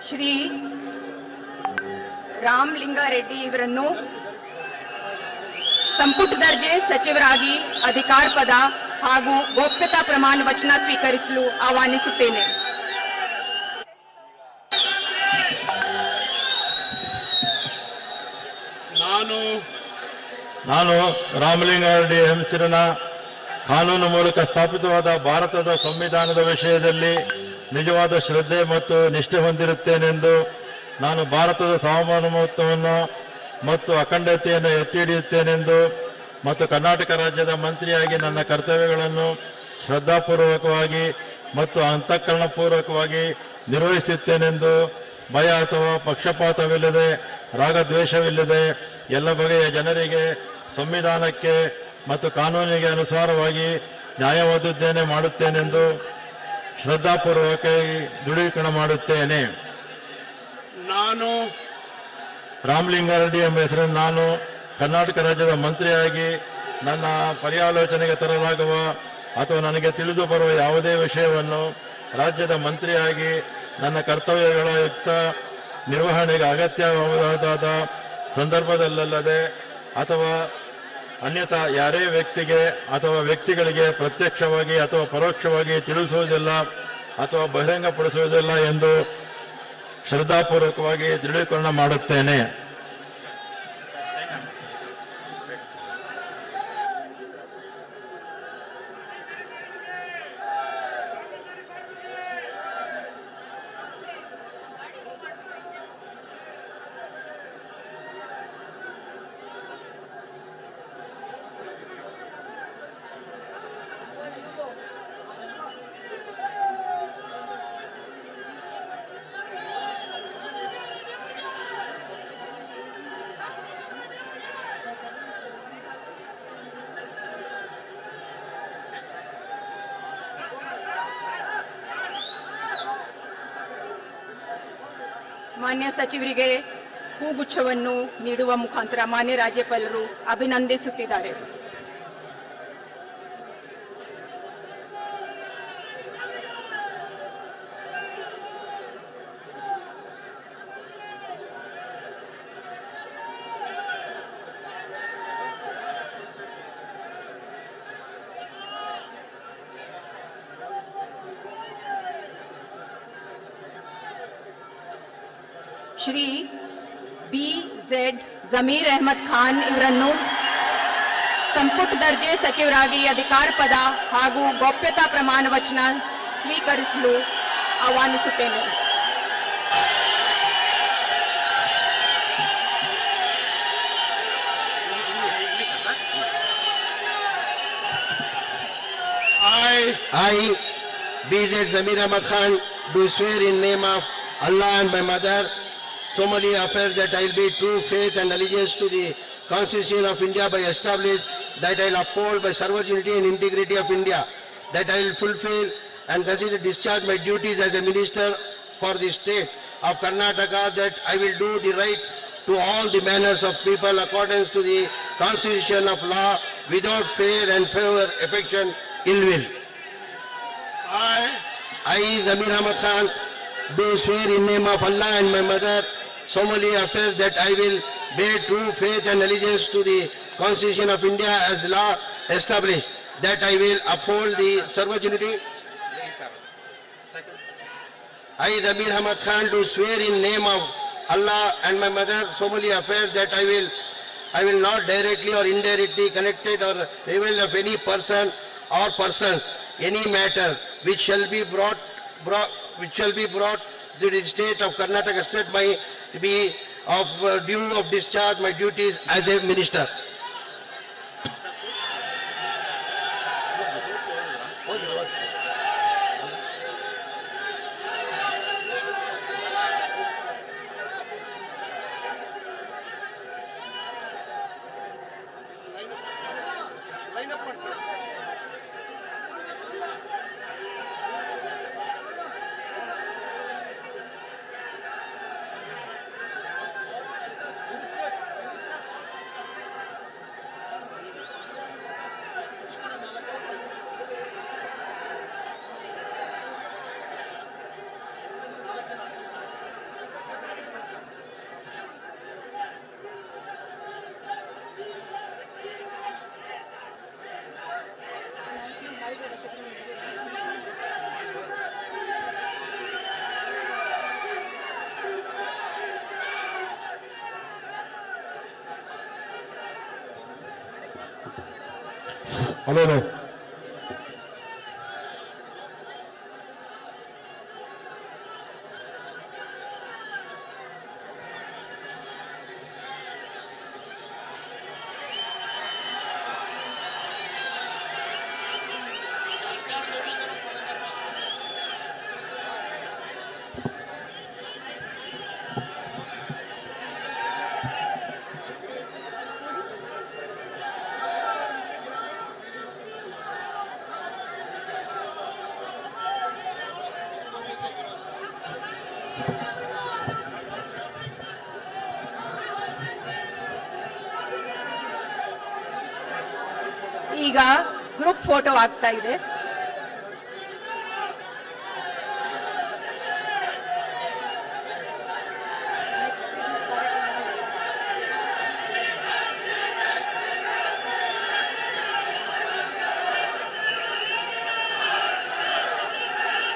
ಶ್ರೀ ರಾಮಲಿಂಗಾರೆಡ್ಡಿ ಇವರನ್ನು ಸಂಪುಟ ದರ್ಜೆ ಸಚಿವರಾಗಿ ಅಧಿಕಾರ ಪದ ಹಾಗೂ ಗೋಪ್ಯತಾ ಪ್ರಮಾಣ ವಚನ ಸ್ವೀಕರಿಸಲು ಆಹ್ವಾನಿಸುತ್ತೇನೆ. ನಾನು ರಾಮಲಿಂಗಾರೆಡ್ಡಿ ಹೆಸರಿನ ಕಾನೂನು ಮೂಲಕ ಸ್ಥಾಪಿತವಾದ ಭಾರತದ ಸಂವಿಧಾನದ ವಿಷಯದಲ್ಲಿ ನಿಜವಾದ ಶ್ರದ್ಧೆ ಮತ್ತು ನಿಷ್ಠೆ ಹೊಂದಿರುತ್ತೇನೆಂದು ನಾನು ಭಾರತದ ಸಾರ್ವಭೌಮತ್ವವನ್ನು ಮತ್ತು ಅಖಂಡತೆಯನ್ನು ಎತ್ತಿ ಹಿಡಿಯುತ್ತೇನೆಂದು ಮತ್ತು ಕರ್ನಾಟಕ ರಾಜ್ಯದ ಮಂತ್ರಿಯಾಗಿ ನನ್ನ ಕರ್ತವ್ಯಗಳನ್ನು ಶ್ರದ್ಧಾಪೂರ್ವಕವಾಗಿ ಮತ್ತು ಅಂತಃಕರಣಪೂರ್ವಕವಾಗಿ ನಿರ್ವಹಿಸುತ್ತೇನೆಂದು ಭಯ ಅಥವಾ ಪಕ್ಷಪಾತವಿಲ್ಲದೆ ರಾಗದ್ವೇಷವಿಲ್ಲದೆ ಎಲ್ಲ ಬಗೆಯ ಜನರಿಗೆ ಸಂವಿಧಾನಕ್ಕೆ ಮತ್ತು ಕಾನೂನಿಗೆ ಅನುಸಾರವಾಗಿ ನ್ಯಾಯ ಒದಗಿಸುತ್ತೇನೆ ಮಾಡುತ್ತೇನೆಂದು ಶ್ರದ್ಧಾಪೂರ್ವಕವಾಗಿ ದೃಢೀಕರಣ ಮಾಡುತ್ತೇನೆ. ನಾನು ರಾಮಲಿಂಗಾರೆಡ್ಡಿ ಎಂಬ ಹೆಸರನ್ನು ನಾನು ಕರ್ನಾಟಕ ರಾಜ್ಯದ ಮಂತ್ರಿಯಾಗಿ ನನ್ನ ಪರ್ಯಾಲೋಚನೆಗೆ ತರಲಾಗುವ ಅಥವಾ ನನಗೆ ತಿಳಿದು ಬರುವ ಯಾವುದೇ ವಿಷಯವನ್ನು ರಾಜ್ಯದ ಮಂತ್ರಿಯಾಗಿ ನನ್ನ ಕರ್ತವ್ಯಗಳ ಯುಕ್ತ ನಿರ್ವಹಣೆಗೆ ಅಗತ್ಯವಾದ ಸಂದರ್ಭದಲ್ಲದೆ ಅಥವಾ ಅನ್ಯಥಾ ಯಾರೇ ವ್ಯಕ್ತಿಗೆ ಅಥವಾ ವ್ಯಕ್ತಿಗಳಿಗೆ ಪ್ರತ್ಯಕ್ಷವಾಗಿ ಅಥವಾ ಪರೋಕ್ಷವಾಗಿ ತಿಳಿಸುವುದಿಲ್ಲ ಅಥವಾ ಬಹಿರಂಗಪಡಿಸುವುದಿಲ್ಲ ಎಂದು ಶ್ರದ್ಧಾಪೂರ್ವಕವಾಗಿ ದೃಢೀಕರಣ ಮಾಡುತ್ತೇನೆ. ಮಾನ್ಯ ಸಚಿವರಿಗೆ ಹೂಗುಚ್ಛವನ್ನು ನೀಡುವ ಮುಖಾಂತರ ಮಾನ್ಯ ರಾಜ್ಯಪಾಲರು ಅಭಿನಂದಿಸುತ್ತಿದ್ದಾರೆ. ಶ್ರೀ ಬಿ.ಝೆಡ್. ಜಮೀರ್ ಅಹಮದ್ ಖಾನ್ ಇವರನ್ನು ಸಂಪುಟ ದರ್ಜೆ ಸಚಿವರಾಗಿ ಅಧಿಕಾರ ಪದ ಹಾಗೂ ಗೌಪ್ಯತಾ ಪ್ರಮಾಣ ವಚನ ಸ್ವೀಕರಿಸಲು ಆಹ್ವಾನಿಸುತ್ತೇನೆ. I, B.Z. Zamir Ahmad Khan, do swear in name of Allah and my mother, solemnly affirm that I will be true faith and allegiance to the Constitution of India by establish that I will uphold by sovereignty and integrity of India, that I will fulfill and consider discharge my duties as a minister for the state of Karnataka, that I will do the right to all the manners of people according to the Constitution of law without fear and favor, affection, ill will. I, Zamir Ahmad Khan, do swear in name of Allah and my mother, solemnly affirm that I will bear true faith and allegiance to the Constitution of India as law established, that I will uphold the sovereignty. I, Zamir Ahmad Khan, do swear in name of Allah and my mother, solemnly affirm that I will not directly or indirectly connected or reveal of any person or persons any matter which shall be brought to the state of Karnataka state by be of due of discharge my duties as a minister. ಅಲ್ಲೇ ಈಗ group photo ಆಗ್ತಾ ಇದೆ.